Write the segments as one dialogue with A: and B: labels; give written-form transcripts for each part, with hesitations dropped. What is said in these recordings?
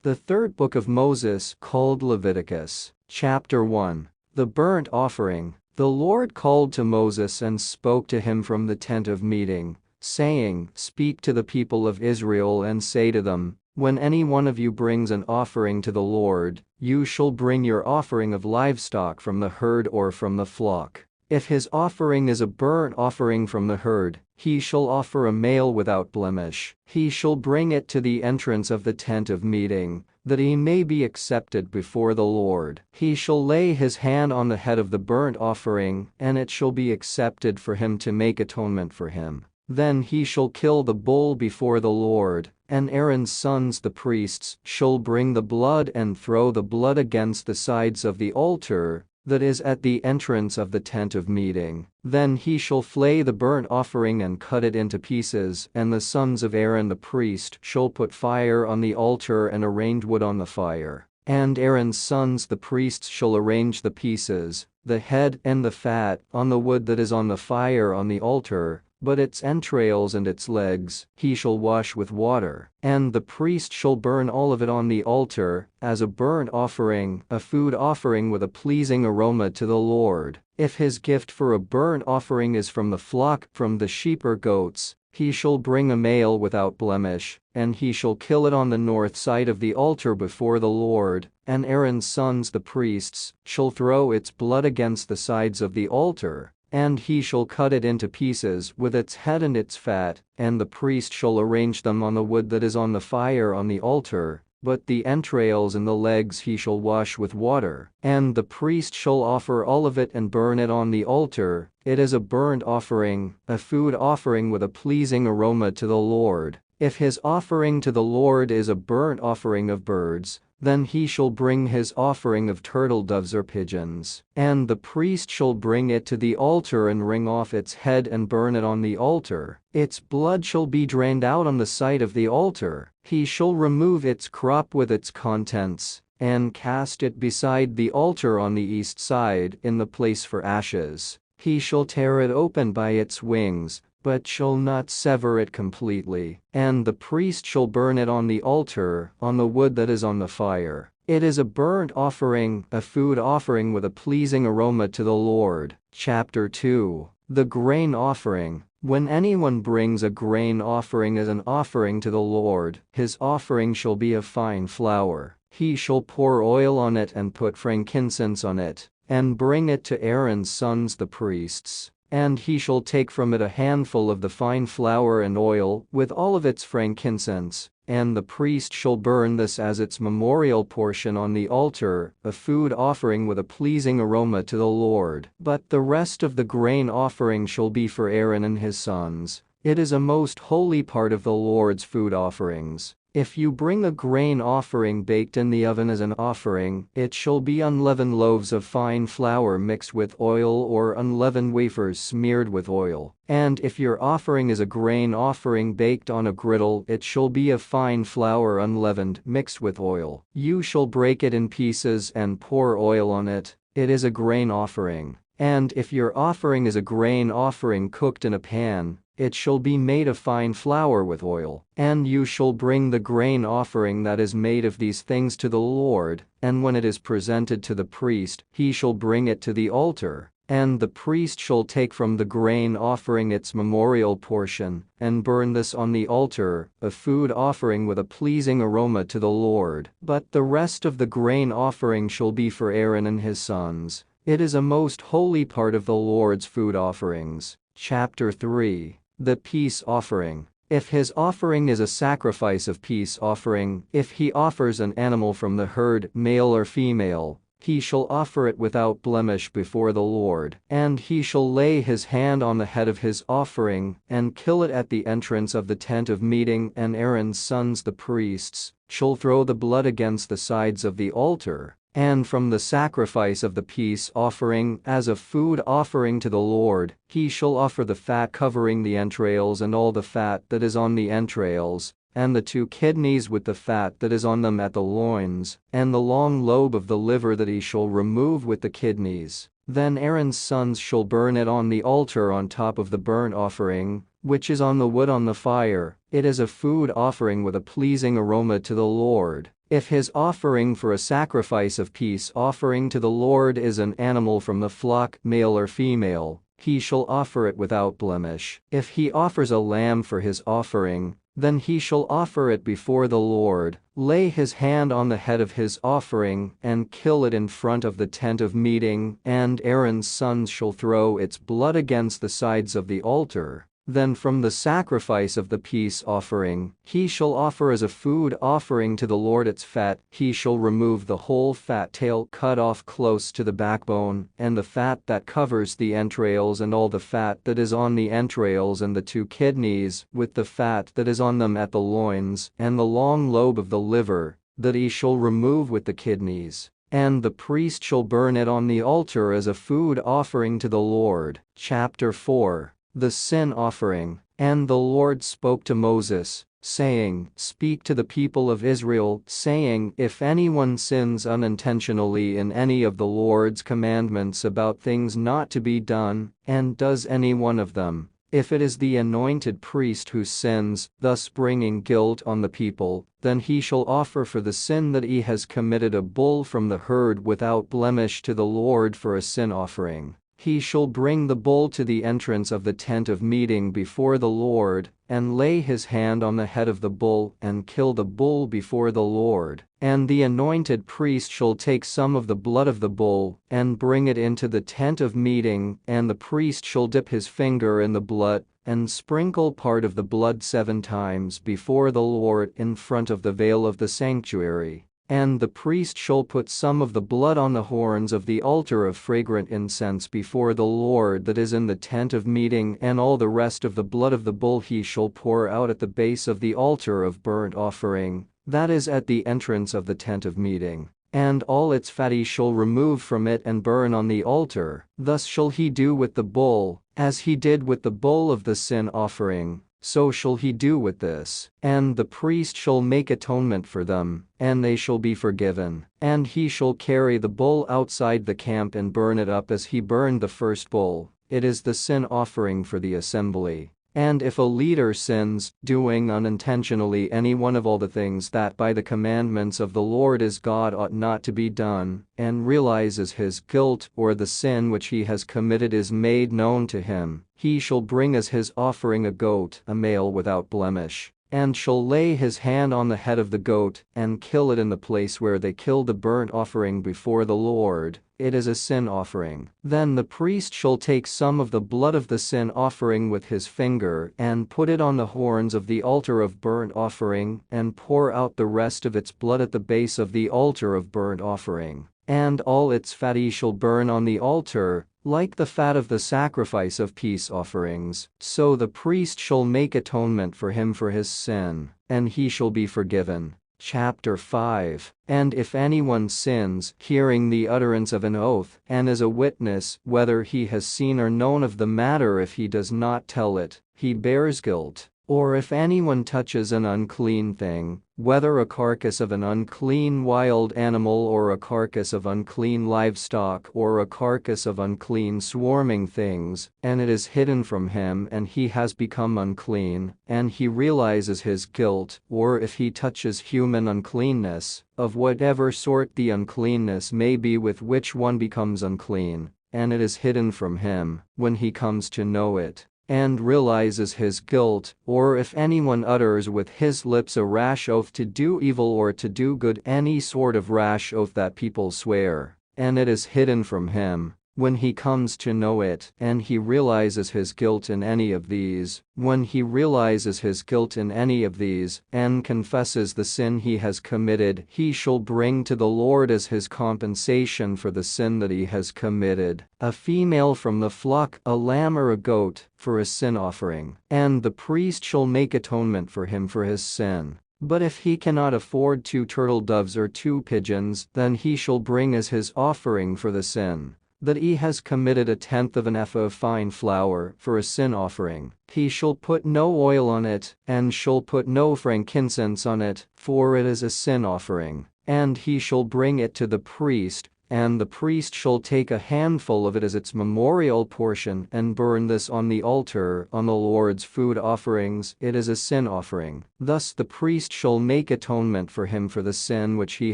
A: The third book of Moses, called Leviticus. Chapter 1. The burnt offering. The Lord called to Moses and spoke to him from the tent of meeting, saying, Speak to the people of Israel and say to them, When any one of you brings an offering to the Lord, you shall bring your offering of livestock from the herd or from the flock. If his offering is a burnt offering from the herd, he shall offer a male without blemish. He shall bring it to the entrance of the tent of meeting, that he may be accepted before the Lord. He shall lay his hand on the head of the burnt offering, and it shall be accepted for him to make atonement for him. Then he shall kill the bull before the Lord, and Aaron's sons the priests shall bring the blood and throw the blood against the sides of the altar that is at the entrance of the tent of meeting. Then he shall flay the burnt offering and cut it into pieces, and the sons of Aaron the priest shall put fire on the altar and arrange wood on the fire. And Aaron's sons the priests shall arrange the pieces, the head and the fat, on the wood that is on the fire on the altar, but its entrails and its legs he shall wash with water, and the priest shall burn all of it on the altar, as a burnt offering, a food offering with a pleasing aroma to the Lord. If his gift for a burnt offering is from the flock, from the sheep or goats, he shall bring a male without blemish, and he shall kill it on the north side of the altar before the Lord, and Aaron's sons the priests shall throw its blood against the sides of the altar. And he shall cut it into pieces with its head and its fat, and the priest shall arrange them on the wood that is on the fire on the altar, but the entrails and the legs he shall wash with water, and the priest shall offer all of it and burn it on the altar. It is a burnt offering, a food offering with a pleasing aroma to the Lord. If his offering to the Lord is a burnt offering of birds, then he shall bring his offering of turtle doves or pigeons, and the priest shall bring it to the altar and wring off its head and burn it on the altar. Its blood shall be drained out on the site of the altar. He shall remove its crop with its contents, and cast it beside the altar on the east side in the place for ashes. He shall tear it open by its wings, but shall not sever it completely, and the priest shall burn it on the altar, on the wood that is on the fire. It is a burnt offering, a food offering with a pleasing aroma to the Lord. Chapter 2. The grain offering. When anyone brings a grain offering as an offering to the Lord, his offering shall be of fine flour. He shall pour oil on it and put frankincense on it, and bring it to Aaron's sons the priests. And he shall take from it a handful of the fine flour and oil, with all of its frankincense, and the priest shall burn this as its memorial portion on the altar, a food offering with a pleasing aroma to the Lord. But the rest of the grain offering shall be for Aaron and his sons. It is a most holy part of the Lord's food offerings. If you bring a grain offering baked in the oven as an offering, it shall be unleavened loaves of fine flour mixed with oil or unleavened wafers smeared with oil. And if your offering is a grain offering baked on a griddle, it shall be of fine flour unleavened mixed with oil. You shall break it in pieces and pour oil on it. It is a grain offering. And if your offering is a grain offering cooked in a pan, it shall be made of fine flour with oil. And you shall bring the grain offering that is made of these things to the Lord, and when it is presented to the priest, he shall bring it to the altar. And the priest shall take from the grain offering its memorial portion, and burn this on the altar, a food offering with a pleasing aroma to the Lord. But the rest of the grain offering shall be for Aaron and his sons. It is a most holy part of the Lord's food offerings. Chapter 3. The peace offering. If his offering is a sacrifice of peace offering, if he offers an animal from the herd, male or female, he shall offer it without blemish before the Lord. And he shall lay his hand on the head of his offering, and kill it at the entrance of the tent of meeting, and Aaron's sons the priests shall throw the blood against the sides of the altar. And from the sacrifice of the peace offering as a food offering to the Lord, he shall offer the fat covering the entrails and all the fat that is on the entrails, and the 2 kidneys with the fat that is on them at the loins, and the long lobe of the liver that he shall remove with the kidneys. Then Aaron's sons shall burn it on the altar on top of the burnt offering, which is on the wood on the fire. It is a food offering with a pleasing aroma to the Lord. If his offering for a sacrifice of peace offering to the Lord is an animal from the flock, male or female, he shall offer it without blemish. If he offers a lamb for his offering, then he shall offer it before the Lord, lay his hand on the head of his offering, and kill it in front of the tent of meeting, and Aaron's sons shall throw its blood against the sides of the altar. Then from the sacrifice of the peace offering, he shall offer as a food offering to the Lord its fat. He shall remove the whole fat tail cut off close to the backbone, and the fat that covers the entrails, and all the fat that is on the entrails, and the 2 kidneys, with the fat that is on them at the loins, and the long lobe of the liver, that he shall remove with the kidneys. And the priest shall burn it on the altar as a food offering to the Lord. Chapter 4. The sin offering. And the Lord spoke to Moses, saying, Speak to the people of Israel, saying, If anyone sins unintentionally in any of the Lord's commandments about things not to be done, and does any one of them, if it is the anointed priest who sins, thus bringing guilt on the people, then he shall offer for the sin that he has committed a bull from the herd without blemish to the Lord for a sin offering. He shall bring the bull to the entrance of the tent of meeting before the Lord, and lay his hand on the head of the bull, and kill the bull before the Lord. And the anointed priest shall take some of the blood of the bull, and bring it into the tent of meeting, and the priest shall dip his finger in the blood, and sprinkle part of the blood 7 times before the Lord in front of the veil of the sanctuary. And the priest shall put some of the blood on the horns of the altar of fragrant incense before the Lord that is in the tent of meeting, and all the rest of the blood of the bull he shall pour out at the base of the altar of burnt offering, that is at the entrance of the tent of meeting. And all its fat he shall remove from it and burn on the altar. Thus shall he do with the bull, as he did with the bull of the sin offering. So shall he do with this. And the priest shall make atonement for them, and they shall be forgiven. And he shall carry the bull outside the camp and burn it up as he burned the first bull. It is the sin offering for the assembly. And if a leader sins, doing unintentionally any one of all the things that by the commandments of the Lord his God ought not to be done, and realizes his guilt, or the sin which he has committed is made known to him, he shall bring as his offering a goat, a male without blemish, and shall lay his hand on the head of the goat, and kill it in the place where they killed the burnt offering before the Lord. It is a sin offering. Then the priest shall take some of the blood of the sin offering with his finger, and put it on the horns of the altar of burnt offering, and pour out the rest of its blood at the base of the altar of burnt offering. And all its fat he shall burn on the altar, like the fat of the sacrifice of peace offerings. So the priest shall make atonement for him for his sin, and he shall be forgiven. Chapter 5. And if anyone sins, hearing the utterance of an oath, and is a witness, whether he has seen or known of the matter, if he does not tell it, he bears guilt. Or if anyone touches an unclean thing, whether a carcass of an unclean wild animal, or a carcass of unclean livestock, or a carcass of unclean swarming things, and it is hidden from him and he has become unclean, and he realizes his guilt, or if he touches human uncleanness, of whatever sort the uncleanness may be with which one becomes unclean, and it is hidden from him, when he comes to know it, and realizes his guilt, or if anyone utters with his lips a rash oath to do evil or to do good, any sort of rash oath that people swear, and it is hidden from him, when he comes to know it, and he realizes his guilt in any of these, when he realizes his guilt in any of these, and confesses the sin he has committed, he shall bring to the Lord as his compensation for the sin that he has committed, a female from the flock, a lamb or a goat, for a sin offering, and the priest shall make atonement for him for his sin. But if he cannot afford 2 turtle doves or 2 pigeons, then he shall bring as his offering for the sin that he has committed 1/10 of an ephah of fine flour for a sin offering. He shall put no oil on it, and shall put no frankincense on it, for it is a sin offering. And he shall bring it to the priest, and the priest shall take a handful of it as its memorial portion and burn this on the altar on the Lord's food offerings. It is a sin offering. Thus the priest shall make atonement for him for the sin which he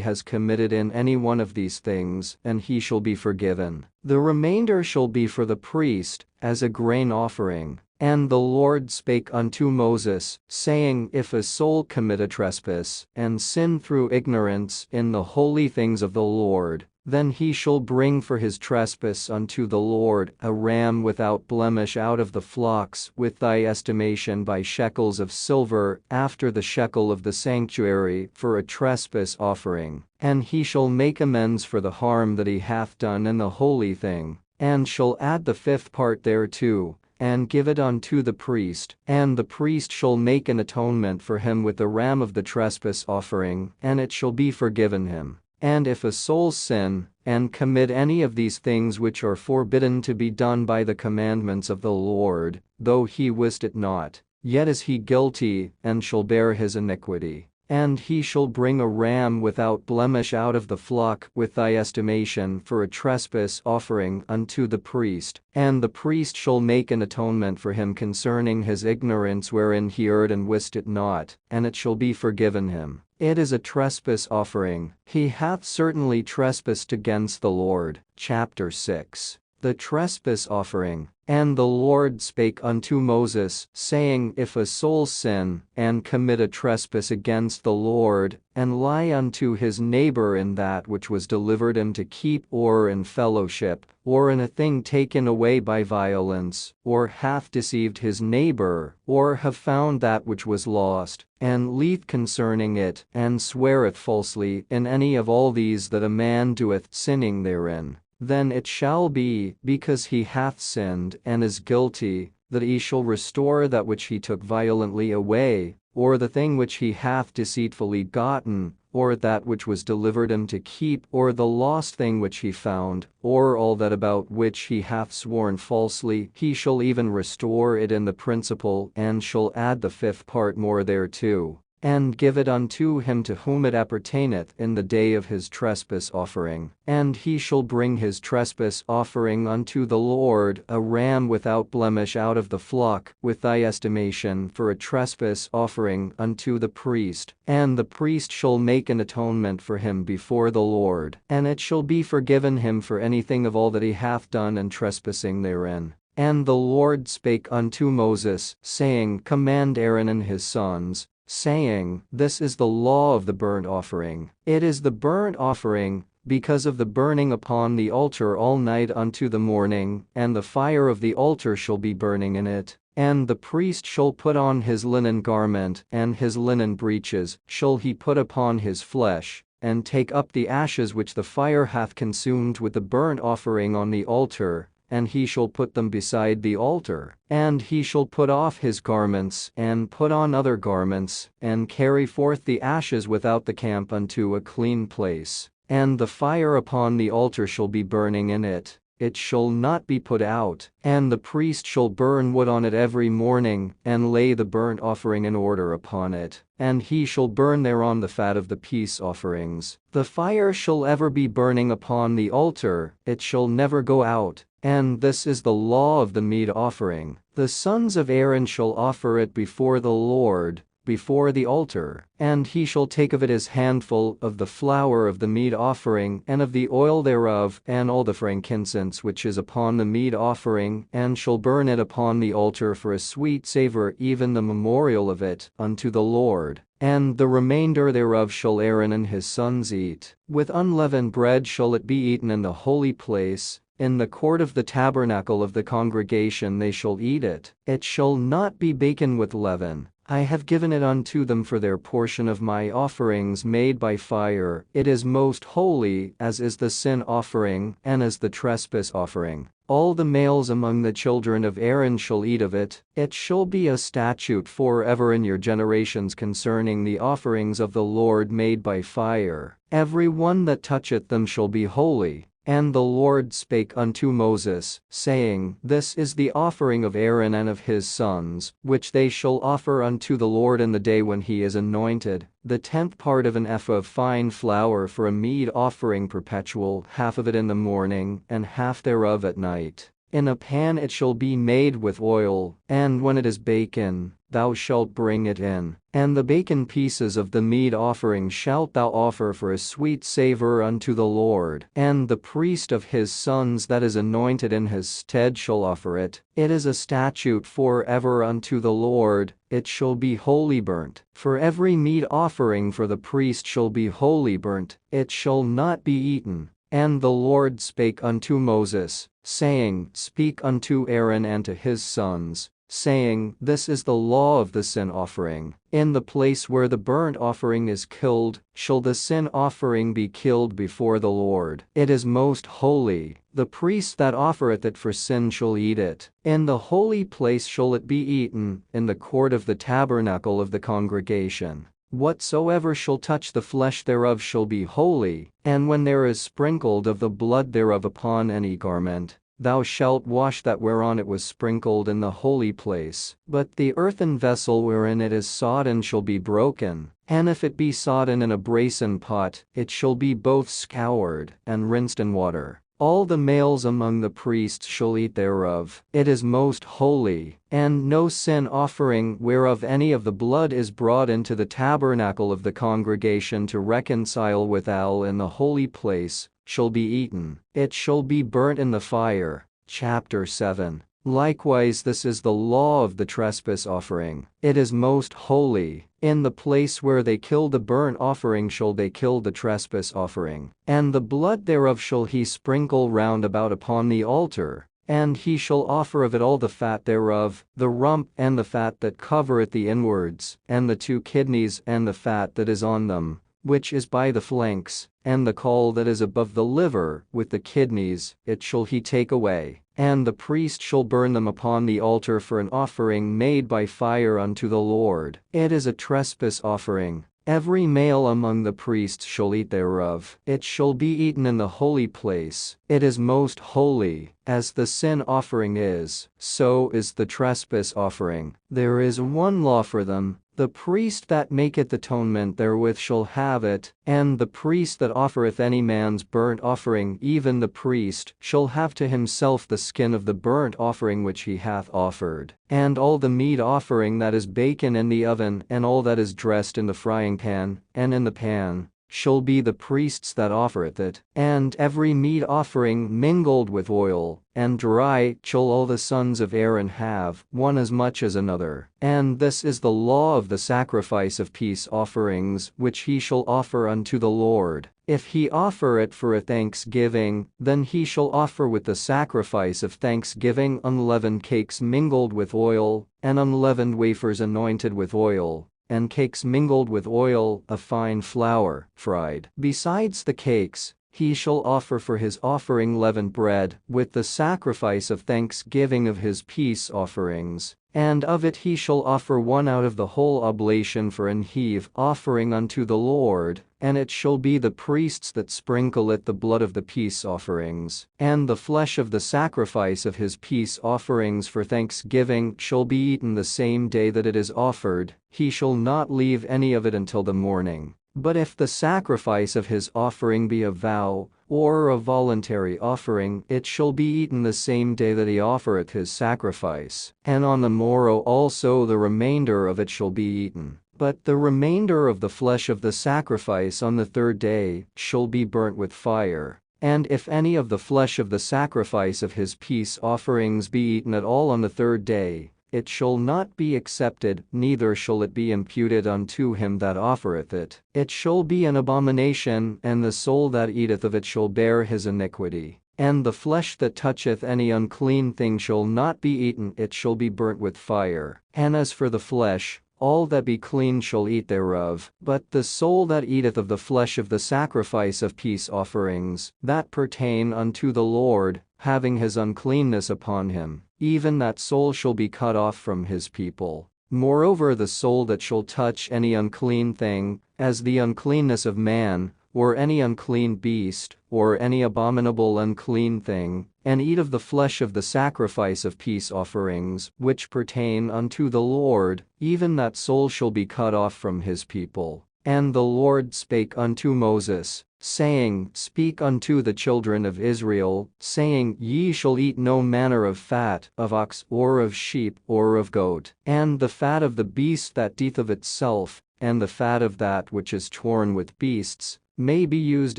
A: has committed in any one of these things, and he shall be forgiven. The remainder shall be for the priest, as a grain offering. And the Lord spake unto Moses, saying, If a soul commit a trespass, and sin through ignorance in the holy things of the Lord, then he shall bring for his trespass unto the Lord a ram without blemish out of the flocks, with thy estimation by shekels of silver, after the shekel of the sanctuary, for a trespass offering. And he shall make amends for the harm that he hath done in the holy thing, and shall add the fifth part thereto, and give it unto the priest, and the priest shall make an atonement for him with the ram of the trespass offering, and it shall be forgiven him. And if a soul sin, and commit any of these things which are forbidden to be done by the commandments of the Lord, though he wist it not, yet is he guilty, and shall bear his iniquity. And he shall bring a ram without blemish out of the flock with thy estimation for a trespass offering unto the priest, and the priest shall make an atonement for him concerning his ignorance wherein he erred and wist it not, and it shall be forgiven him. It is a trespass offering. He hath certainly trespassed against the Lord. Chapter 6. The trespass offering. And the Lord spake unto Moses, saying, If a soul sin, and commit a trespass against the Lord, and lie unto his neighbor in that which was delivered him to keep, or in fellowship, or in a thing taken away by violence, or hath deceived his neighbor, or have found that which was lost, and lieth concerning it, and sweareth falsely in any of all these that a man doeth, sinning therein, then it shall be, because he hath sinned and is guilty, that he shall restore that which he took violently away, or the thing which he hath deceitfully gotten, or that which was delivered him to keep, or the lost thing which he found, or all that about which he hath sworn falsely. He shall even restore it in the principal, and shall add the fifth part more thereto, and give it unto him to whom it appertaineth in the day of his trespass offering. And he shall bring his trespass offering unto the Lord, a ram without blemish out of the flock, with thy estimation for a trespass offering unto the priest, and the priest shall make an atonement for him before the Lord, and it shall be forgiven him for anything of all that he hath done in trespassing therein. And the Lord spake unto Moses, saying, Command Aaron and his sons, saying, This is the law of the burnt offering. It is the burnt offering, because of the burning upon the altar all night unto the morning, and the fire of the altar shall be burning in it. And the priest shall put on his linen garment, and his linen breeches shall he put upon his flesh, and take up the ashes which the fire hath consumed with the burnt offering on the altar, and he shall put them beside the altar. And he shall put off his garments, and put on other garments, and carry forth the ashes without the camp unto a clean place. And the fire upon the altar shall be burning in it, it shall not be put out. And the priest shall burn wood on it every morning, and lay the burnt offering in order upon it, and he shall burn thereon the fat of the peace offerings. The fire shall ever be burning upon the altar, it shall never go out. And this is the law of the meat offering. The sons of Aaron shall offer it before the Lord, before the altar, and he shall take of it his handful of the flour of the meat offering, and of the oil thereof, and all the frankincense which is upon the meat offering, and shall burn it upon the altar for a sweet savour, even the memorial of it, unto the Lord. And the remainder thereof shall Aaron and his sons eat. With unleavened bread shall it be eaten in the holy place. In the court of the tabernacle of the congregation they shall eat it. It shall not be baken with leaven. I have given it unto them for their portion of my offerings made by fire. It is most holy, as is the sin offering, and as the trespass offering. All the males among the children of Aaron shall eat of it. It shall be a statute forever in your generations concerning the offerings of the Lord made by fire. Every one that toucheth them shall be holy. And the Lord spake unto Moses, saying, This is the offering of Aaron and of his sons, which they shall offer unto the Lord in the day when he is anointed, the 10th part of an ephah of fine flour for a meat offering perpetual, half of it in the morning, and half thereof at night. In a pan it shall be made with oil, and when it is baken, thou shalt bring it in. And the baken pieces of the meat offering shalt thou offer for a sweet savour unto the Lord. And the priest of his sons that is anointed in his stead shall offer it. It is a statute for ever unto the Lord, it shall be wholly burnt. For every meat offering for the priest shall be wholly burnt, it shall not be eaten. And the Lord spake unto Moses, saying, Speak unto Aaron and to his sons, saying, This is the law of the sin offering. In the place where the burnt offering is killed, shall the sin offering be killed before the Lord. It is most holy. The priest that offereth it for sin shall eat it. In the holy place shall it be eaten, in the court of the tabernacle of the congregation. Whatsoever shall touch the flesh thereof shall be holy, and when there is sprinkled of the blood thereof upon any garment, thou shalt wash that whereon it was sprinkled in the holy place. But the earthen vessel wherein it is sodden shall be broken, and if it be sodden in a brasen pot, it shall be both scoured and rinsed in water. All the males among the priests shall eat thereof. It is most holy, and no sin offering whereof any of the blood is brought into the tabernacle of the congregation to reconcile withal in the holy place, shall be eaten. It shall be burnt in the fire. Chapter 7. Likewise this is the law of the trespass offering. It is most holy. In the place where they kill the burnt offering shall they kill the trespass offering. And the blood thereof shall he sprinkle round about upon the altar. And he shall offer of it all the fat thereof, the rump and the fat that covereth the inwards, and the 2 kidneys and the fat that is on them, which is by the flanks, and the caul that is above the liver, with the kidneys, it shall he take away. And the priest shall burn them upon the altar for an offering made by fire unto the Lord. It is a trespass offering. Every male among the priests shall eat thereof. It shall be eaten in the holy place. It is most holy. As the sin offering is, so is the trespass offering. There is one law for them. The priest that maketh atonement therewith shall have it, and the priest that offereth any man's burnt offering, even the priest, shall have to himself the skin of the burnt offering which he hath offered. And all the meat offering that is baken in the oven, and all that is dressed in the frying pan, and in the pan, shall be the priest's that offereth it. And every meat offering mingled with oil, and dry, shall all the sons of Aaron have, one as much as another. And this is the law of the sacrifice of peace offerings, which he shall offer unto the Lord. If he offer it for a thanksgiving, then he shall offer with the sacrifice of thanksgiving unleavened cakes mingled with oil, and unleavened wafers anointed with oil, and cakes mingled with oil of fine flour, fried. Besides the cakes, he shall offer for his offering leavened bread, with the sacrifice of thanksgiving of his peace offerings. And of it he shall offer one out of the whole oblation for an heave offering unto the Lord, and it shall be the priests that sprinkle it the blood of the peace offerings. And the flesh of the sacrifice of his peace offerings for thanksgiving shall be eaten the same day that it is offered. He shall not leave any of it until the morning. But if the sacrifice of his offering be a vow, or a voluntary offering, it shall be eaten the same day that he offereth his sacrifice. And on the morrow also the remainder of it shall be eaten. But the remainder of the flesh of the sacrifice on the 3rd day shall be burnt with fire. And if any of the flesh of the sacrifice of his peace offerings be eaten at all on the 3rd day, it shall not be accepted, neither shall it be imputed unto him that offereth it. It shall be an abomination, and the soul that eateth of it shall bear his iniquity. And the flesh that toucheth any unclean thing shall not be eaten, it shall be burnt with fire. And as for the flesh, all that be clean shall eat thereof. But the soul that eateth of the flesh of the sacrifice of peace offerings, that pertain unto the Lord, having his uncleanness upon him, even that soul shall be cut off from his people. Moreover, the soul that shall touch any unclean thing, as the uncleanness of man, or any unclean beast, or any abominable unclean thing, and eat of the flesh of the sacrifice of peace offerings which pertain unto the Lord, even that soul shall be cut off from his people. And the Lord spake unto Moses, saying, Speak unto the children of Israel, saying, Ye shall eat no manner of fat of ox or of sheep or of goat, and the fat of the beast that eateth of itself, and the fat of that which is torn with beasts, may be used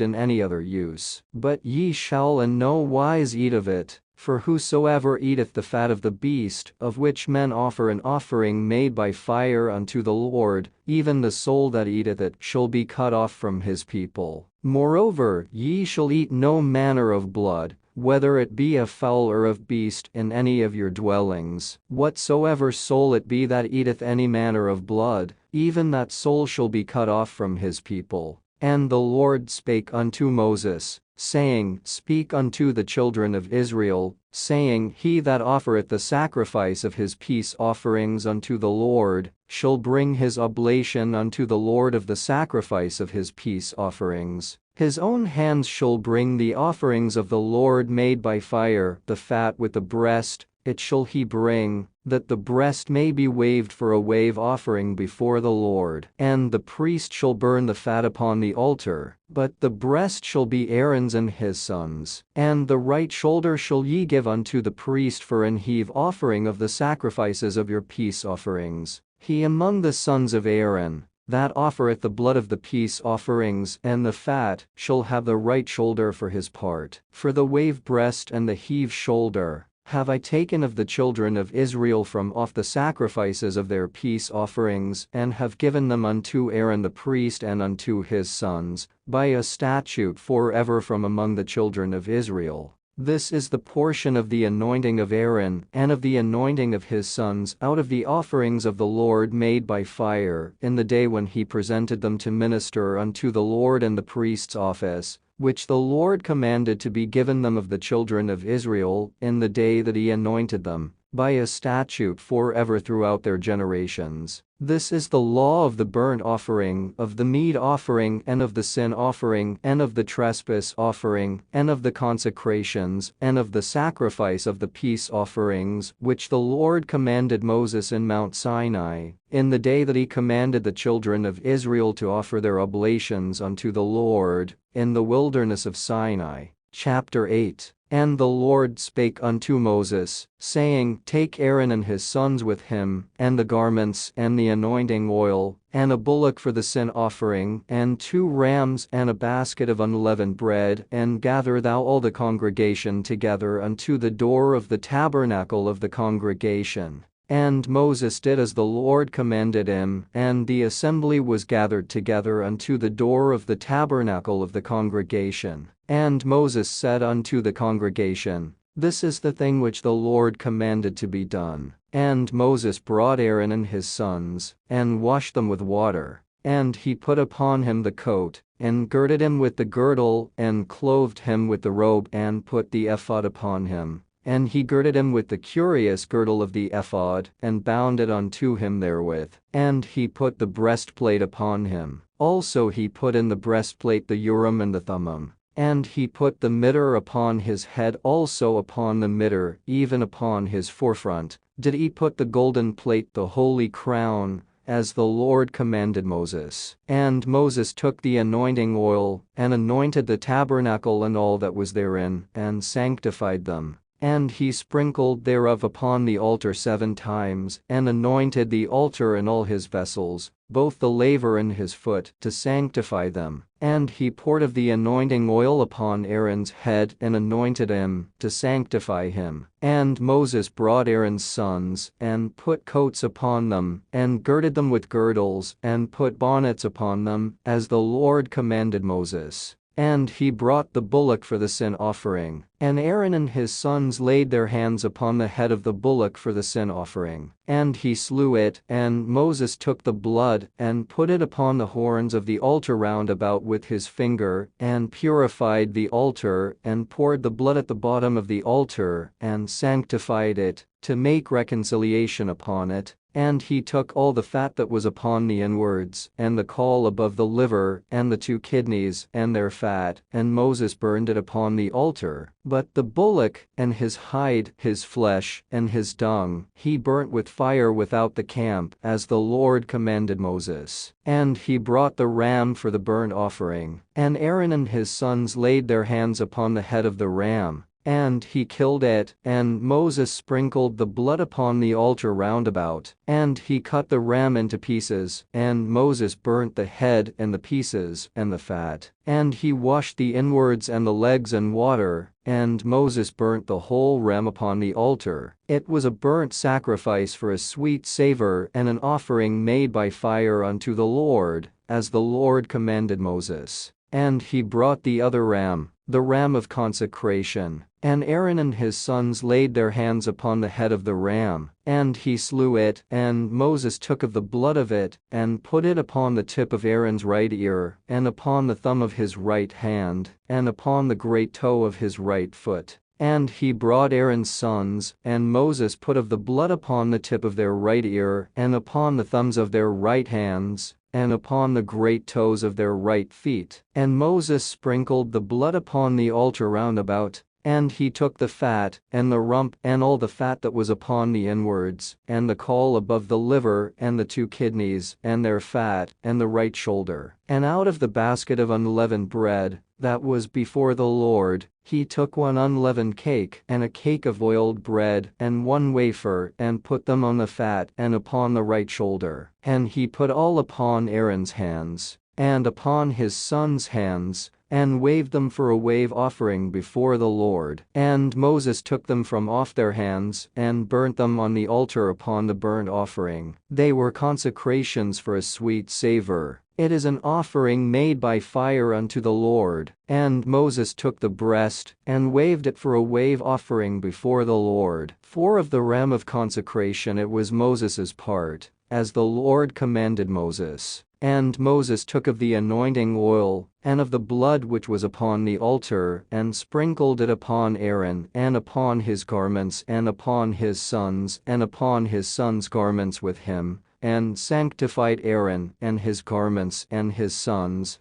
A: in any other use. But ye shall in no wise eat of it, for whosoever eateth the fat of the beast, of which men offer an offering made by fire unto the Lord, even the soul that eateth it shall be cut off from his people. Moreover, ye shall eat no manner of blood, whether it be of fowl or of beast, in any of your dwellings. Whatsoever soul it be that eateth any manner of blood, even that soul shall be cut off from his people. And the Lord spake unto Moses, saying, Speak unto the children of Israel, saying, He that offereth the sacrifice of his peace offerings unto the Lord, shall bring his oblation unto the Lord of the sacrifice of his peace offerings. His own hands shall bring the offerings of the Lord made by fire, the fat with the breast, it shall he bring, that the breast may be waved for a wave offering before the Lord. And the priest shall burn the fat upon the altar, but the breast shall be Aaron's and his sons. And the right shoulder shall ye give unto the priest for an heave offering of the sacrifices of your peace offerings. He among the sons of Aaron, that offereth the blood of the peace offerings and the fat, shall have the right shoulder for his part. For the wave breast and the heave shoulder have I taken of the children of Israel from off the sacrifices of their peace offerings, and have given them unto Aaron the priest and unto his sons, by a statute forever from among the children of Israel. This is the portion of the anointing of Aaron and of the anointing of his sons out of the offerings of the Lord made by fire, in the day when he presented them to minister unto the Lord in the priest's office, which the Lord commanded to be given them of the children of Israel, in the day that he anointed them, by a statute forever throughout their generations. This is the law of the burnt offering, of the meat offering, and of the sin offering, and of the trespass offering, and of the consecrations, and of the sacrifice of the peace offerings, which the Lord commanded Moses in Mount Sinai, in the day that he commanded the children of Israel to offer their oblations unto the Lord, in the wilderness of Sinai. Chapter 8. And the Lord spake unto Moses, saying, Take Aaron and his sons with him, and the garments, and the anointing oil, and a bullock for the sin offering, and 2 rams, and a basket of unleavened bread, and gather thou all the congregation together unto the door of the tabernacle of the congregation. And Moses did as the Lord commanded him, and the assembly was gathered together unto the door of the tabernacle of the congregation. And Moses said unto the congregation, This is the thing which the Lord commanded to be done. And Moses brought Aaron and his sons, and washed them with water. And he put upon him the coat, and girded him with the girdle, and clothed him with the robe, and put the ephod upon him. And he girded him with the curious girdle of the ephod, and bound it unto him therewith. And he put the breastplate upon him. Also he put in the breastplate the Urim and the Thummim. And he put the mitre upon his head, also upon the mitre, even upon his forefront, did he put the golden plate, the holy crown, as the Lord commanded Moses. And Moses took the anointing oil, and anointed the tabernacle and all that was therein, and sanctified them. And he sprinkled thereof upon the altar 7 times, and anointed the altar and all his vessels, both the laver and his foot, to sanctify them. And he poured of the anointing oil upon Aaron's head, and anointed him, to sanctify him. And Moses brought Aaron's sons, and put coats upon them, and girded them with girdles, and put bonnets upon them, as the Lord commanded Moses. And he brought the bullock for the sin offering. And Aaron and his sons laid their hands upon the head of the bullock for the sin offering. And he slew it, and Moses took the blood, and put it upon the horns of the altar round about with his finger, and purified the altar, and poured the blood at the bottom of the altar, and sanctified it, to make reconciliation upon it. And he took all the fat that was upon the inwards, and the caul above the liver, and the 2 kidneys, and their fat, and Moses burned it upon the altar. But the bullock, and his hide, his flesh, and his dung, he burnt with fire without the camp, as the Lord commanded Moses. And he brought the ram for the burnt offering. And Aaron and his sons laid their hands upon the head of the ram, and he killed it, and Moses sprinkled the blood upon the altar round about, and he cut the ram into pieces, and Moses burnt the head and the pieces and the fat, and he washed the inwards and the legs in water, and Moses burnt the whole ram upon the altar. It was a burnt sacrifice for a sweet savor and an offering made by fire unto the Lord, as the Lord commanded Moses. And he brought the other ram, the ram of consecration, and Aaron and his sons laid their hands upon the head of the ram, and he slew it, and Moses took of the blood of it, and put it upon the tip of Aaron's right ear, and upon the thumb of his right hand, and upon the great toe of his right foot. And he brought Aaron's sons, and Moses put of the blood upon the tip of their right ear, and upon the thumbs of their right hands, and upon the great toes of their right feet. And Moses sprinkled the blood upon the altar round about. And he took the fat, and the rump, and all the fat that was upon the inwards, and the caul above the liver, and the 2 kidneys, and their fat, and the right shoulder. And out of the basket of unleavened bread, that was before the Lord, he took 1 unleavened cake, and a cake of oiled bread, and 1 wafer, and put them on the fat, and upon the right shoulder. And he put all upon Aaron's hands, and upon his sons' hands, and waved them for a wave offering before the Lord. And Moses took them from off their hands, and burnt them on the altar upon the burnt offering. They were consecrations for a sweet savor. It is an offering made by fire unto the Lord. And Moses took the breast, and waved it for a wave offering before the Lord. For of the ram of consecration it was Moses' part, as the Lord commanded Moses. And Moses took of the anointing oil, and of the blood which was upon the altar, and sprinkled it upon Aaron, and upon his garments, and upon his sons, and upon his sons' garments with him, and sanctified Aaron, and his garments, and his sons'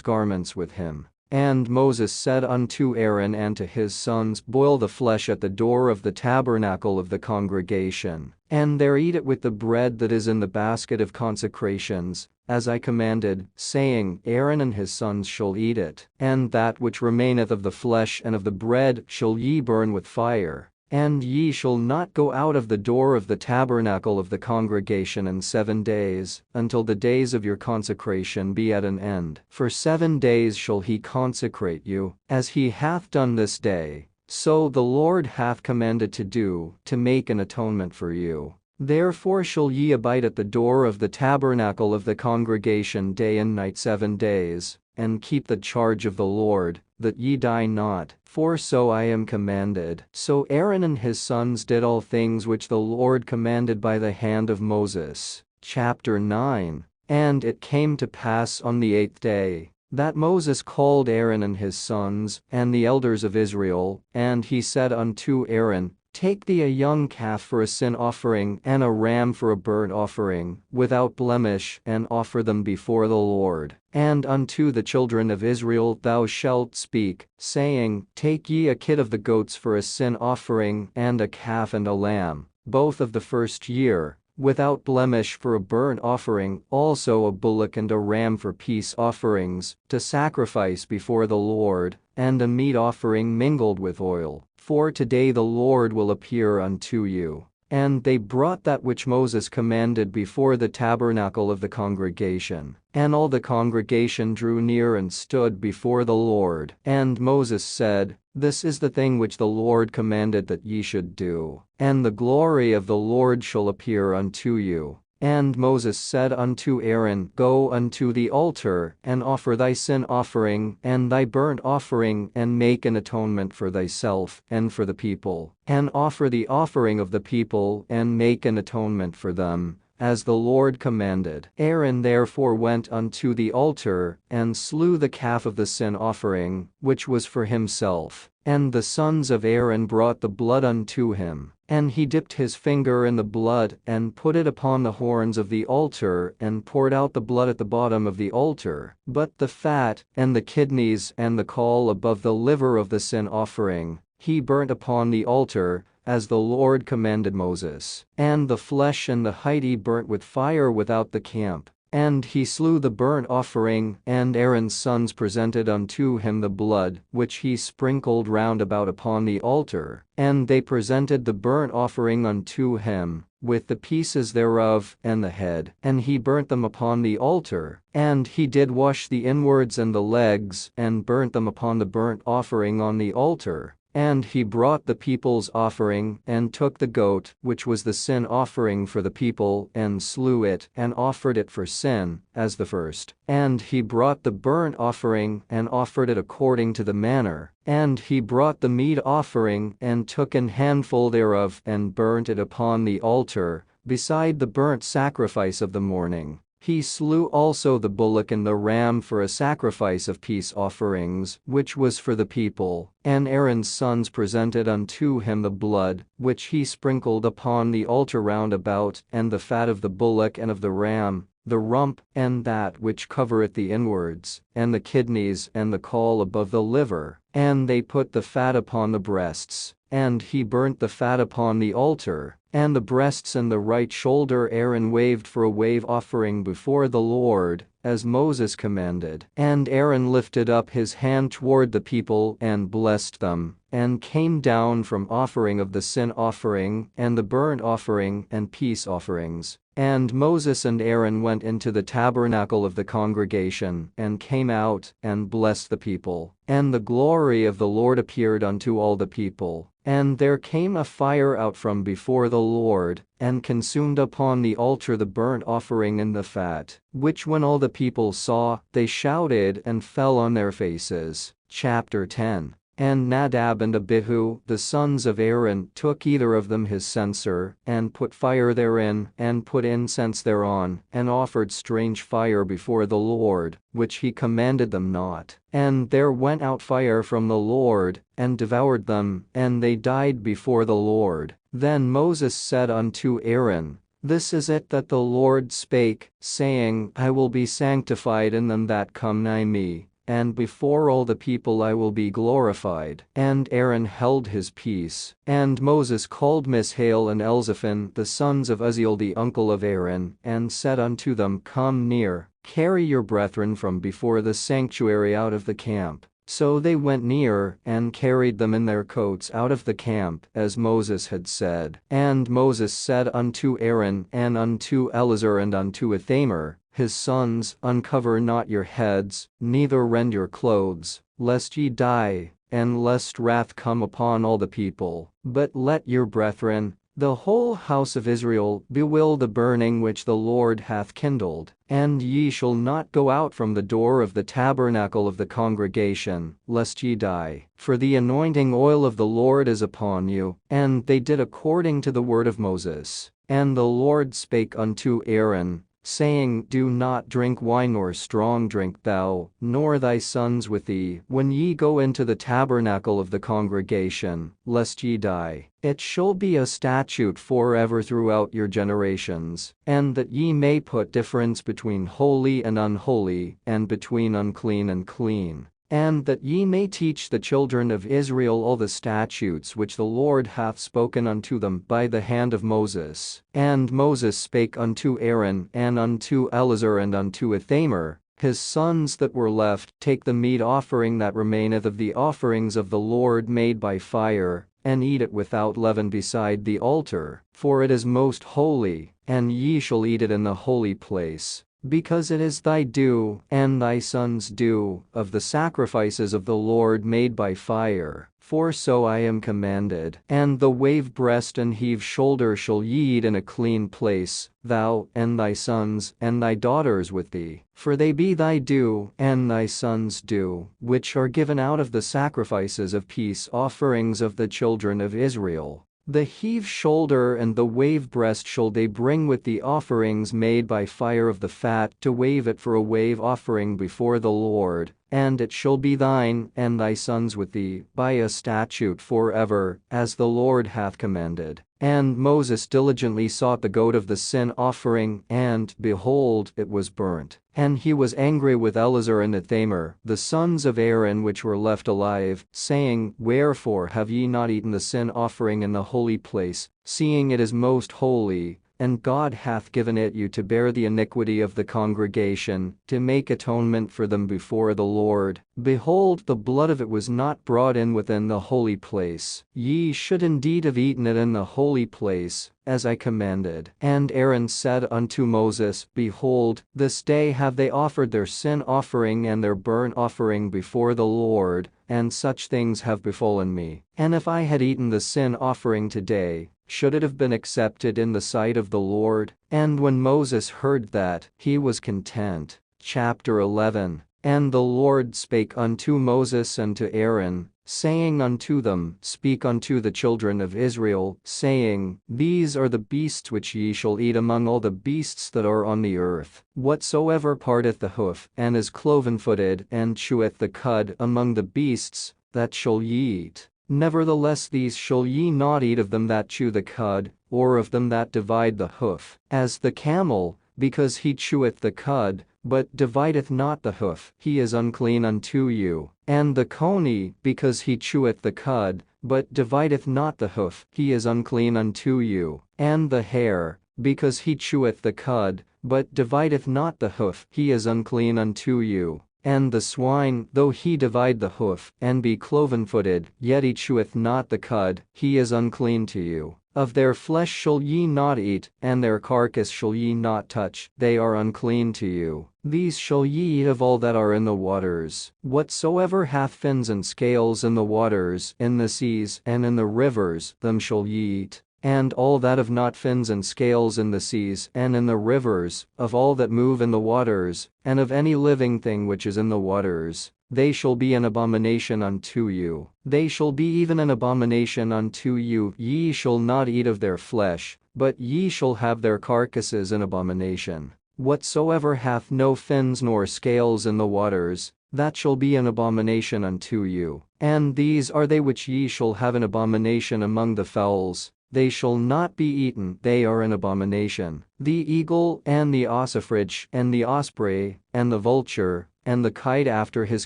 A: garments with him. And Moses said unto Aaron and to his sons, Boil the flesh at the door of the tabernacle of the congregation, and there eat it with the bread that is in the basket of consecrations, as I commanded, saying, Aaron and his sons shall eat it, and that which remaineth of the flesh and of the bread shall ye burn with fire. And ye shall not go out of the door of the tabernacle of the congregation in 7 days, until the days of your consecration be at an end. For 7 days shall he consecrate you, as he hath done this day, so the Lord hath commanded to do, to make an atonement for you. Therefore shall ye abide at the door of the tabernacle of the congregation day and night 7 days, and keep the charge of the Lord, that ye die not, for so I am commanded. So Aaron and his sons did all things which the Lord commanded by the hand of Moses. Chapter 9. And it came to pass on the 8th day, that Moses called Aaron and his sons, and the elders of Israel, and he said unto Aaron, Take thee a young calf for a sin offering, and a ram for a burnt offering, without blemish, and offer them before the Lord. And unto the children of Israel thou shalt speak, saying, Take ye a kid of the goats for a sin offering, and a calf and a lamb, both of the first year, without blemish for a burnt offering, also a bullock and a ram for peace offerings, to sacrifice before the Lord, and a meat offering mingled with oil. For today the Lord will appear unto you. And they brought that which Moses commanded before the tabernacle of the congregation. And all the congregation drew near and stood before the Lord. And Moses said, This is the thing which the Lord commanded that ye should do. And the glory of the Lord shall appear unto you. And Moses said unto Aaron, Go unto the altar, and offer thy sin offering, and thy burnt offering, and make an atonement for thyself, and for the people, and offer the offering of the people, and make an atonement for them, as the Lord commanded. Aaron therefore went unto the altar, and slew the calf of the sin offering, which was for himself. And the sons of Aaron brought the blood unto him, And he dipped his finger in the blood and put it upon the horns of the altar and poured out the blood at the bottom of the altar. But the fat, and the kidneys and the caul above the liver of the sin offering, he burnt upon the altar, as the Lord commanded Moses. And the flesh and the hide he burnt with fire without the camp. And he slew the burnt offering, and Aaron's sons presented unto him the blood, which he sprinkled round about upon the altar. And they presented the burnt offering unto him, with the pieces thereof, and the head. And he burnt them upon the altar. And he did wash the inwards and the legs, and burnt them upon the burnt offering on the altar. And he brought the people's offering, and took the goat, which was the sin offering for the people, and slew it, and offered it for sin, as the first. And he brought the burnt offering, and offered it according to the manner. And he brought the meat offering, and took an handful thereof, and burnt it upon the altar, beside the burnt sacrifice of the morning. He slew also the bullock and the ram for a sacrifice of peace offerings, which was for the people. And Aaron's sons presented unto him the blood, which he sprinkled upon the altar round about, and the fat of the bullock and of the ram, the rump, and that which covereth the inwards, and the kidneys and the caul above the liver. And they put the fat upon the breasts, and he burnt the fat upon the altar. And the breasts and the right shoulder Aaron waved for a wave offering before the Lord, as Moses commanded. And Aaron lifted up his hand toward the people and blessed them, and came down from offering of the sin offering, and the burnt offering and peace offerings. And Moses and Aaron went into the tabernacle of the congregation, and came out, and blessed the people. And the glory of the Lord appeared unto all the people. And there came a fire out from before the Lord, and consumed upon the altar the burnt offering and the fat, which when all the people saw, they shouted and fell on their faces. Chapter 10. And Nadab and Abihu, the sons of Aaron, took either of them his censer, and put fire therein, and put incense thereon, and offered strange fire before the Lord, which he commanded them not. And there went out fire from the Lord, and devoured them, and they died before the Lord. Then Moses said unto Aaron, This is it that the Lord spake, saying, I will be sanctified in them that come nigh me, and before all the people I will be glorified. And Aaron held his peace. And Moses called Mishael and Elzaphan, the sons of Uzziel the uncle of Aaron, and said unto them, Come near, carry your brethren from before the sanctuary out of the camp. So they went near, and carried them in their coats out of the camp, as Moses had said. And Moses said unto Aaron, and unto Eleazar, and unto Ithamar, his sons, Uncover not your heads, neither rend your clothes, lest ye die, and lest wrath come upon all the people. But let your brethren, the whole house of Israel, bewail the burning which the Lord hath kindled. And ye shall not go out from the door of the tabernacle of the congregation, lest ye die. For the anointing oil of the Lord is upon you. And they did according to the word of Moses. And the Lord spake unto Aaron, saying, Do not drink wine nor strong drink thou, nor thy sons with thee, when ye go into the tabernacle of the congregation, lest ye die. It shall be a statute forever throughout your generations, and that ye may put difference between holy and unholy, and between unclean and clean. And that ye may teach the children of Israel all the statutes which the Lord hath spoken unto them by the hand of Moses. And Moses spake unto Aaron, and unto Eleazar, and unto Ithamar, his sons that were left, Take the meat offering that remaineth of the offerings of the Lord made by fire, and eat it without leaven beside the altar, for it is most holy, and ye shall eat it in the holy place. Because it is thy due, and thy sons' due, of the sacrifices of the Lord made by fire, for so I am commanded. And the wave breast and heave shoulder shall ye eat in a clean place, thou, and thy sons, and thy daughters with thee, for they be thy due, and thy sons' due, which are given out of the sacrifices of peace offerings of the children of Israel. The heave shoulder and the wave breast shall they bring with the offerings made by fire of the fat, to wave it for a wave offering before the Lord, and it shall be thine and thy sons with thee by a statute forever, as the Lord hath commanded. And Moses diligently sought the goat of the sin offering, and, behold, it was burnt. And he was angry with Eleazar and Ithamar, the sons of Aaron which were left alive, saying, Wherefore have ye not eaten the sin offering in the holy place, seeing it is most holy? And God hath given it you to bear the iniquity of the congregation, to make atonement for them before the Lord. Behold, the blood of it was not brought in within the holy place. Ye should indeed have eaten it in the holy place, as I commanded. And Aaron said unto Moses, Behold, this day have they offered their sin offering and their burnt offering before the Lord, and such things have befallen me. And if I had eaten the sin offering today, should it have been accepted in the sight of the Lord? And when Moses heard that, he was content. Chapter 11. And the Lord spake unto Moses and to Aaron, saying unto them, Speak unto the children of Israel, saying, These are the beasts which ye shall eat among all the beasts that are on the earth. Whatsoever parteth the hoof, and is cloven-footed, and cheweth the cud among the beasts, that shall ye eat. Nevertheless these shall ye not eat of them that chew the cud, or of them that divide the hoof. As the camel, because he cheweth the cud, but divideth not the hoof, he is unclean unto you. And the coney, because he cheweth the cud, but divideth not the hoof, he is unclean unto you. And the hare, because he cheweth the cud, but divideth not the hoof, he is unclean unto you. And the swine, though he divide the hoof, and be cloven-footed, yet he cheweth not the cud, he is unclean to you. Of their flesh shall ye not eat, and their carcass shall ye not touch, they are unclean to you. These shall ye eat of all that are in the waters. Whatsoever hath fins and scales in the waters, in the seas, and in the rivers, them shall ye eat. And all that have not fins and scales in the seas and in the rivers, of all that move in the waters, and of any living thing which is in the waters, they shall be an abomination unto you. They shall be even an abomination unto you. Ye shall not eat of their flesh, but ye shall have their carcasses an abomination. Whatsoever hath no fins nor scales in the waters, that shall be an abomination unto you. And these are they which ye shall have an abomination among the fowls. They shall not be eaten, they are an abomination. The eagle, and the ossifrage, and the osprey, and the vulture, and the kite after his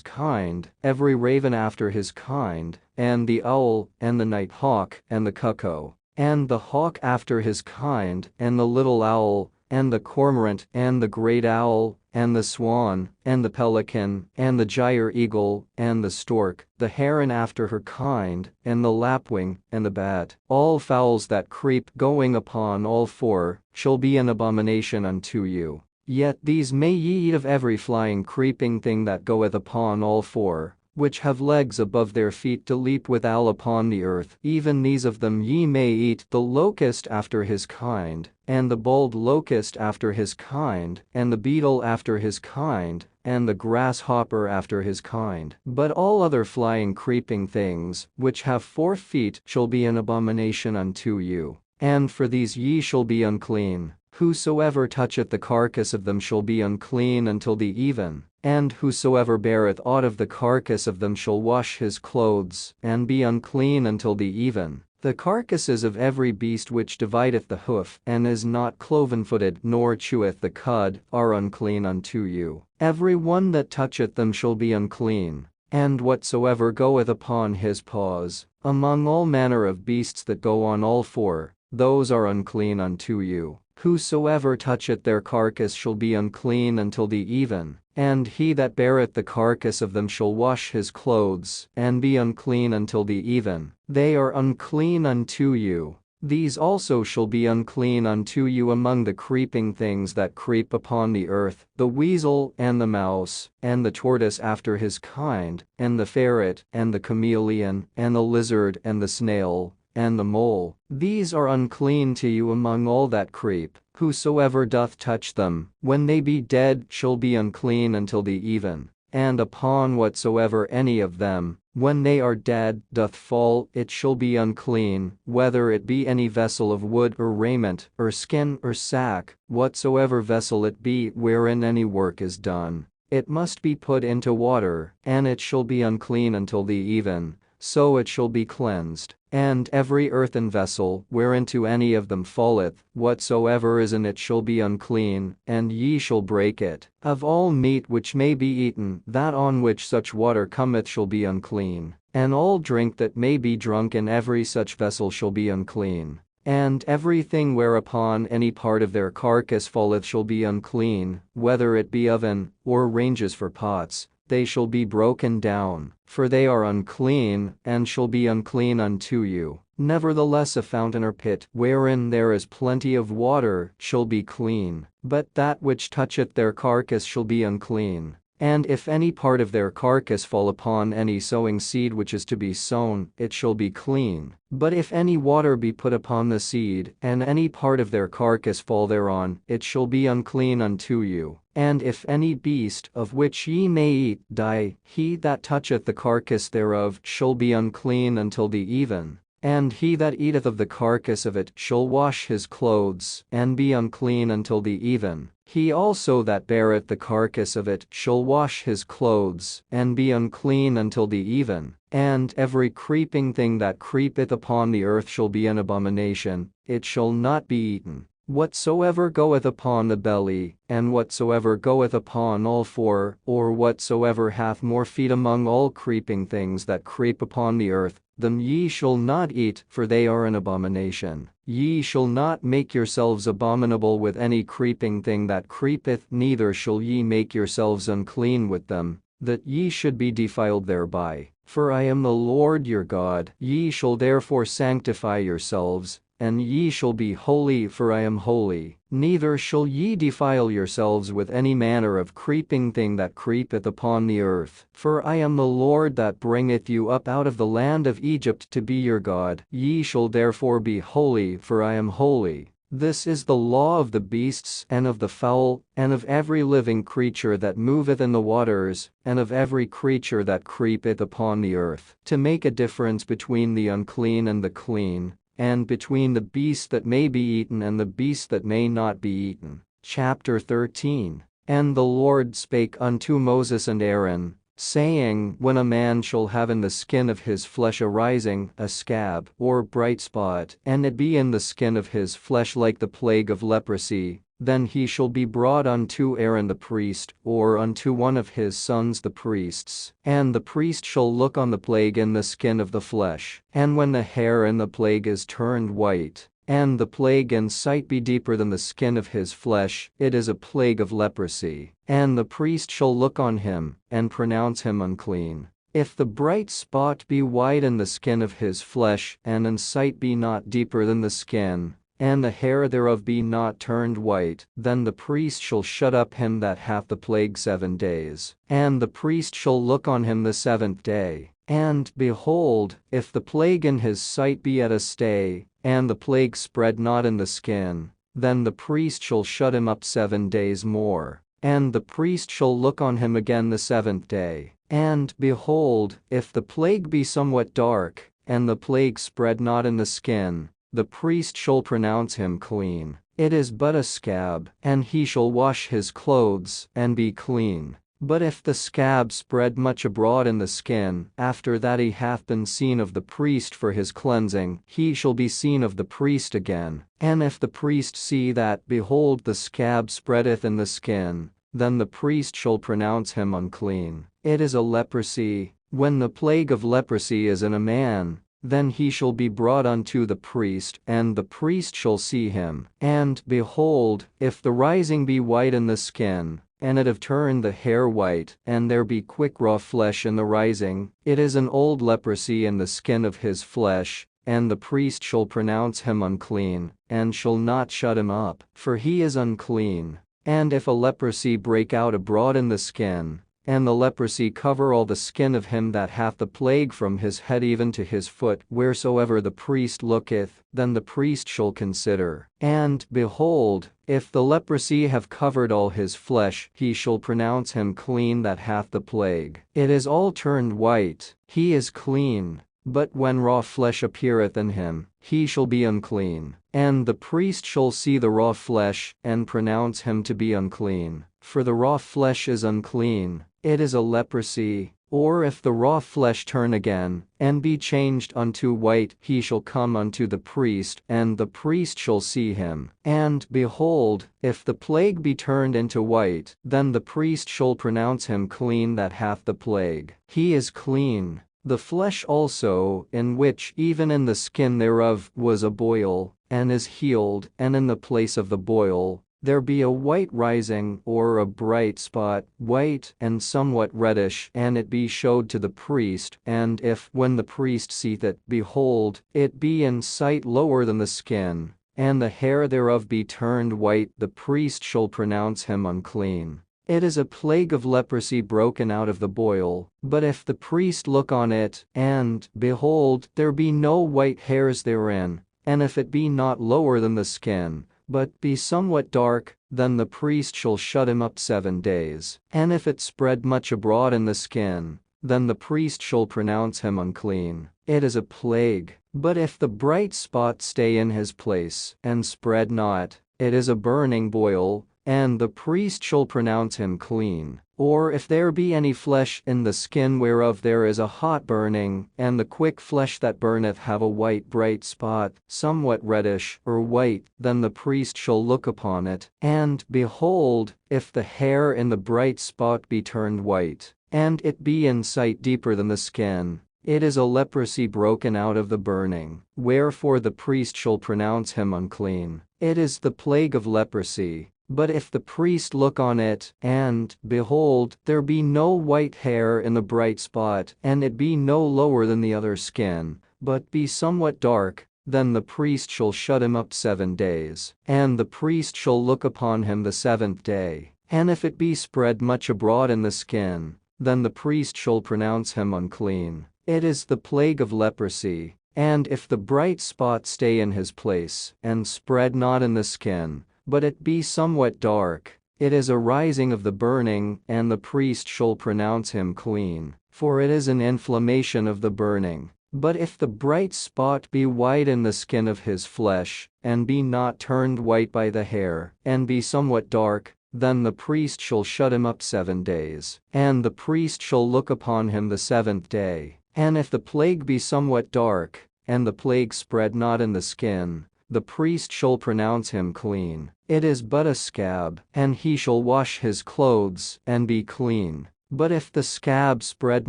A: kind, every raven after his kind, and the owl, and the night hawk, and the cuckoo, and the hawk after his kind, and the little owl, and the cormorant, and the great owl, and the swan, and the pelican, and the gyre eagle, and the stork, the heron after her kind, and the lapwing, and the bat. All fowls that creep going upon all four, shall be an abomination unto you. Yet these may ye eat of every flying creeping thing that goeth upon all four, which have legs above their feet to leap withal upon the earth. Even these of them ye may eat, the locust after his kind, and the bold locust after his kind, and the beetle after his kind, and the grasshopper after his kind. But all other flying creeping things, which have 4 feet, shall be an abomination unto you. And for these ye shall be unclean. Whosoever toucheth the carcass of them shall be unclean until the even. And whosoever beareth aught of the carcass of them shall wash his clothes, and be unclean until the even. The carcasses of every beast which divideth the hoof, and is not cloven-footed, nor cheweth the cud, are unclean unto you. Every one that toucheth them shall be unclean. And whatsoever goeth upon his paws, among all manner of beasts that go on all four, those are unclean unto you. Whosoever toucheth their carcass shall be unclean until the even. And he that beareth the carcass of them shall wash his clothes, and be unclean until the even. They are unclean unto you. These also shall be unclean unto you among the creeping things that creep upon the earth, the weasel, and the mouse, and the tortoise after his kind, and the ferret, and the chameleon, and the lizard, and the snail, and the mole. These are unclean to you among all that creep. Whosoever doth touch them, when they be dead, shall be unclean until the even. And upon whatsoever any of them, when they are dead, doth fall, it shall be unclean, whether it be any vessel of wood or raiment, or skin or sack, whatsoever vessel it be wherein any work is done. it must be put into water, and it shall be unclean until the even, so it shall be cleansed. And every earthen vessel whereinto any of them falleth, whatsoever is in it shall be unclean, and ye shall break it. Of all meat which may be eaten, that on which such water cometh shall be unclean, and all drink that may be drunk in every such vessel shall be unclean. And everything whereupon any part of their carcass falleth shall be unclean, whether it be oven, or ranges for pots, they shall be broken down, for they are unclean, and shall be unclean unto you. Nevertheless a fountain or pit, wherein there is plenty of water, shall be clean, but that which toucheth their carcass shall be unclean. And if any part of their carcass fall upon any sowing seed which is to be sown, it shall be clean. But if any water be put upon the seed, and any part of their carcass fall thereon, it shall be unclean unto you. And if any beast, of which ye may eat, die, he that toucheth the carcass thereof shall be unclean until the even. And he that eateth of the carcass of it shall wash his clothes, and be unclean until the even. He also that beareth the carcass of it shall wash his clothes, and be unclean until the even. And every creeping thing that creepeth upon the earth shall be an abomination, it shall not be eaten. Whatsoever goeth upon the belly, and whatsoever goeth upon all four, or whatsoever hath more feet among all creeping things that creep upon the earth, them ye shall not eat, for they are an abomination. Ye shall not make yourselves abominable with any creeping thing that creepeth, neither shall ye make yourselves unclean with them, that ye should be defiled thereby. For I am the Lord your God. Ye shall therefore sanctify yourselves, and ye shall be holy, for I am holy. Neither shall ye defile yourselves with any manner of creeping thing that creepeth upon the earth. For I am the Lord that bringeth you up out of the land of Egypt to be your God. Ye shall therefore be holy, for I am holy. This is the law of the beasts, and of the fowl, and of every living creature that moveth in the waters, and of every creature that creepeth upon the earth, to make a difference between the unclean and the clean, and between the beast that may be eaten and the beast that may not be eaten. Chapter 13. And the Lord spake unto Moses and Aaron, saying, When a man shall have in the skin of his flesh a rising, a scab, or bright spot, and it be in the skin of his flesh like the plague of leprosy, then he shall be brought unto Aaron the priest, or unto one of his sons the priests. And the priest shall look on the plague in the skin of the flesh. And when the hair in the plague is turned white, and the plague in sight be deeper than the skin of his flesh, it is a plague of leprosy. And the priest shall look on him, and pronounce him unclean. If the bright spot be white in the skin of his flesh, and in sight be not deeper than the skin, and the hair thereof be not turned white, then the priest shall shut up him that hath the plague 7 days. And the priest shall look on him the 7th day. And, behold, if the plague in his sight be at a stay, and the plague spread not in the skin, then the priest shall shut him up 7 days more. And the priest shall look on him again the 7th day. And, behold, if the plague be somewhat dark, and the plague spread not in the skin, the priest shall pronounce him clean. It is but a scab, and he shall wash his clothes, and be clean. But if the scab spread much abroad in the skin, after that he hath been seen of the priest for his cleansing, he shall be seen of the priest again. And if the priest see that, behold, the scab spreadeth in the skin, then the priest shall pronounce him unclean. It is a leprosy. When the plague of leprosy is in a man, then he shall be brought unto the priest, and the priest shall see him. And, behold, if the rising be white in the skin, and it have turned the hair white, and there be quick raw flesh in the rising, it is an old leprosy in the skin of his flesh, and the priest shall pronounce him unclean, and shall not shut him up, for he is unclean. And if a leprosy break out abroad in the skin, and the leprosy cover all the skin of him that hath the plague from his head even to his foot, wheresoever the priest looketh, then the priest shall consider. And, behold, if the leprosy have covered all his flesh, he shall pronounce him clean that hath the plague. It is all turned white, he is clean. But when raw flesh appeareth in him, he shall be unclean. And the priest shall see the raw flesh, and pronounce him to be unclean. For the raw flesh is unclean, it is a leprosy. Or if the raw flesh turn again, and be changed unto white, he shall come unto the priest, and the priest shall see him. And, behold, if the plague be turned into white, then the priest shall pronounce him clean that hath the plague. He is clean. The flesh also, in which even in the skin thereof was a boil, and is healed, and in the place of the boil there be a white rising, or a bright spot, white and somewhat reddish, and it be showed to the priest, and if, when the priest seeth it, behold, it be in sight lower than the skin, and the hair thereof be turned white, the priest shall pronounce him unclean. It is a plague of leprosy broken out of the boil. But if the priest look on it, and, behold, there be no white hairs therein, and if it be not lower than the skin, but be somewhat dark, then the priest shall shut him up 7 days. And if it spread much abroad in the skin, then the priest shall pronounce him unclean. It is a plague. But if the bright spot stay in his place, and spread not, it is a burning boil, and the priest shall pronounce him clean. Or if there be any flesh in the skin whereof there is a hot burning, and the quick flesh that burneth have a white bright spot, somewhat reddish, or white, then the priest shall look upon it, and, behold, if the hair in the bright spot be turned white, and it be in sight deeper than the skin, it is a leprosy broken out of the burning, wherefore the priest shall pronounce him unclean. It is the plague of leprosy. But if the priest look on it, and, behold, there be no white hair in the bright spot, and it be no lower than the other skin, but be somewhat dark, then the priest shall shut him up 7 days. And the priest shall look upon him the 7th day. And if it be spread much abroad in the skin, then the priest shall pronounce him unclean. It is the plague of leprosy. And if the bright spot stay in his place, and spread not in the skin, but it be somewhat dark, it is a rising of the burning, and the priest shall pronounce him clean, for it is an inflammation of the burning. But if the bright spot be white in the skin of his flesh, and be not turned white by the hair, and be somewhat dark, then the priest shall shut him up 7 days. And the priest shall look upon him the 7th day. And if the plague be somewhat dark, and the plague spread not in the skin, the priest shall pronounce him clean. It is but a scab, and he shall wash his clothes, and be clean. But if the scab spread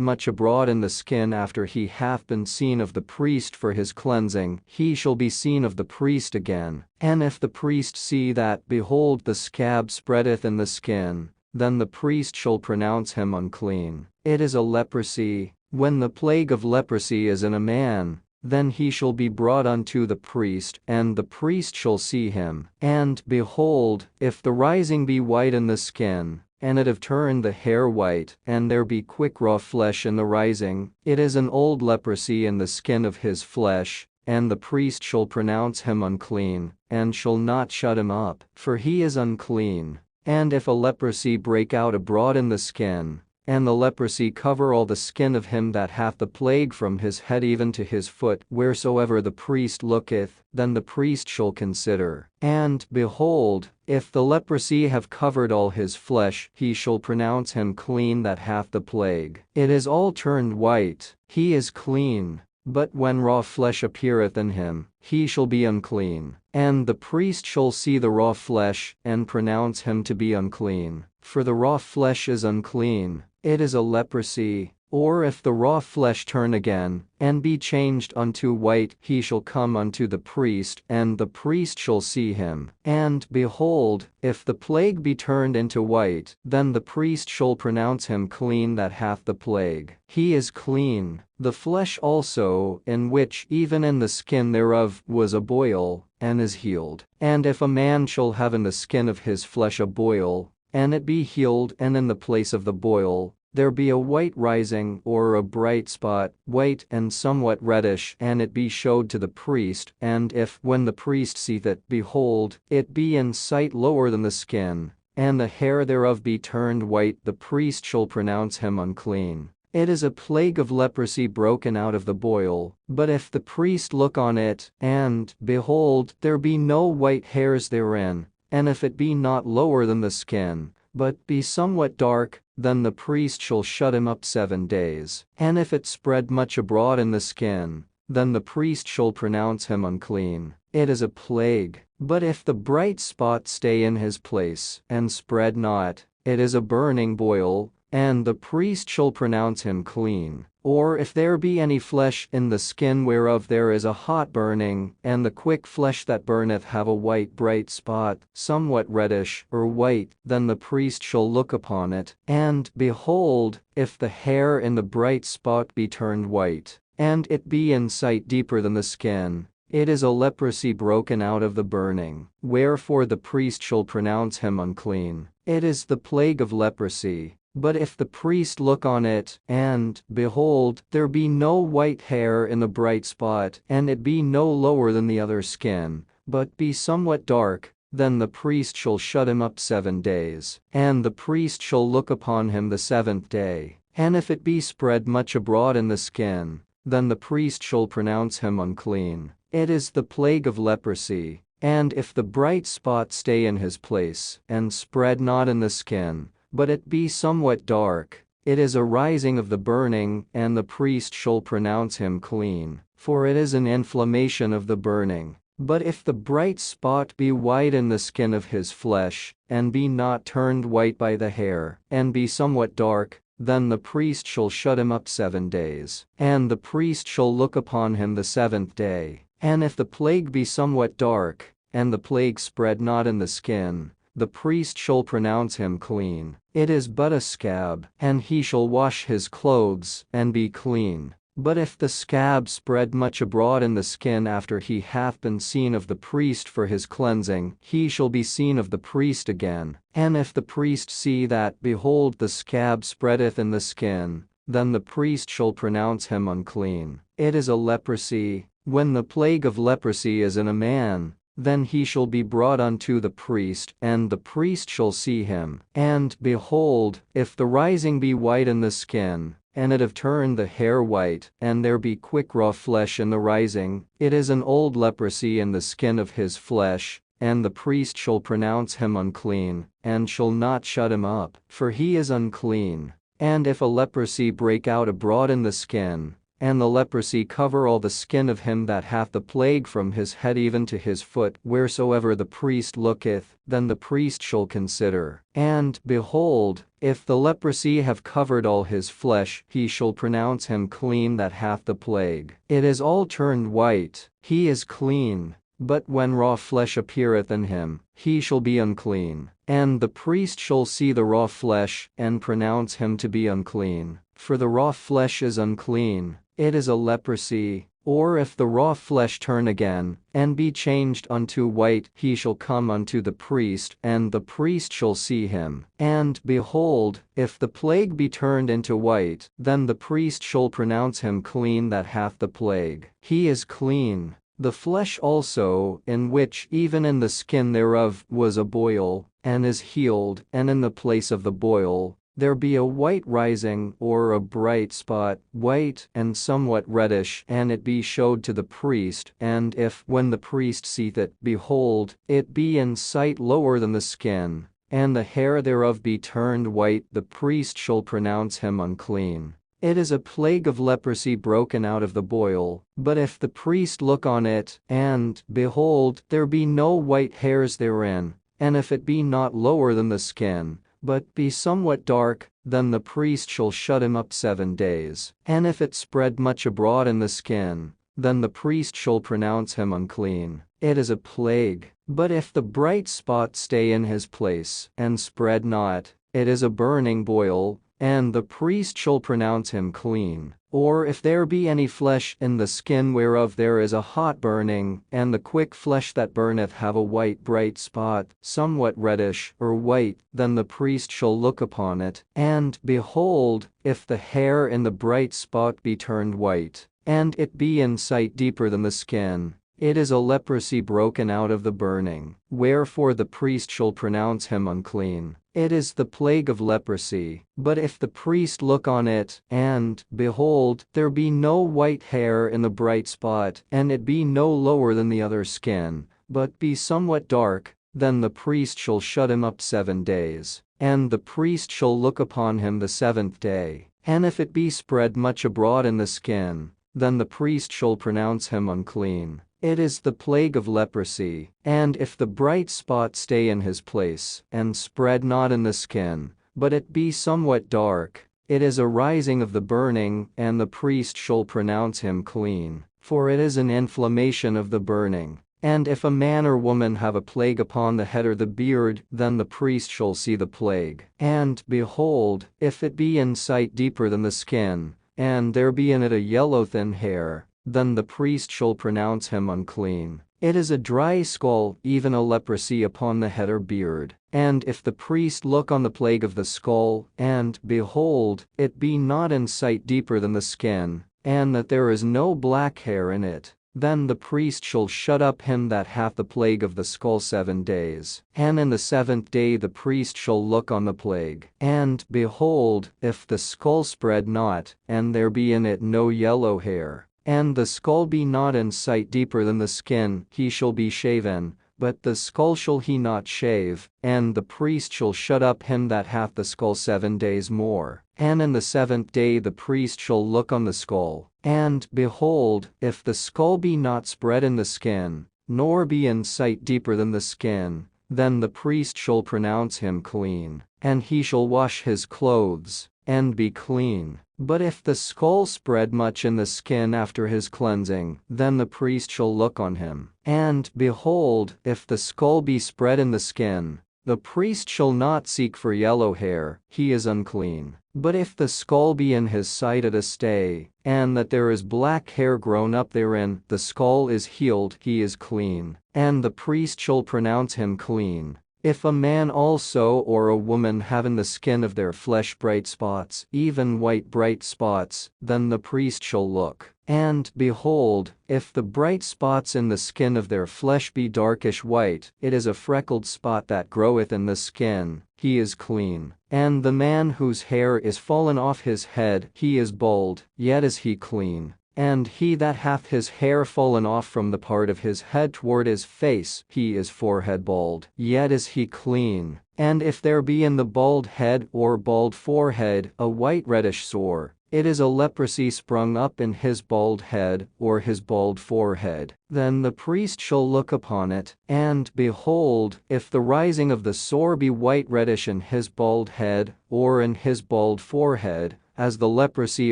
A: much abroad in the skin after he hath been seen of the priest for his cleansing, he shall be seen of the priest again. And if the priest see that, behold, the scab spreadeth in the skin, then the priest shall pronounce him unclean. It is a leprosy. When the plague of leprosy is in a man, then he shall be brought unto the priest, and the priest shall see him. And, behold, if the rising be white in the skin, and it have turned the hair white, and there be quick raw flesh in the rising, it is an old leprosy in the skin of his flesh, and the priest shall pronounce him unclean, and shall not shut him up, for he is unclean. And if a leprosy break out abroad in the skin, and the leprosy cover all the skin of him that hath the plague from his head even to his foot, wheresoever the priest looketh, then the priest shall consider. And, behold, if the leprosy have covered all his flesh, he shall pronounce him clean that hath the plague. It is all turned white, he is clean. But when raw flesh appeareth in him, he shall be unclean. And the priest shall see the raw flesh, and pronounce him to be unclean. For the raw flesh is unclean, it is a leprosy. Or if the raw flesh turn again, and be changed unto white, he shall come unto the priest, and the priest shall see him. And, behold, if the plague be turned into white, then the priest shall pronounce him clean that hath the plague. He is clean. The flesh also, in which even in the skin thereof was a boil, and is healed. And if a man shall have in the skin of his flesh a boil, and it be healed, and in the place of the boil there be a white rising, or a bright spot, white and somewhat reddish, and it be showed to the priest, and if, when the priest seeth it, behold, it be in sight lower than the skin, and the hair thereof be turned white, the priest shall pronounce him unclean. It is a plague of leprosy broken out of the boil, but if the priest look on it, and, behold, there be no white hairs therein, and if it be not lower than the skin, but be somewhat dark, then the priest shall shut him up 7 days. And if it spread much abroad in the skin, then the priest shall pronounce him unclean. It is a plague. But if the bright spot stay in his place, and spread not, it is a burning boil, and the priest shall pronounce him clean. Or if there be any flesh in the skin whereof there is a hot burning, and the quick flesh that burneth have a white bright spot, somewhat reddish, or white, then the priest shall look upon it, and, behold, if the hair in the bright spot be turned white, and it be in sight deeper than the skin, it is a leprosy broken out of the burning, wherefore the priest shall pronounce him unclean. It is the plague of leprosy. But if the priest look on it, and, behold, there be no white hair in the bright spot, and it be no lower than the other skin, but be somewhat dark, then the priest shall shut him up 7 days, and the priest shall look upon him the 7th day. And if it be spread much abroad in the skin, then the priest shall pronounce him unclean. It is the plague of leprosy. And if the bright spot stay in his place, and spread not in the skin, but it be somewhat dark, it is a rising of the burning, and the priest shall pronounce him clean, for it is an inflammation of the burning. But if the bright spot be white in the skin of his flesh, and be not turned white by the hair, and be somewhat dark, then the priest shall shut him up 7 days, and the priest shall look upon him the 7th day. And if the plague be somewhat dark, and the plague spread not in the skin, the priest shall pronounce him clean. It is but a scab, and he shall wash his clothes, and be clean. But if the scab spread much abroad in the skin after he hath been seen of the priest for his cleansing, he shall be seen of the priest again. And if the priest see that, behold, the scab spreadeth in the skin, then the priest shall pronounce him unclean. It is a leprosy. When the plague of leprosy is in a man, then he shall be brought unto the priest, and the priest shall see him. And, behold, if the rising be white in the skin, and it have turned the hair white, and there be quick raw flesh in the rising, it is an old leprosy in the skin of his flesh, and the priest shall pronounce him unclean, and shall not shut him up, for he is unclean. And if a leprosy break out abroad in the skin, and the leprosy cover all the skin of him that hath the plague from his head even to his foot, wheresoever the priest looketh, then the priest shall consider. And, behold, if the leprosy have covered all his flesh, he shall pronounce him clean that hath the plague. It is all turned white, he is clean. But when raw flesh appeareth in him, he shall be unclean. And the priest shall see the raw flesh, and pronounce him to be unclean. For the raw flesh is unclean. It is a leprosy. Or if the raw flesh turn again, and be changed unto white, he shall come unto the priest, and the priest shall see him. And, behold, if the plague be turned into white, then the priest shall pronounce him clean that hath the plague. He is clean. The flesh also, in which even in the skin thereof was a boil, and is healed, and in the place of the boil, there be a white rising, or a bright spot, white, and somewhat reddish, and it be showed to the priest, and if, when the priest seeth it, behold, it be in sight lower than the skin, and the hair thereof be turned white, the priest shall pronounce him unclean. It is a plague of leprosy broken out of the boil. But if the priest look on it, and, behold, there be no white hairs therein, and if it be not lower than the skin, but be somewhat dark, then the priest shall shut him up 7 days. And if it spread much abroad in the skin, then the priest shall pronounce him unclean. It is a plague. But if the bright spot stay in his place, and spread not, it is a burning boil, and the priest shall pronounce him clean. Or if there be any flesh in the skin whereof there is a hot burning, and the quick flesh that burneth have a white bright spot, somewhat reddish, or white, then the priest shall look upon it, and, behold, if the hair in the bright spot be turned white, and it be in sight deeper than the skin, It is a leprosy broken out of the burning, wherefore the priest shall pronounce him unclean. It is the plague of leprosy. But if the priest look on it, and, behold, there be no white hair in the bright spot, and it be no lower than the other skin, but be somewhat dark, then the priest shall shut him up 7 days. And the priest shall look upon him the 7th day. And if it be spread much abroad in the skin, then the priest shall pronounce him unclean. It is the plague of leprosy. And if the bright spot stay in his place, and spread not in the skin, but it be somewhat dark, it is a rising of the burning, and the priest shall pronounce him clean, for it is an inflammation of the burning. And if a man or woman have a plague upon the head or the beard, then the priest shall see the plague. And, behold, if it be in sight deeper than the skin, and there be in it a yellow thin hair, then the priest shall pronounce him unclean. It is a dry skull, even a leprosy upon the head or beard. And if the priest look on the plague of the skull, and, behold, it be not in sight deeper than the skin, and that there is no black hair in it, then the priest shall shut up him that hath the plague of the skull 7 days. And in the 7th day the priest shall look on the plague. And, behold, if the skull spread not, and there be in it no yellow hair, and the skull be not in sight deeper than the skin, he shall be shaven, but the skull shall he not shave, and the priest shall shut up him that hath the skull 7 days more. And in the 7th day the priest shall look on the skull. And, behold, if the skull be not spread in the skin, nor be in sight deeper than the skin, then the priest shall pronounce him clean. And he shall wash his clothes, and be clean. But if the skull spread much in the skin after his cleansing, then the priest shall look on him. And, behold, if the skull be spread in the skin, the priest shall not seek for yellow hair, he is unclean. But if the skull be in his sight at a stay, and that there is black hair grown up therein, the skull is healed, he is clean. And the priest shall pronounce him clean. If a man also or a woman have in the skin of their flesh bright spots, even white bright spots, then the priest shall look. And, behold, if the bright spots in the skin of their flesh be darkish white, it is a freckled spot that groweth in the skin, he is clean. And the man whose hair is fallen off his head, he is bald, yet is he clean. And he that hath his hair fallen off from the part of his head toward his face, he is forehead bald, yet is he clean. And if there be in the bald head or bald forehead a white reddish sore, it is a leprosy sprung up in his bald head or his bald forehead. Then the priest shall look upon it, and, behold, if the rising of the sore be white reddish in his bald head, or in his bald forehead, as the leprosy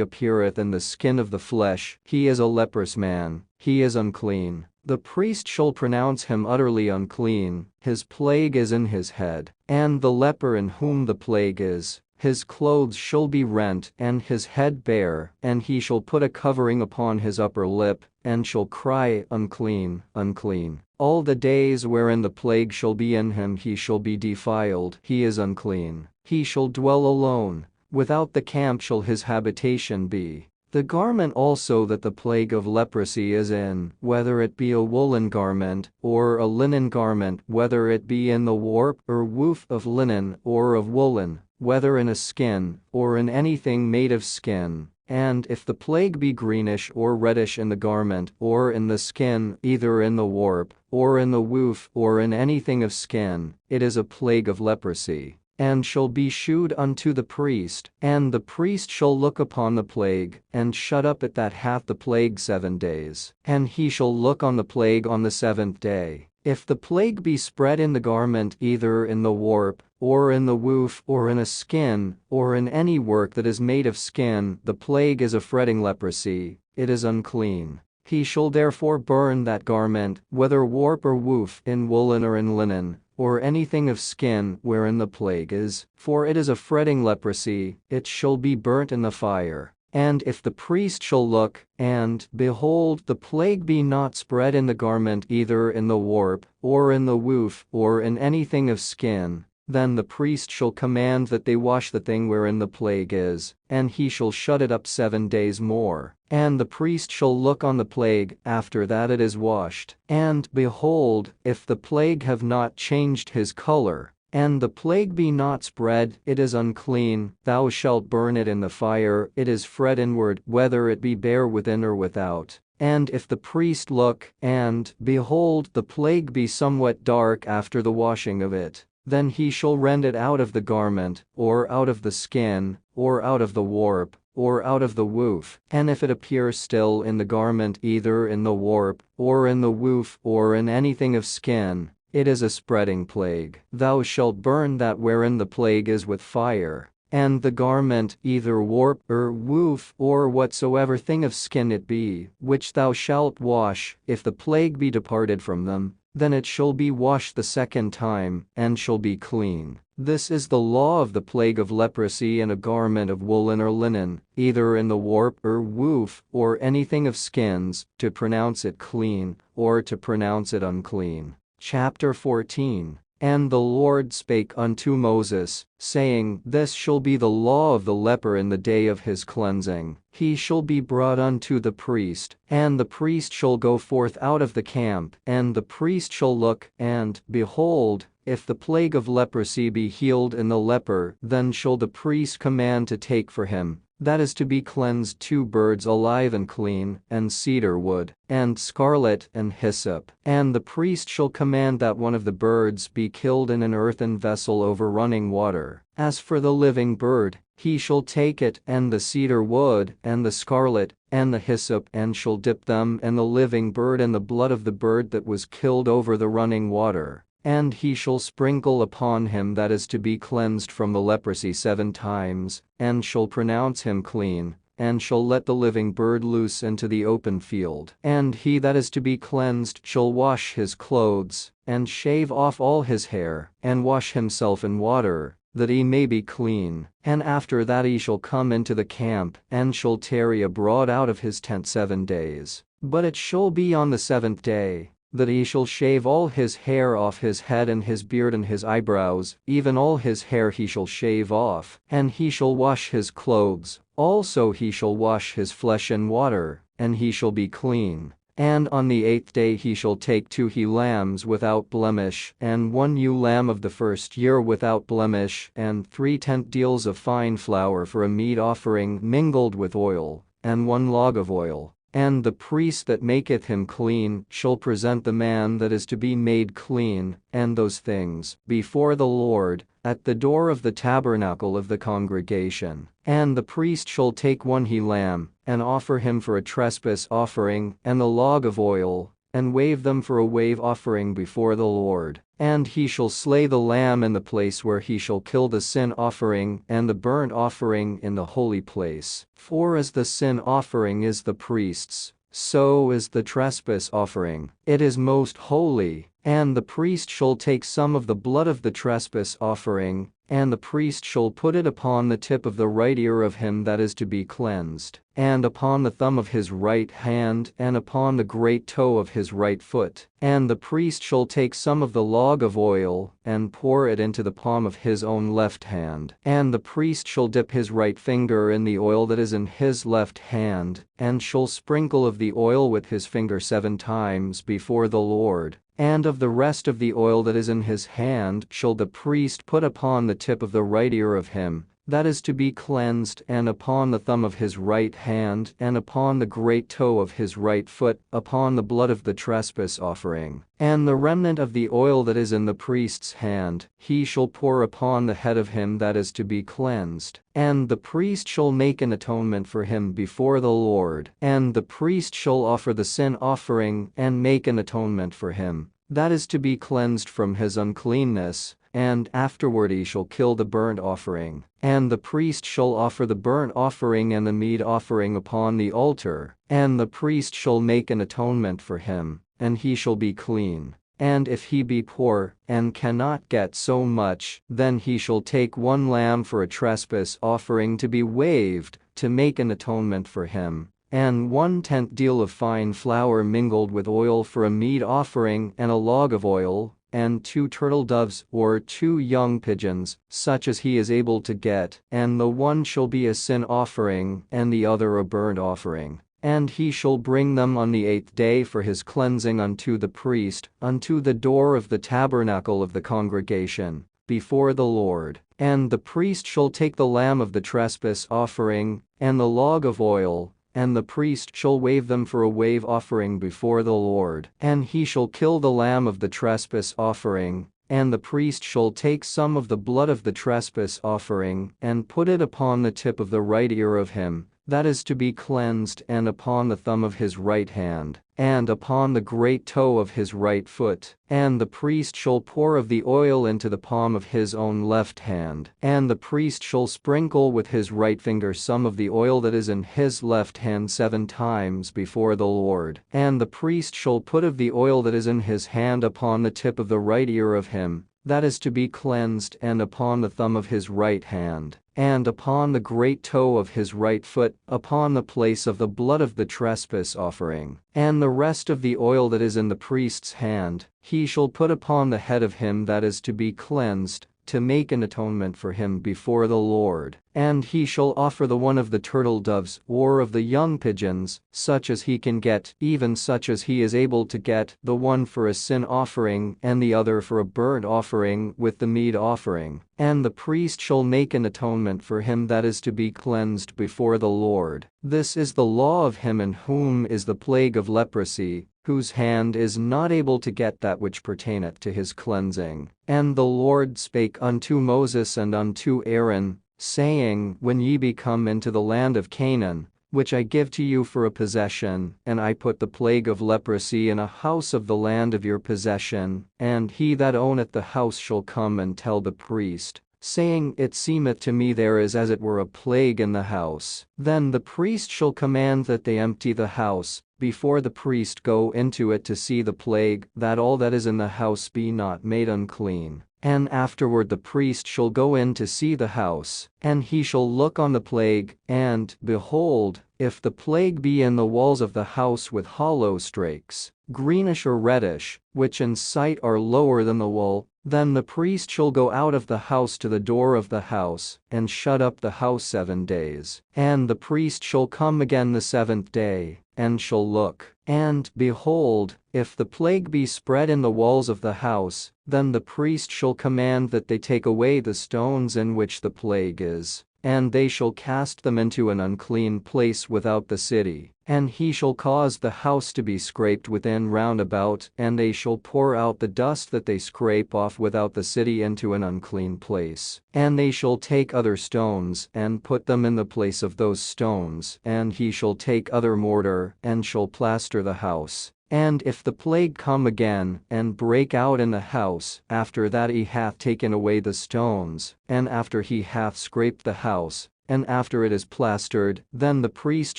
A: appeareth in the skin of the flesh, he is a leprous man, he is unclean. The priest shall pronounce him utterly unclean, his plague is in his head. And the leper in whom the plague is, his clothes shall be rent, and his head bare, and he shall put a covering upon his upper lip, and shall cry, Unclean, unclean. All the days wherein the plague shall be in him he shall be defiled, he is unclean. He shall dwell alone, without the camp shall his habitation be. The garment also that the plague of leprosy is in, whether it be a woolen garment, or a linen garment, whether it be in the warp or woof of linen or of woolen, whether in a skin, or in anything made of skin. And if the plague be greenish or reddish in the garment, or in the skin, either in the warp, or in the woof, or in anything of skin, it is a plague of leprosy, and shall be shewed unto the priest, and the priest shall look upon the plague, and shut up it that hath the plague 7 days. And he shall look on the plague on the 7th day. If the plague be spread in the garment, either in the warp, or in the woof, or in a skin, or in any work that is made of skin, the plague is a fretting leprosy, it is unclean. He shall therefore burn that garment, whether warp or woof, in woolen or in linen, or anything of skin wherein the plague is, for it is a fretting leprosy, it shall be burnt in the fire. And if the priest shall look, and, behold, the plague be not spread in the garment either in the warp, or in the woof, or in anything of skin, then the priest shall command that they wash the thing wherein the plague is, and he shall shut it up 7 days more. and the priest shall look on the plague after that it is washed. And behold, if the plague have not changed his color, and the plague be not spread, it is unclean, thou shalt burn it in the fire, it is fret inward, whether it be bare within or without. And if the priest look, and, behold, the plague be somewhat dark after the washing of it, then he shall rend it out of the garment, or out of the skin, or out of the warp, or out of the woof, and if it appear still in the garment, either in the warp, or in the woof, or in anything of skin, it is a spreading plague. Thou shalt burn that wherein the plague is with fire. And the garment, either warp, or woof, or whatsoever thing of skin it be, which thou shalt wash, if the plague be departed from them, then it shall be washed the second time, and shall be clean. This is the law of the plague of leprosy in a garment of woolen or linen, either in the warp or woof, or anything of skins, to pronounce it clean, or to pronounce it unclean. Chapter 14. And the Lord spake unto Moses, saying, This shall be the law of the leper in the day of his cleansing. He shall be brought unto the priest, and the priest shall go forth out of the camp, and the priest shall look, and, behold, if the plague of leprosy be healed in the leper, then shall the priest command to take for him, that is to be cleansed, 2 birds alive and clean, and cedar wood, and scarlet and hyssop. And the priest shall command that one of the birds be killed in an earthen vessel over running water. As for the living bird, he shall take it, and the cedar wood, and the scarlet, and the hyssop, and shall dip them and the living bird in the blood of the bird that was killed over the running water. And he shall sprinkle upon him that is to be cleansed from the leprosy 7 times, and shall pronounce him clean, and shall let the living bird loose into the open field. And he that is to be cleansed shall wash his clothes, and shave off all his hair, and wash himself in water, that he may be clean. And after that he shall come into the camp, and shall tarry abroad out of his tent 7 days. But it shall be on the 7th day, that he shall shave all his hair off his head and his beard and his eyebrows, even all his hair he shall shave off, and he shall wash his clothes, also he shall wash his flesh in water, and he shall be clean. And on the 8th day he shall take 2 he lambs without blemish, and 1 ewe lamb of the first year without blemish, and 3 tenth deals of fine flour for a meat offering mingled with oil, and 1 log of oil. And the priest that maketh him clean shall present the man that is to be made clean, and those things, before the Lord, at the door of the tabernacle of the congregation. And the priest shall take 1 he lamb, and offer him for a trespass offering, and the log of oil, and wave them for a wave offering before the Lord. And he shall slay the lamb in the place where he shall kill the sin offering and the burnt offering in the holy place. For as the sin offering is the priest's, so is the trespass offering. It is most holy. And the priest shall take some of the blood of the trespass offering, and the priest shall put it upon the tip of the right ear of him that is to be cleansed, and upon the thumb of his right hand, and upon the great toe of his right foot. And the priest shall take some of the log of oil, and pour it into the palm of his own left hand. And the priest shall dip his right finger in the oil that is in his left hand, and shall sprinkle of the oil with his finger 7 times before the Lord. And of the rest of the oil that is in his hand shall the priest put upon the tip of the right ear of him that is to be cleansed, and upon the thumb of his right hand, and upon the great toe of his right foot, upon the blood of the trespass offering. And the remnant of the oil that is in the priest's hand, he shall pour upon the head of him that is to be cleansed. And the priest shall make an atonement for him before the Lord. And the priest shall offer the sin offering, and make an atonement for him that is to be cleansed from his uncleanness. And afterward he shall kill the burnt offering. And the priest shall offer the burnt offering and the meat offering upon the altar. And the priest shall make an atonement for him, and he shall be clean. And if he be poor, and cannot get so much, then he shall take 1 lamb for a trespass offering to be waved, to make an atonement for him, and 1/10 deal of fine flour mingled with oil for a meat offering, and a log of oil, and 2 turtle doves or 2 young pigeons, such as he is able to get, and the one shall be a sin offering, and the other a burnt offering. And he shall bring them on the 8th day for his cleansing unto the priest, unto the door of the tabernacle of the congregation, before the Lord. And the priest shall take the lamb of the trespass offering, and the log of oil, and the priest shall wave them for a wave offering before the Lord. And he shall kill the lamb of the trespass offering, and the priest shall take some of the blood of the trespass offering, and put it upon the tip of the right ear of him that is to be cleansed, and upon the thumb of his right hand, and upon the great toe of his right foot. And the priest shall pour of the oil into the palm of his own left hand, and the priest shall sprinkle with his right finger some of the oil that is in his left hand 7 times before the Lord. And the priest shall put of the oil that is in his hand upon the tip of the right ear of him that is to be cleansed, and upon the thumb of his right hand, and upon the great toe of his right foot, upon the place of the blood of the trespass offering. And the rest of the oil that is in the priest's hand, he shall put upon the head of him that is to be cleansed, to make an atonement for him before the Lord. And he shall offer the one of the turtle doves, or of the young pigeons, such as he can get, even such as he is able to get, the one for a sin offering, and the other for a burnt offering with the meat offering. And the priest shall make an atonement for him that is to be cleansed before the Lord. This is the law of him in whom is the plague of leprosy, whose hand is not able to get that which pertaineth to his cleansing. And the Lord spake unto Moses and unto Aaron, saying, When ye be come into the land of Canaan, which I give to you for a possession, and I put the plague of leprosy in a house of the land of your possession, and he that owneth the house shall come and tell the priest, saying, It seemeth to me there is as it were a plague in the house. Then the priest shall command that they empty the house, before the priest go into it to see the plague, that all that is in the house be not made unclean. And afterward the priest shall go in to see the house, and he shall look on the plague, and, behold, if the plague be in the walls of the house with hollow strakes, greenish or reddish, which in sight are lower than the wall, then the priest shall go out of the house to the door of the house, and shut up the house 7 days. And the priest shall come again the 7th day, and shall look. And, behold, if the plague be spread in the walls of the house, then the priest shall command that they take away the stones in which the plague is, and they shall cast them into an unclean place without the city. And he shall cause the house to be scraped within round about, and they shall pour out the dust that they scrape off without the city into an unclean place. And they shall take other stones, and put them in the place of those stones, and he shall take other mortar, and shall plaster the house. And if the plague come again, and break out in the house, after that he hath taken away the stones, and after he hath scraped the house, and after it is plastered, then the priest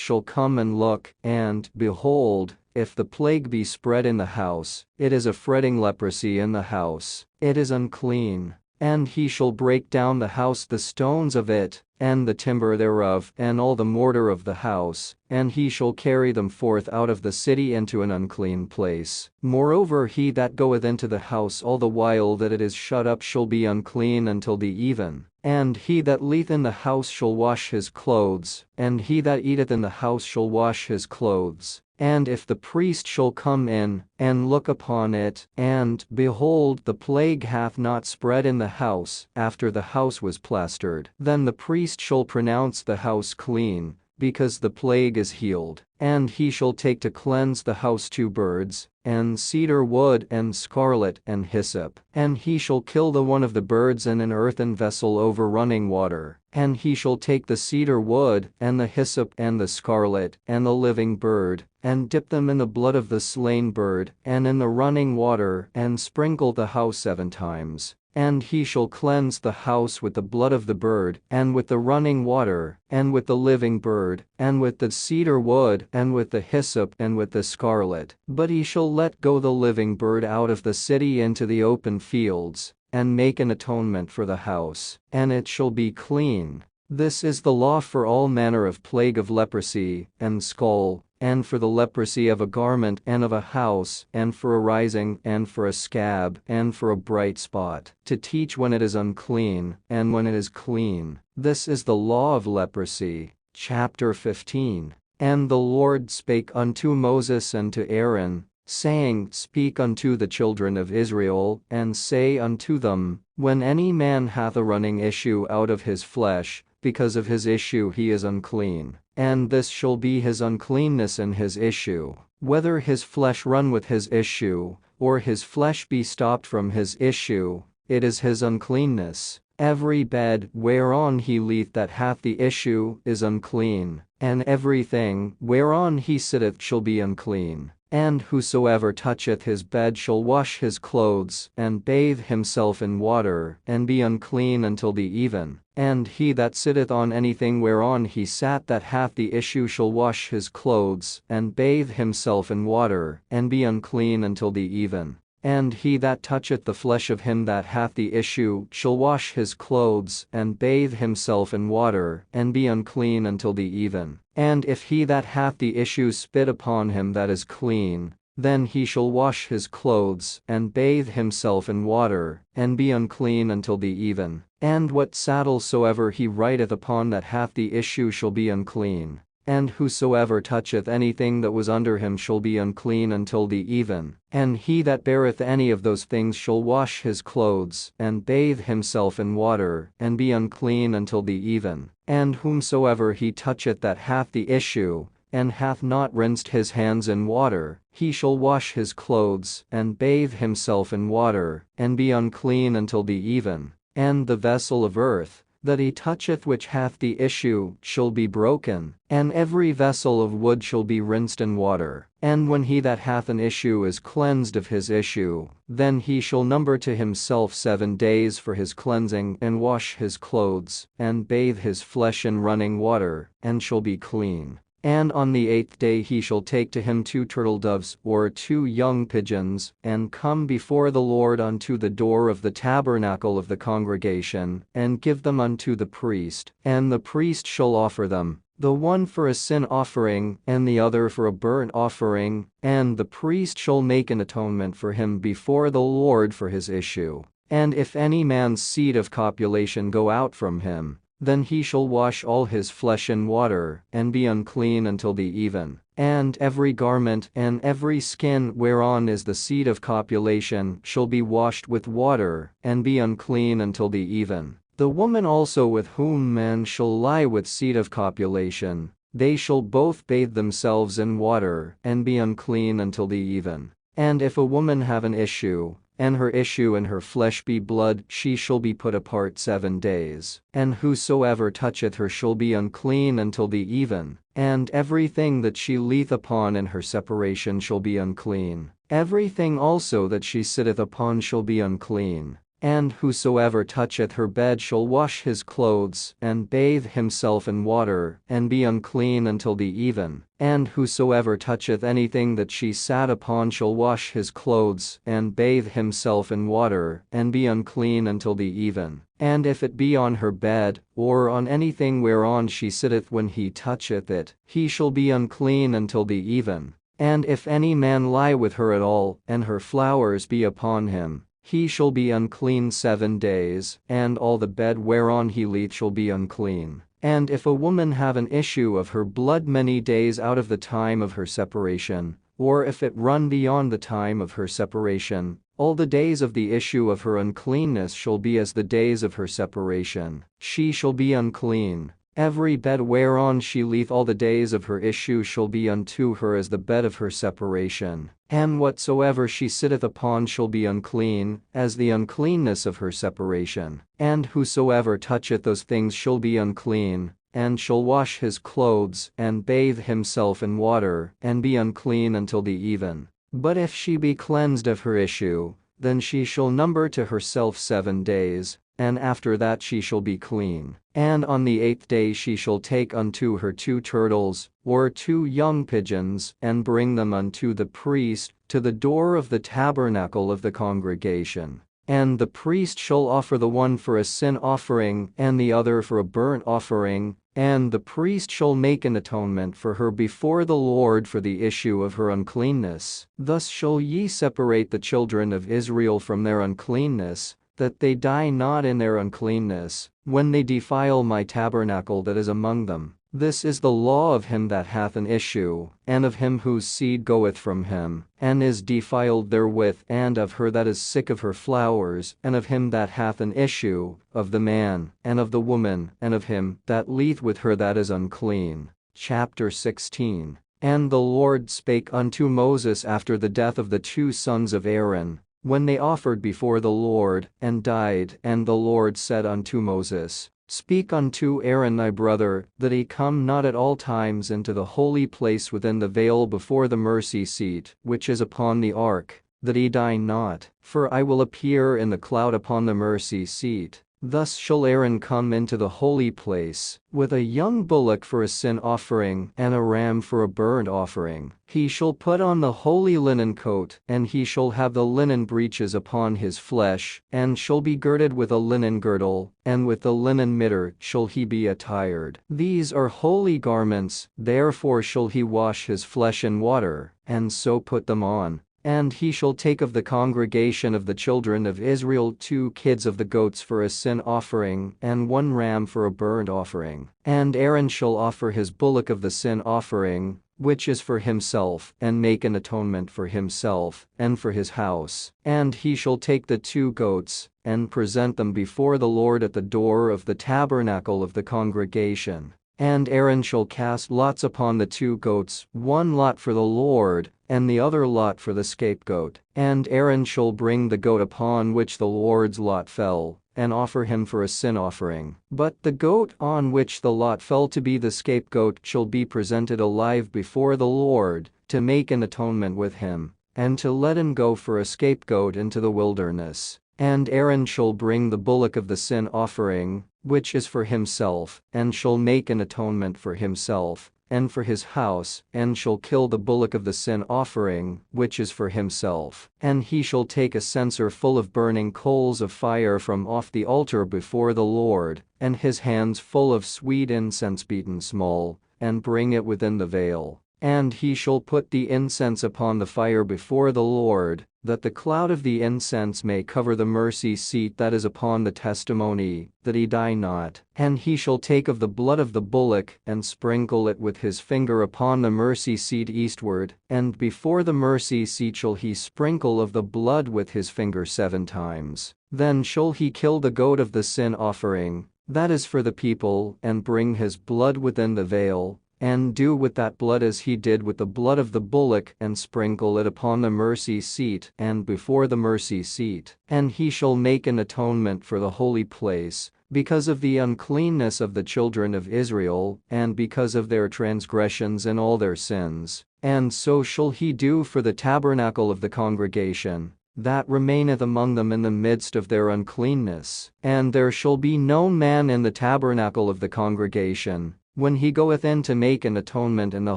A: shall come and look, and, behold, if the plague be spread in the house, it is a fretting leprosy in the house, it is unclean. And he shall break down the house the stones of it, and the timber thereof, and all the mortar of the house, and he shall carry them forth out of the city into an unclean place. Moreover, he that goeth into the house all the while that it is shut up shall be unclean until the even. And he that lieth in the house shall wash his clothes, and he that eateth in the house shall wash his clothes. And if the priest shall come in, and look upon it, and, behold, the plague hath not spread in the house, after the house was plastered, then the priest shall pronounce the house clean, because the plague is healed. And he shall take to cleanse the house 2 birds, and cedar wood, and scarlet, and hyssop. And he shall kill the one of the birds in an earthen vessel over running water. And he shall take the cedar wood, and the hyssop, and the scarlet, and the living bird, and dip them in the blood of the slain bird, and in the running water, and sprinkle the house 7 times. And he shall cleanse the house with the blood of the bird, and with the running water, and with the living bird, and with the cedar wood, and with the hyssop, and with the scarlet. But he shall let go the living bird out of the city into the open fields, and make an atonement for the house, and it shall be clean. This is the law for all manner of plague of leprosy, and scole, and for the leprosy of a garment and of a house, and for a rising, and for a scab, and for a bright spot, to teach when it is unclean, and when it is clean. This is the law of leprosy. Chapter 15. And the Lord spake unto Moses and to Aaron, saying, Speak unto the children of Israel, and say unto them, When any man hath a running issue out of his flesh, because of his issue he is unclean, and this shall be his uncleanness in his issue, whether his flesh run with his issue, or his flesh be stopped from his issue, it is his uncleanness. Every bed whereon he lieth that hath the issue is unclean, and everything whereon he sitteth shall be unclean. And whosoever toucheth his bed shall wash his clothes, and bathe himself in water, and be unclean until the even. And he that sitteth on anything whereon he sat that hath the issue shall wash his clothes, and bathe himself in water, and be unclean until the even. And he that toucheth the flesh of him that hath the issue shall wash his clothes, and bathe himself in water, and be unclean until the even. And if he that hath the issue spit upon him that is clean, then he shall wash his clothes, and bathe himself in water, and be unclean until the even. And what saddle soever he rideth upon that hath the issue shall be unclean. And whosoever toucheth anything that was under him shall be unclean until the even. And he that beareth any of those things shall wash his clothes, and bathe himself in water, and be unclean until the even. And whomsoever he toucheth that hath the issue, and hath not rinsed his hands in water, he shall wash his clothes, and bathe himself in water, and be unclean until the even. And the vessel of earth that he toucheth which hath the issue shall be broken, and every vessel of wood shall be rinsed in water. And when he that hath an issue is cleansed of his issue, then he shall number to himself 7 days for his cleansing, and wash his clothes, and bathe his flesh in running water, and shall be clean. And on the 8th day he shall take to him 2 turtledoves or 2 young pigeons, and come before the Lord unto the door of the tabernacle of the congregation, and give them unto the priest. And the priest shall offer them, the one for a sin offering, and the other for a burnt offering, and the priest shall make an atonement for him before the Lord for his issue. And if any man's seed of copulation go out from him, then he shall wash all his flesh in water, and be unclean until the even. And every garment and every skin whereon is the seed of copulation shall be washed with water, and be unclean until the even. The woman also with whom men shall lie with seed of copulation, they shall both bathe themselves in water, and be unclean until the even. And if a woman have an issue, and her issue in her flesh be blood, she shall be put apart 7 days. And whosoever toucheth her shall be unclean until the even. And everything that she lieth upon in her separation shall be unclean. Everything also that she sitteth upon shall be unclean. And whosoever toucheth her bed shall wash his clothes, and bathe himself in water, and be unclean until the even. And whosoever toucheth anything that she sat upon shall wash his clothes, and bathe himself in water, and be unclean until the even. And if it be on her bed, or on anything whereon she sitteth when he toucheth it, he shall be unclean until the even. And if any man lie with her at all, and her flowers be upon him, he shall be unclean 7 days, and all the bed whereon he lieth shall be unclean. And if a woman have an issue of her blood many days out of the time of her separation, or if it run beyond the time of her separation, all the days of the issue of her uncleanness shall be as the days of her separation. She shall be unclean. Every bed whereon she lieth all the days of her issue shall be unto her as the bed of her separation. And whatsoever she sitteth upon shall be unclean, as the uncleanness of her separation. And whosoever toucheth those things shall be unclean, and shall wash his clothes, and bathe himself in water, and be unclean until the even. But if she be cleansed of her issue, then she shall number to herself 7 days, and after that she shall be clean. And on the 8th day she shall take unto her 2 turtles, or 2 young pigeons, and bring them unto the priest, to the door of the tabernacle of the congregation. And the priest shall offer the one for a sin offering, and the other for a burnt offering, and the priest shall make an atonement for her before the Lord for the issue of her uncleanness. Thus shall ye separate the children of Israel from their uncleanness, that they die not in their uncleanness, when they defile my tabernacle that is among them. This is the law of him that hath an issue, and of him whose seed goeth from him, and is defiled therewith, and of her that is sick of her flowers, and of him that hath an issue, of the man, and of the woman, and of him that lieth with her that is unclean. Chapter 16. And the Lord spake unto Moses after the death of the two sons of Aaron, when they offered before the Lord, and died. And the Lord said unto Moses, Speak unto Aaron thy brother, that he come not at all times into the holy place within the veil before the mercy seat, which is upon the ark, that he die not, for I will appear in the cloud upon the mercy seat. Thus shall Aaron come into the holy place, with a young bullock for a sin offering, and a ram for a burnt offering. He shall put on the holy linen coat, and he shall have the linen breeches upon his flesh, and shall be girded with a linen girdle, and with the linen mitre shall he be attired. These are holy garments, therefore shall he wash his flesh in water, and so put them on. And he shall take of the congregation of the children of Israel 2 kids of the goats for a sin offering, and 1 ram for a burnt offering. And Aaron shall offer his bullock of the sin offering, which is for himself, and make an atonement for himself, and for his house. And he shall take the 2 goats, and present them before the Lord at the door of the tabernacle of the congregation. And Aaron shall cast lots upon the 2 goats, 1 lot for the Lord, and the other lot for the scapegoat. And Aaron shall bring the goat upon which the Lord's lot fell, and offer him for a sin offering. But the goat on which the lot fell to be the scapegoat shall be presented alive before the Lord, to make an atonement with him, and to let him go for a scapegoat into the wilderness. And Aaron shall bring the bullock of the sin offering, which is for himself, and shall make an atonement for himself, and for his house, and shall kill the bullock of the sin offering, which is for himself. And he shall take a censer full of burning coals of fire from off the altar before the Lord, and his hands full of sweet incense beaten small, and bring it within the veil. And he shall put the incense upon the fire before the Lord, that the cloud of the incense may cover the mercy seat that is upon the testimony, that he die not. And he shall take of the blood of the bullock, and sprinkle it with his finger upon the mercy seat eastward, and before the mercy seat shall he sprinkle of the blood with his finger 7 times. Then shall he kill the goat of the sin offering, that is for the people, and bring his blood within the veil, and do with that blood as he did with the blood of the bullock, and sprinkle it upon the mercy seat, and before the mercy seat. And he shall make an atonement for the holy place, because of the uncleanness of the children of Israel, and because of their transgressions and all their sins. And so shall he do for the tabernacle of the congregation, that remaineth among them in the midst of their uncleanness. And there shall be no man in the tabernacle of the congregation, when he goeth in to make an atonement in the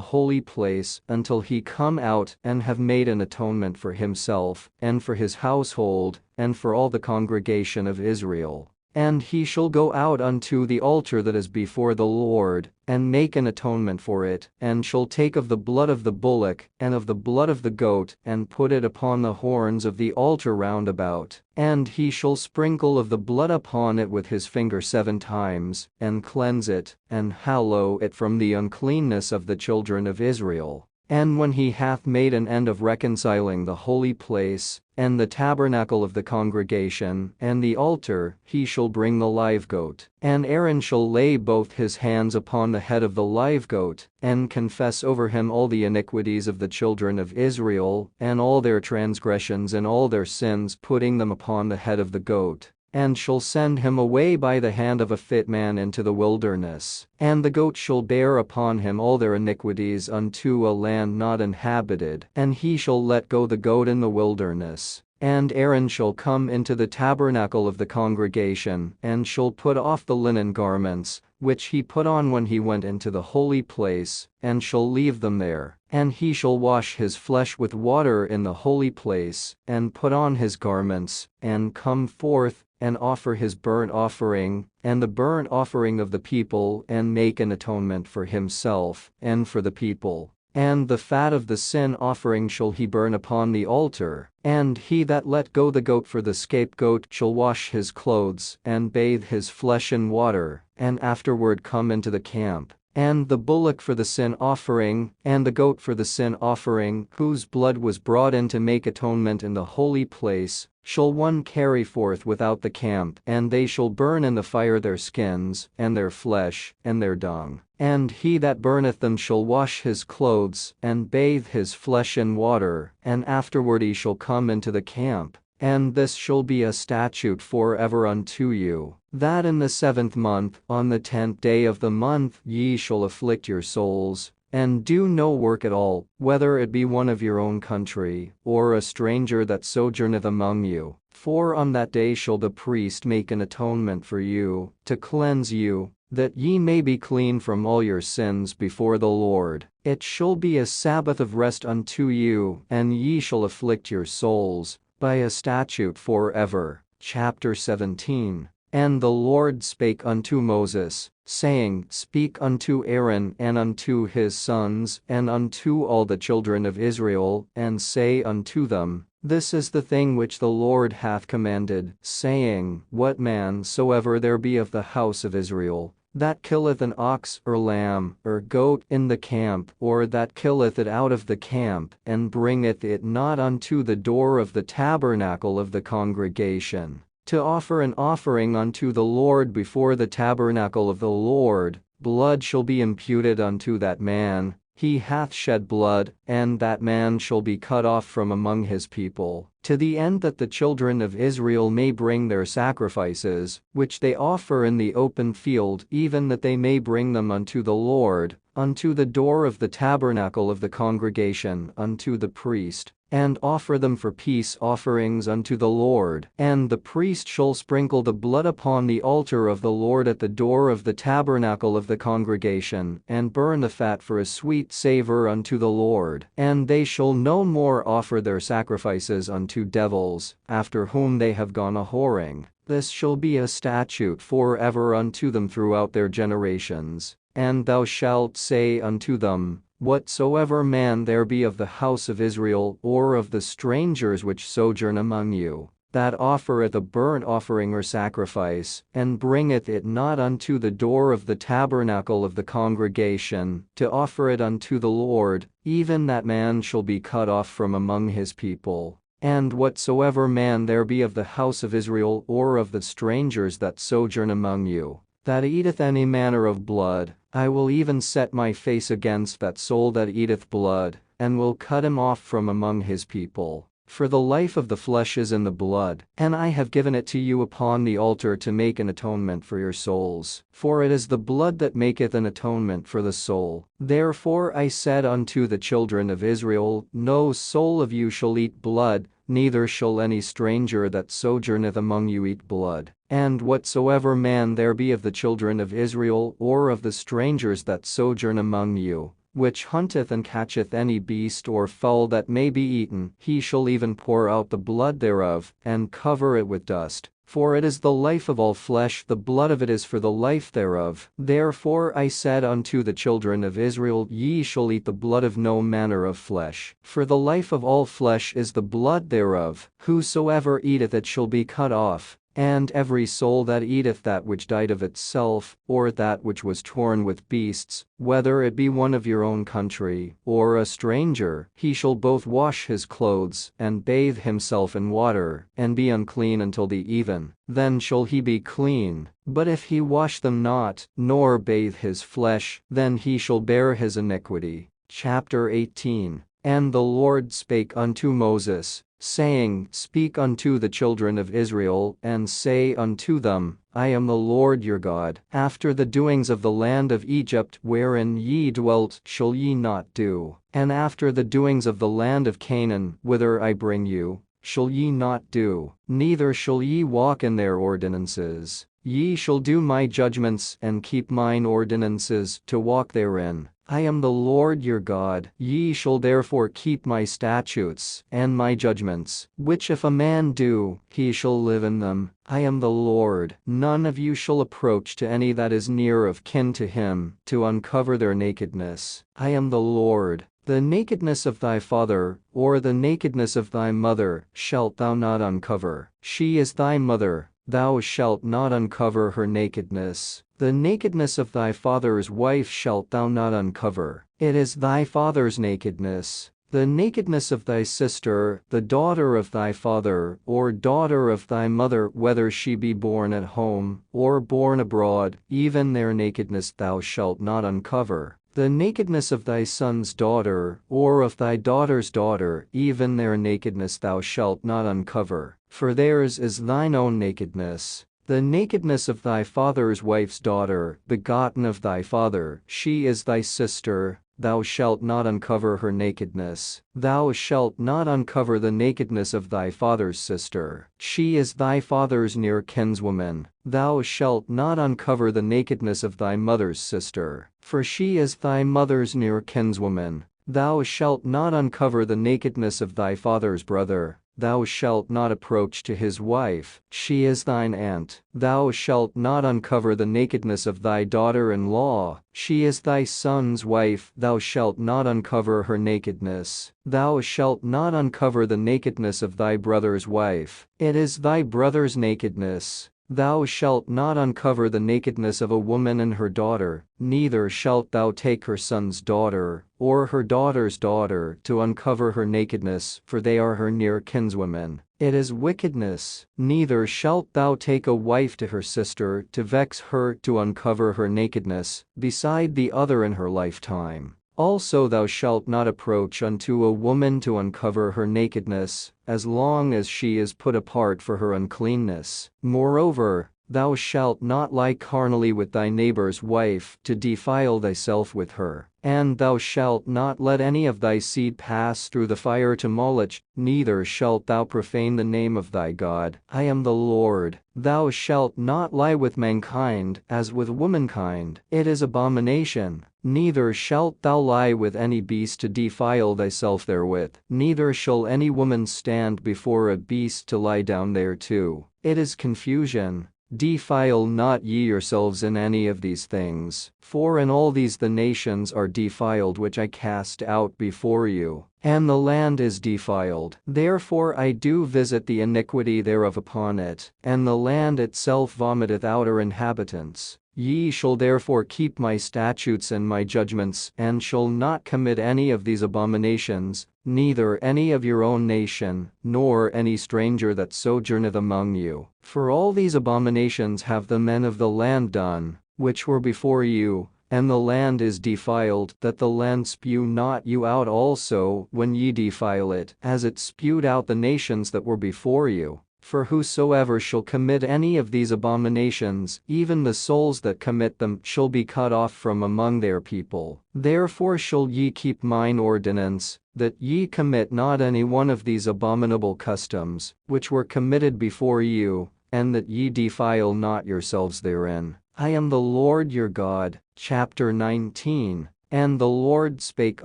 A: holy place, until he come out and have made an atonement for himself, and for his household, and for all the congregation of Israel. And he shall go out unto the altar that is before the Lord, and make an atonement for it, and shall take of the blood of the bullock, and of the blood of the goat, and put it upon the horns of the altar round about. And he shall sprinkle of the blood upon it with his finger 7 times, and cleanse it, and hallow it from the uncleanness of the children of Israel. And when he hath made an end of reconciling the holy place, and the tabernacle of the congregation, and the altar, he shall bring the live goat. And Aaron shall lay both his hands upon the head of the live goat, and confess over him all the iniquities of the children of Israel, and all their transgressions and all their sins, putting them upon the head of the goat. And shall send him away by the hand of a fit man into the wilderness. And the goat shall bear upon him all their iniquities unto a land not inhabited, and he shall let go the goat in the wilderness. And Aaron shall come into the tabernacle of the congregation, and shall put off the linen garments, which he put on when he went into the holy place, and shall leave them there. And he shall wash his flesh with water in the holy place, and put on his garments, and come forth, and offer his burnt offering, and the burnt offering of the people, and make an atonement for himself, and for the people. And the fat of the sin offering shall he burn upon the altar. And he that let go the goat for the scapegoat shall wash his clothes, and bathe his flesh in water, and afterward come into the camp. and the bullock for the sin offering, and the goat for the sin offering, whose blood was brought in to make atonement in the holy place, shall one carry forth without the camp, and they shall burn in the fire their skins, and their flesh, and their dung. And he that burneth them shall wash his clothes, and bathe his flesh in water, and afterward he shall come into the camp. And this shall be a statute forever unto you, that in the 7th month, on the 10th day of the month, ye shall afflict your souls, and do no work at all, whether it be one of your own country, or a stranger that sojourneth among you. For on that day shall the priest make an atonement for you, to cleanse you, that ye may be clean from all your sins before the Lord. It shall be a Sabbath of rest unto you, and ye shall afflict your souls, by a statute forever. Chapter 17. And the Lord spake unto Moses, saying, Speak unto Aaron and unto his sons, and unto all the children of Israel, and say unto them, This is the thing which the Lord hath commanded, saying, What man soever there be of the house of Israel, that killeth an ox or lamb or goat in the camp, or that killeth it out of the camp, and bringeth it not unto the door of the tabernacle of the congregation, to offer an offering unto the Lord before the tabernacle of the Lord, blood shall be imputed unto that man. He hath shed blood, and that man shall be cut off from among his people, to the end that the children of Israel may bring their sacrifices, which they offer in the open field, even that they may bring them unto the Lord, unto the door of the tabernacle of the congregation, unto the priest, and offer them for peace offerings unto the Lord. And the priest shall sprinkle the blood upon the altar of the Lord at the door of the tabernacle of the congregation, and burn the fat for a sweet savor unto the Lord. And they shall no more offer their sacrifices unto devils, after whom they have gone a whoring. This shall be a statute forever unto them throughout their generations. And thou shalt say unto them, Whatsoever man there be of the house of Israel, or of the strangers which sojourn among you, that offereth a burnt offering or sacrifice, and bringeth it not unto the door of the tabernacle of the congregation, to offer it unto the Lord, even that man shall be cut off from among his people. And whatsoever man there be of the house of Israel, or of the strangers that sojourn among you, that eateth any manner of blood, I will even set my face against that soul that eateth blood, and will cut him off from among his people. For the life of the flesh is in the blood, and I have given it to you upon the altar to make an atonement for your souls. For it is the blood that maketh an atonement for the soul. Therefore I said unto the children of Israel, No soul of you shall eat blood, neither shall any stranger that sojourneth among you eat blood. And whatsoever man there be of the children of Israel, or of the strangers that sojourn among you, which hunteth and catcheth any beast or fowl that may be eaten, he shall even pour out the blood thereof, and cover it with dust. For it is the life of all flesh, the blood of it is for the life thereof. Therefore I said unto the children of Israel, Ye shall eat the blood of no manner of flesh. For the life of all flesh is the blood thereof. Whosoever eateth it shall be cut off. And every soul that eateth that which died of itself, or that which was torn with beasts, whether it be one of your own country, or a stranger, he shall both wash his clothes, and bathe himself in water, and be unclean until the even. Then shall he be clean. But if he wash them not, nor bathe his flesh, then he shall bear his iniquity. Chapter 18. And the Lord spake unto Moses, saying, Speak unto the children of Israel, and say unto them, I am the Lord your God. After the doings of the land of Egypt wherein ye dwelt shall ye not do, and after the doings of the land of Canaan whither I bring you, shall ye not do, neither shall ye walk in their ordinances. Ye shall do my judgments and keep mine ordinances to walk therein. I am the Lord your God. Ye shall therefore keep my statutes and my judgments, which if a man do, he shall live in them. I am the Lord. None of you shall approach to any that is near of kin to him, to uncover their nakedness. I am the Lord. The nakedness of thy father, or the nakedness of thy mother, shalt thou not uncover. She is thy mother. Thou shalt not uncover her nakedness. The nakedness of thy father's wife shalt thou not uncover. It is thy father's nakedness. The nakedness of thy sister, the daughter of thy father, or daughter of thy mother, whether she be born at home, or born abroad, even their nakedness thou shalt not uncover. The nakedness of thy son's daughter, or of thy daughter's daughter, even their nakedness thou shalt not uncover, for theirs is thine own nakedness. The nakedness of thy father's wife's daughter, begotten of thy father, she is thy sister. Thou shalt not uncover her nakedness. Thou shalt not uncover the nakedness of thy father's sister. She is thy father's near kinswoman. Thou shalt not uncover the nakedness of thy mother's sister, for she is thy mother's near kinswoman. Thou shalt not uncover the nakedness of thy father's brother. Thou shalt not approach to his wife, she is thine aunt. Thou shalt not uncover the nakedness of thy daughter-in-law, she is thy son's wife. Thou shalt not uncover her nakedness. Thou shalt not uncover the nakedness of thy brother's wife, it is thy brother's nakedness. Thou shalt not uncover the nakedness of a woman and her daughter, neither shalt thou take her son's daughter, or her daughter's daughter, to uncover her nakedness, for they are her near kinswomen. It is wickedness. Neither shalt thou take a wife to her sister, to vex her, to uncover her nakedness, beside the other in her lifetime. Also thou shalt not approach unto a woman to uncover her nakedness, as long as she is put apart for her uncleanness. Moreover, thou shalt not lie carnally with thy neighbor's wife, to defile thyself with her. And thou shalt not let any of thy seed pass through the fire to Moloch, neither shalt thou profane the name of thy God. I am the Lord. Thou shalt not lie with mankind, as with womankind, it is abomination. Neither shalt thou lie with any beast to defile thyself therewith, neither shall any woman stand before a beast to lie down thereto. It is confusion. Defile not ye yourselves in any of these things, for in all these the nations are defiled which I cast out before you, and the land is defiled. Therefore I do visit the iniquity thereof upon it, and the land itself vomiteth out her inhabitants. Ye shall therefore keep my statutes and my judgments, and shall not commit any of these abominations, neither any of your own nation, nor any stranger that sojourneth among you. For all these abominations have the men of the land done, which were before you, and the land is defiled, that the land spew not you out also when ye defile it, as it spewed out the nations that were before you. For whosoever shall commit any of these abominations, even the souls that commit them, shall be cut off from among their people. Therefore shall ye keep mine ordinance, that ye commit not any one of these abominable customs, which were committed before you, and that ye defile not yourselves therein. I am the Lord your God. Chapter 19. And the Lord spake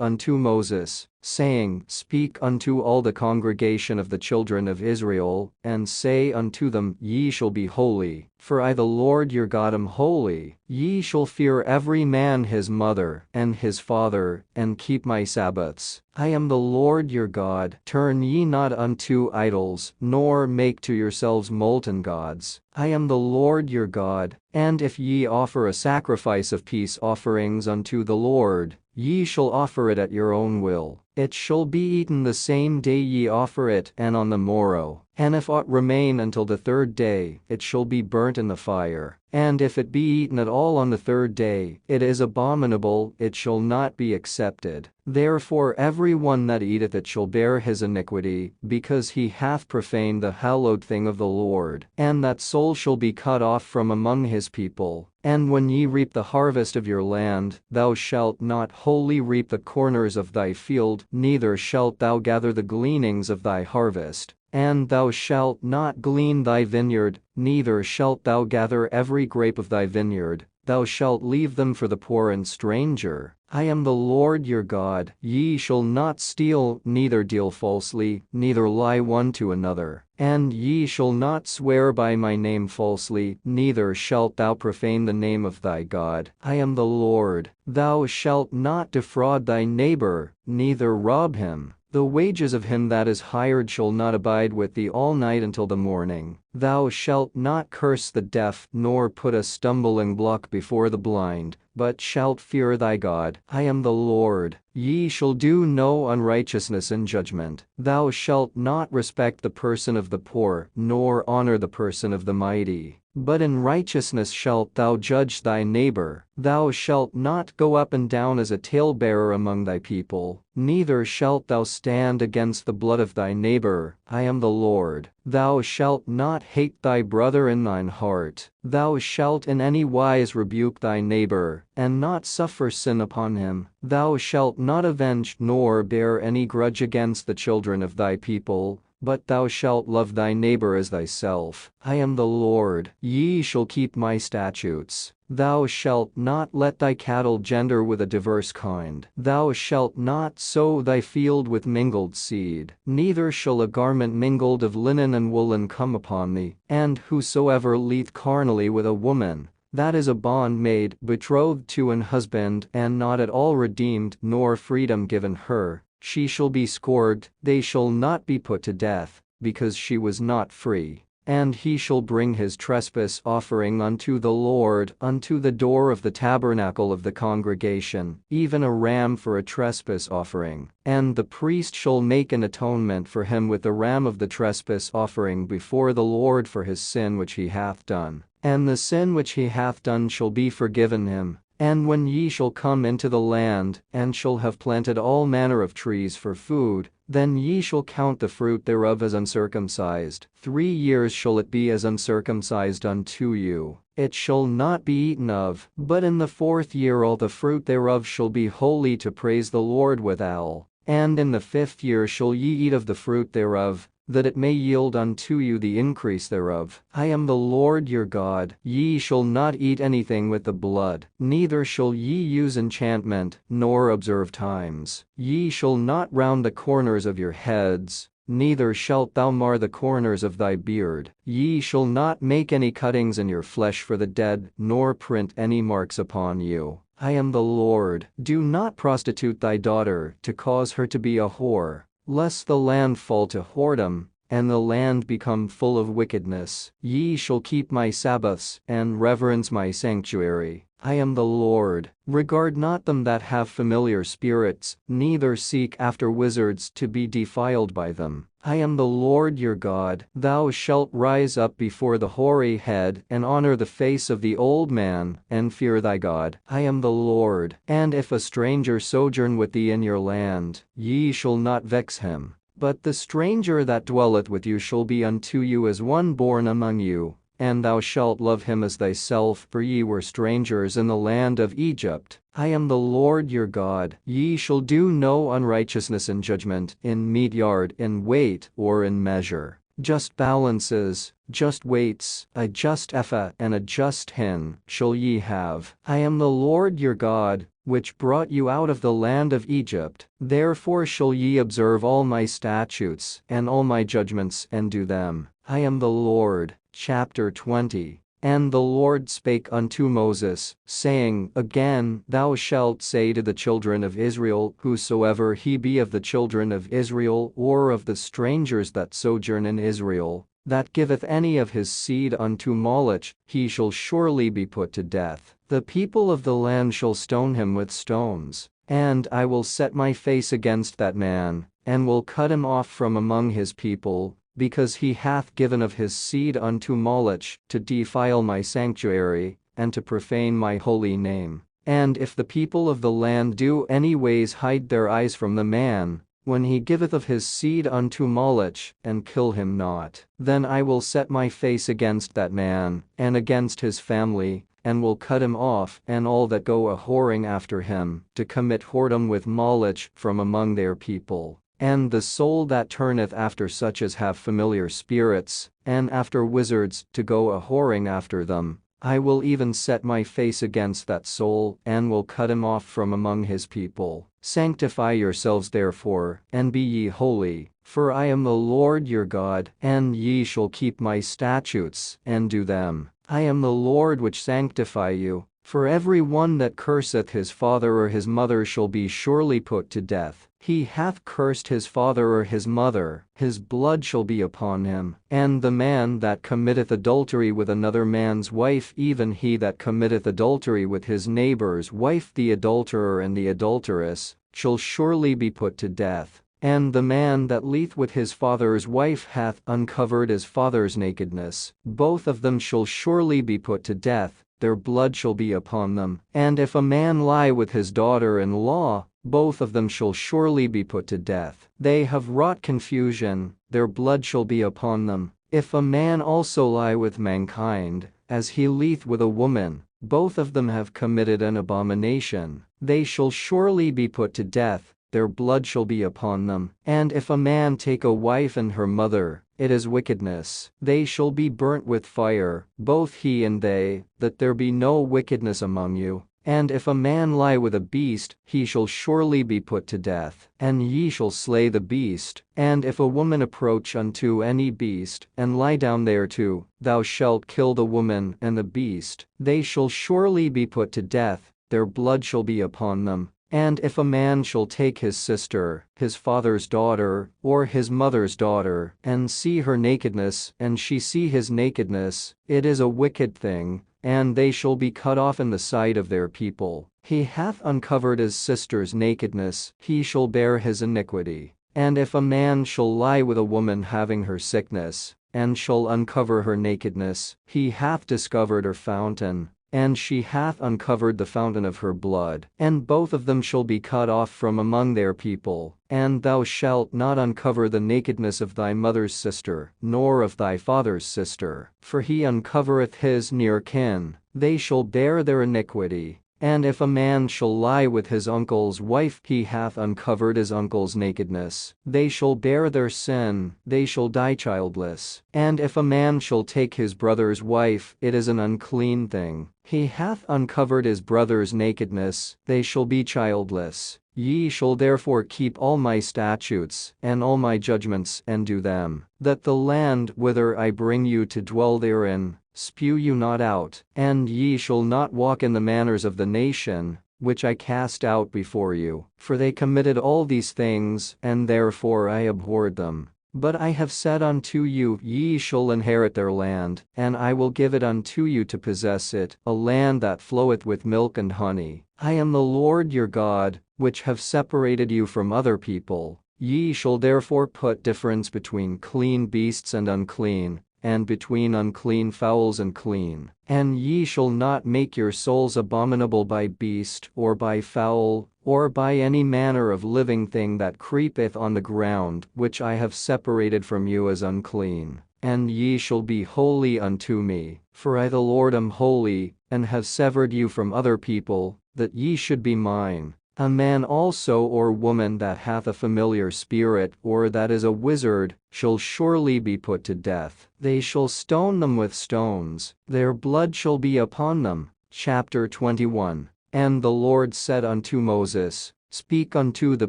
A: unto Moses, saying, Speak unto all the congregation of the children of Israel, and say unto them, Ye shall be holy, for I the Lord your God am holy. Ye shall fear every man his mother, and his father, and keep my Sabbaths. I am the Lord your God. Turn ye not unto idols, nor make to yourselves molten gods. I am the Lord your God. And if ye offer a sacrifice of peace offerings unto the Lord, ye shall offer it at your own will. It shall be eaten the same day ye offer it, and on the morrow. And if aught remain until the third day, it shall be burnt in the fire. And if it be eaten at all on the third day, it is abominable, it shall not be accepted. Therefore every one that eateth it shall bear his iniquity, because he hath profaned the hallowed thing of the Lord. And that soul shall be cut off from among his people. And when ye reap the harvest of your land, thou shalt not wholly reap the corners of thy field, neither shalt thou gather the gleanings of thy harvest. And thou shalt not glean thy vineyard, neither shalt thou gather every grape of thy vineyard. Thou shalt leave them for the poor and stranger. I am the Lord your God. Ye shall not steal, neither deal falsely, neither lie one to another. And ye shall not swear by my name falsely, neither shalt thou profane the name of thy God. I am the Lord. Thou shalt not defraud thy neighbor, neither rob him. The wages of him that is hired shall not abide with thee all night until the morning. Thou shalt not curse the deaf nor put a stumbling block before the blind, but shalt fear thy God. I am the Lord. Ye shall do no unrighteousness in judgment. Thou shalt not respect the person of the poor, nor honor the person of the mighty. But in righteousness shalt thou judge thy neighbor. Thou shalt not go up and down as a talebearer among thy people, neither shalt thou stand against the blood of thy neighbor. I am the Lord. Thou shalt not hate thy brother in thine heart. Thou shalt in any wise rebuke thy neighbor, and not suffer sin upon him. Thou shalt not avenge nor bear any grudge against the children of thy people, but thou shalt love thy neighbor as thyself. I am the Lord. Ye shall keep my statutes. Thou shalt not let thy cattle gender with a diverse kind. Thou shalt not sow thy field with mingled seed. Neither shall a garment mingled of linen and woolen come upon thee. And whosoever lieth carnally with a woman, that is a bondmaid, betrothed to an husband, and not at all redeemed, nor freedom given her, she shall be scourged. They shall not be put to death, because she was not free. And he shall bring his trespass offering unto the Lord unto the door of the tabernacle of the congregation, even a ram for a trespass offering. And the priest shall make an atonement for him with the ram of the trespass offering before the Lord for his sin which he hath done. And the sin which he hath done shall be forgiven him. And when ye shall come into the land, and shall have planted all manner of trees for food, then ye shall count the fruit thereof as uncircumcised. 3 years shall it be as uncircumcised unto you. It shall not be eaten of, but in the 4th year all the fruit thereof shall be holy to praise the Lord withal. And in the 5th year shall ye eat of the fruit thereof, that it may yield unto you the increase thereof. I am the Lord your God. Ye shall not eat anything with the blood, neither shall ye use enchantment, nor observe times. Ye shall not round the corners of your heads, neither shalt thou mar the corners of thy beard. Ye shall not make any cuttings in your flesh for the dead, nor print any marks upon you. I am the Lord. Do not prostitute thy daughter, to cause her to be a whore, lest the land fall to whoredom, and the land become full of wickedness. Ye shall keep my Sabbaths, and reverence my sanctuary. I am the Lord. Regard not them that have familiar spirits, neither seek after wizards to be defiled by them. I am the Lord your God. Thou shalt rise up before the hoary head, and honor the face of the old man, and fear thy God. I am the Lord. And if a stranger sojourn with thee in your land, ye shall not vex him. But the stranger that dwelleth with you shall be unto you as one born among you, and thou shalt love him as thyself, for ye were strangers in the land of Egypt. I am the Lord your God. Ye shall do no unrighteousness in judgment, in meat yard, in weight, or in measure. Just balances, just weights, a just ephah and a just hin shall ye have. I am the Lord your God, which brought you out of the land of Egypt. Therefore shall ye observe all my statutes, and all my judgments, and do them. I am the Lord. Chapter 20. And the Lord spake unto Moses, saying, Again, thou shalt say to the children of Israel, whosoever he be of the children of Israel, or of the strangers that sojourn in Israel, that giveth any of his seed unto Moloch, he shall surely be put to death. The people of the land shall stone him with stones. And I will set my face against that man, and will cut him off from among his people, because he hath given of his seed unto Moloch, to defile my sanctuary, and to profane my holy name. And if the people of the land do any ways hide their eyes from the man, when he giveth of his seed unto Moloch, and kill him not, then I will set my face against that man, and against his family, and will cut him off, and all that go a whoring after him, to commit whoredom with Moloch, from among their people. And the soul that turneth after such as have familiar spirits, and after wizards, to go a whoring after them, I will even set my face against that soul, and will cut him off from among his people. Sanctify yourselves therefore, and be ye holy, for I am the Lord your God, and ye shall keep my statutes, and do them. I am the Lord which sanctify you. For every one that curseth his father or his mother shall be surely put to death. He hath cursed his father or his mother, his blood shall be upon him. And the man that committeth adultery with another man's wife, even he that committeth adultery with his neighbor's wife, the adulterer and the adulteress, shall surely be put to death. And the man that lieth with his father's wife hath uncovered his father's nakedness. Both of them shall surely be put to death, their blood shall be upon them. And if a man lie with his daughter-in-law, both of them shall surely be put to death. They have wrought confusion, their blood shall be upon them. If a man also lie with mankind, as he lieth with a woman, both of them have committed an abomination. They shall surely be put to death, their blood shall be upon them. And if a man take a wife and her mother, it is wickedness. They shall be burnt with fire, both he and they, that there be no wickedness among you. And if a man lie with a beast, he shall surely be put to death, and ye shall slay the beast. And if a woman approach unto any beast, and lie down thereto, thou shalt kill the woman and the beast. They shall surely be put to death, their blood shall be upon them. And if a man shall take his sister, his father's daughter, or his mother's daughter, and see her nakedness, and she see his nakedness, it is a wicked thing, and they shall be cut off in the sight of their people. He hath uncovered his sister's nakedness, he shall bear his iniquity. And if a man shall lie with a woman having her sickness, and shall uncover her nakedness, he hath discovered her fountain, and she hath uncovered the fountain of her blood, and both of them shall be cut off from among their people. And thou shalt not uncover the nakedness of thy mother's sister, nor of thy father's sister, for he uncovereth his near kin, they shall bear their iniquity. And if a man shall lie with his uncle's wife, he hath uncovered his uncle's nakedness. They shall bear their sin, they shall die childless. And if a man shall take his brother's wife, it is an unclean thing. He hath uncovered his brother's nakedness, they shall be childless. Ye shall therefore keep all my statutes, and all my judgments, and do them, that the land whither I bring you to dwell therein, spew you not out. And ye shall not walk in the manners of the nation, which I cast out before you. For they committed all these things, and therefore I abhorred them. But I have said unto you, ye shall inherit their land, and I will give it unto you to possess it, a land that floweth with milk and honey. I am the Lord your God, which have separated you from other people. Ye shall therefore put difference between clean beasts and unclean, and between unclean fowls and clean. And ye shall not make your souls abominable by beast, or by fowl, or by any manner of living thing that creepeth on the ground, which I have separated from you as unclean. And ye shall be holy unto me, for I the Lord am holy, and have severed you from other people, that ye should be mine. A man also or woman that hath a familiar spirit, or that is a wizard, shall surely be put to death. They shall stone them with stones, their blood shall be upon them. Chapter 21. And the Lord said unto Moses, Speak unto the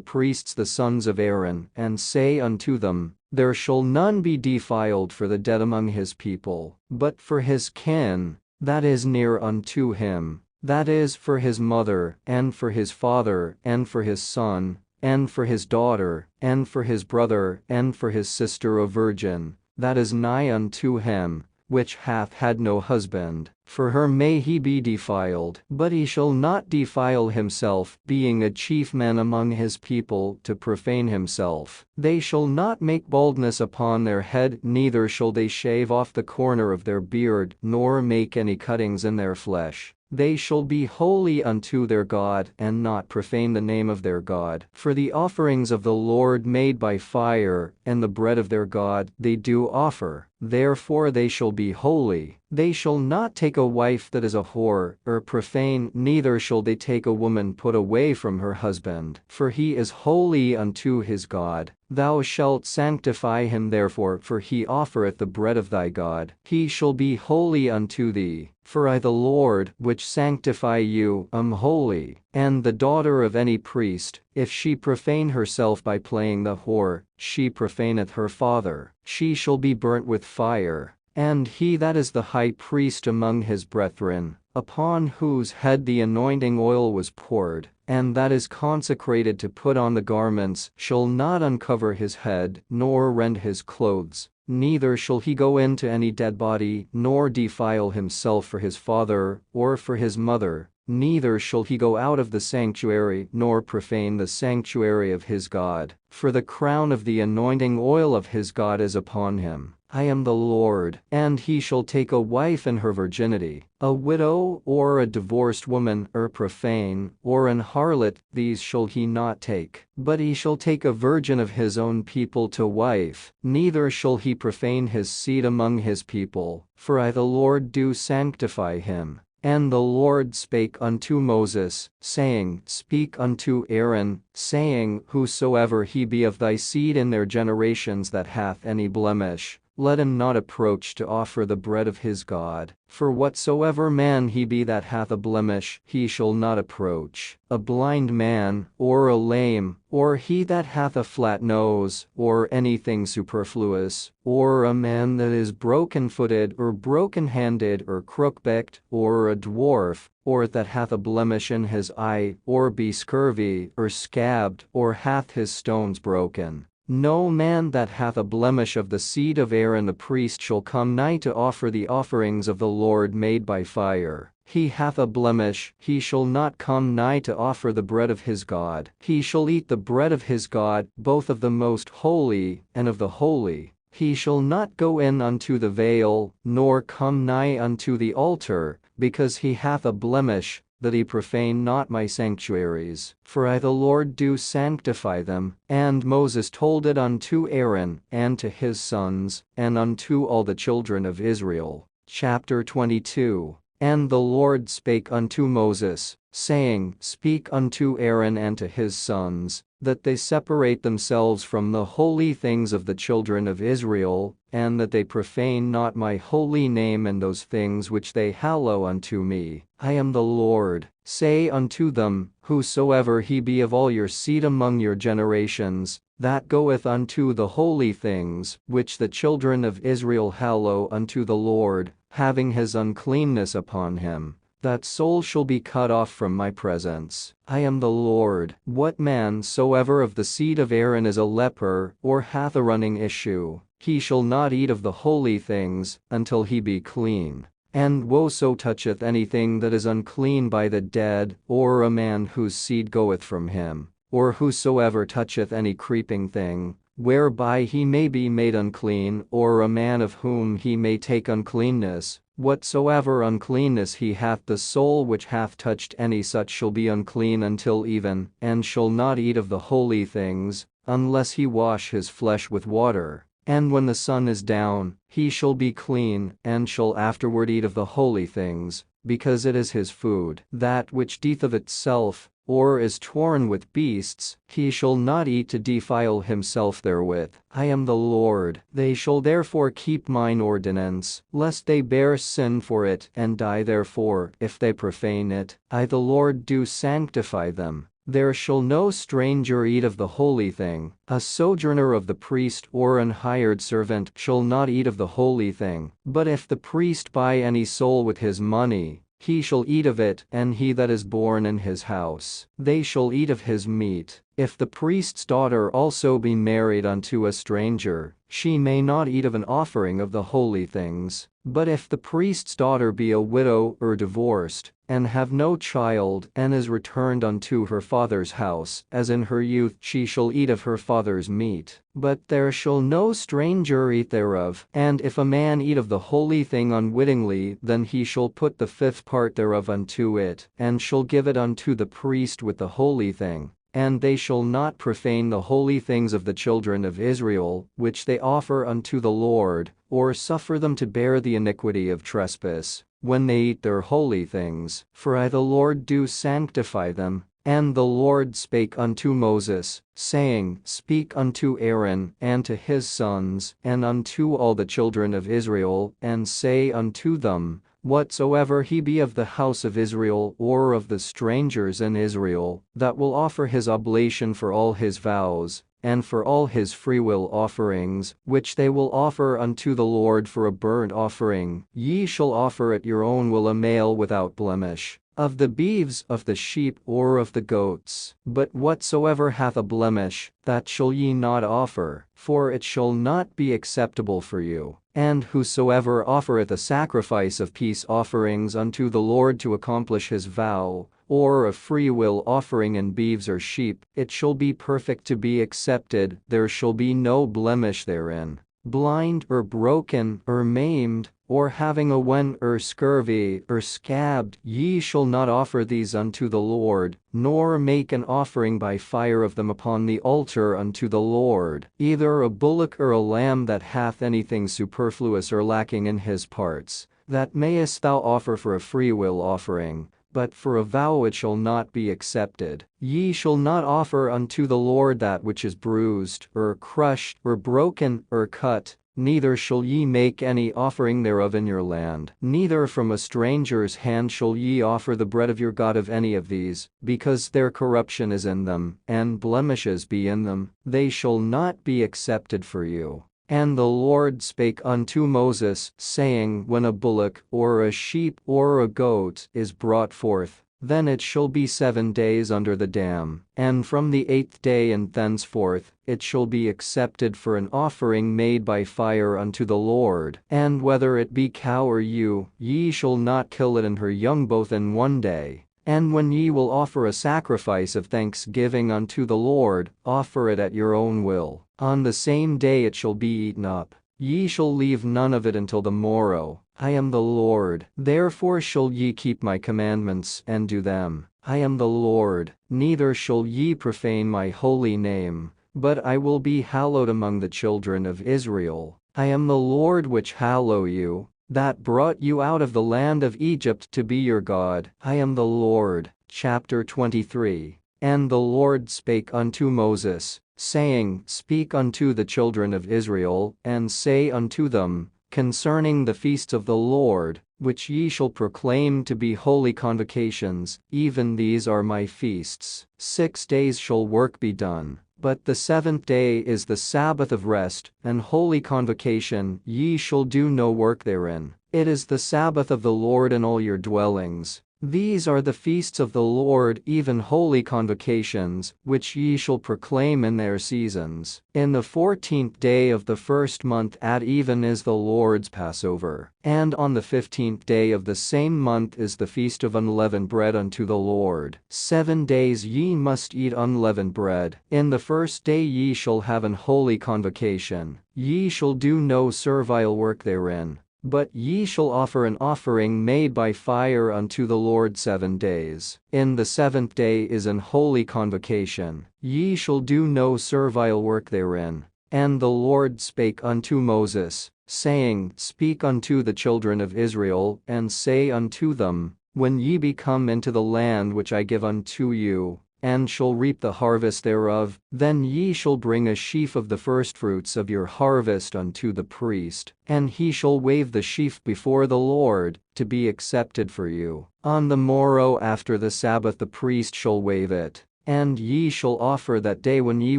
A: priests the sons of Aaron, and say unto them, There shall none be defiled for the dead among his people, but for his kin, that is near unto him, that is for his mother, and for his father, and for his son, and for his daughter, and for his brother, and for his sister a virgin, that is nigh unto him, which hath had no husband. For her may he be defiled, but he shall not defile himself, being a chief man among his people, to profane himself. They shall not make baldness upon their head, neither shall they shave off the corner of their beard, nor make any cuttings in their flesh. They shall be holy unto their God, and not profane the name of their God. For the offerings of the Lord made by fire, and the bread of their God, they do offer. Therefore they shall be holy. They shall not take a wife that is a whore, or profane, neither shall they take a woman put away from her husband. For he is holy unto his God. Thou shalt sanctify him therefore, for he offereth the bread of thy God. He shall be holy unto thee. For I the Lord, which sanctify you, am holy. And the daughter of any priest, if she profane herself by playing the whore, she profaneth her father. She shall be burnt with fire. And he that is the high priest among his brethren, upon whose head the anointing oil was poured, and that is consecrated to put on the garments, shall not uncover his head, nor rend his clothes. Neither shall he go into any dead body, nor defile himself for his father, or for his mother. Neither shall he go out of the sanctuary, nor profane the sanctuary of his God, for the crown of the anointing oil of his God is upon him. I am the Lord. And he shall take a wife in her virginity, a widow, or a divorced woman, or profane, or an harlot, these shall he not take. But he shall take a virgin of his own people to wife, neither shall he profane his seed among his people, for I the Lord do sanctify him. And the Lord spake unto Moses, saying, Speak unto Aaron, saying, Whosoever he be of thy seed in their generations that hath any blemish, let him not approach to offer the bread of his God. For whatsoever man he be that hath a blemish, he shall not approach. A blind man, or a lame, or he that hath a flat nose, or anything superfluous, or a man that is broken-footed, or broken-handed, or crook-backed, or a dwarf, or that hath a blemish in his eye, or be scurvy, or scabbed, or hath his stones broken. No man that hath a blemish of the seed of Aaron the priest shall come nigh to offer the offerings of the Lord made by fire. He hath a blemish, he shall not come nigh to offer the bread of his God. He shall eat the bread of his God, both of the most holy, and of the holy. He shall not go in unto the veil, nor come nigh unto the altar, because he hath a blemish, that he profane not my sanctuaries. For I the Lord do sanctify them. And Moses told it unto Aaron, and to his sons, and unto all the children of Israel. Chapter 22. And the Lord spake unto Moses, saying, Speak unto Aaron and to his sons, that they separate themselves from the holy things of the children of Israel, and that they profane not my holy name in those things which they hallow unto me. I am the Lord. Say unto them, Whosoever he be of all your seed among your generations, that goeth unto the holy things, which the children of Israel hallow unto the Lord, having his uncleanness upon him, that soul shall be cut off from my presence. I am the Lord. What man soever of the seed of Aaron is a leper, or hath a running issue, he shall not eat of the holy things, until he be clean. And whoso toucheth anything that is unclean by the dead, or a man whose seed goeth from him, or whosoever toucheth any creeping thing, whereby he may be made unclean, or a man of whom he may take uncleanness, whatsoever uncleanness he hath, the soul which hath touched any such shall be unclean until even, and shall not eat of the holy things, unless he wash his flesh with water. And when the sun is down, he shall be clean, and shall afterward eat of the holy things, because it is his food. That which deeth of itself, or is torn with beasts, he shall not eat to defile himself therewith. I am the Lord. They shall therefore keep mine ordinance, lest they bear sin for it, and die therefore, if they profane it. I the Lord do sanctify them. There shall no stranger eat of the holy thing. A sojourner of the priest or an hired servant shall not eat of the holy thing. But if the priest buy any soul with his money, he shall eat of it, and he that is born in his house. They shall eat of his meat. If the priest's daughter also be married unto a stranger, she may not eat of an offering of the holy things. But if the priest's daughter be a widow or divorced, and have no child, and is returned unto her father's house, as in her youth, she shall eat of her father's meat. But there shall no stranger eat thereof. And if a man eat of the holy thing unwittingly, then he shall put the fifth part thereof unto it, and shall give it unto the priest with the holy thing. And they shall not profane the holy things of the children of Israel, which they offer unto the Lord, or suffer them to bear the iniquity of trespass, when they eat their holy things. For I the Lord do sanctify them. And the Lord spake unto Moses, saying, Speak unto Aaron, and to his sons, and unto all the children of Israel, and say unto them, Whatsoever he be of the house of Israel, or of the strangers in Israel, that will offer his oblation for all his vows, and for all his freewill offerings, which they will offer unto the Lord for a burnt offering, ye shall offer at your own will a male without blemish, of the beeves, of the sheep, or of the goats. But whatsoever hath a blemish, that shall ye not offer, for it shall not be acceptable for you. And whosoever offereth a sacrifice of peace offerings unto the Lord to accomplish his vow, or a freewill offering in beeves or sheep, it shall be perfect to be accepted, there shall be no blemish therein. Blind or broken or maimed, or having a wen or scurvy or scabbed, ye shall not offer these unto the Lord, nor make an offering by fire of them upon the altar unto the Lord, either a bullock or a lamb that hath anything superfluous or lacking in his parts, that mayest thou offer for a freewill offering, but for a vow it shall not be accepted. Ye shall not offer unto the Lord that which is bruised, or crushed, or broken, or cut, neither shall ye make any offering thereof in your land. Neither from a stranger's hand shall ye offer the bread of your God of any of these, because their corruption is in them, and blemishes be in them, they shall not be accepted for you. And the Lord spake unto Moses, saying, When a bullock, or a sheep, or a goat, is brought forth, then it shall be 7 days under the dam, and from the 8th day and thenceforth, it shall be accepted for an offering made by fire unto the Lord. And whether it be cow or ewe, ye shall not kill it and her young both in 1 day. And when ye will offer a sacrifice of thanksgiving unto the Lord, offer it at your own will. On the same day it shall be eaten up. Ye shall leave none of it until the morrow. I am the Lord. Therefore shall ye keep my commandments and do them. I am the Lord. Neither shall ye profane my holy name, but I will be hallowed among the children of Israel. I am the Lord which hallow you, that brought you out of the land of Egypt to be your God. I am the Lord. Chapter 23. And the Lord spake unto Moses, saying, Speak unto the children of Israel, and say unto them, concerning the feasts of the Lord, which ye shall proclaim to be holy convocations, even these are my feasts. 6 days shall work be done, but the 7th day is the Sabbath of rest, and holy convocation, ye shall do no work therein. It is the Sabbath of the Lord in all your dwellings. These are the feasts of the Lord, even holy convocations, which ye shall proclaim in their seasons. In the 14th day of the 1st month at even is the Lord's Passover, and on the 15th day of the same month is the feast of unleavened bread unto the Lord. 7 days ye must eat unleavened bread. In the 1st day ye shall have an holy convocation. Ye shall do no servile work therein. But ye shall offer an offering made by fire unto the Lord 7 days. In the 7th day is an holy convocation. Ye shall do no servile work therein. And the Lord spake unto Moses, saying, Speak unto the children of Israel, and say unto them, When ye be come into the land which I give unto you, and shall reap the harvest thereof, then ye shall bring a sheaf of the firstfruits of your harvest unto the priest, and he shall wave the sheaf before the Lord, to be accepted for you. On the morrow after the Sabbath the priest shall wave it. And ye shall offer that day when ye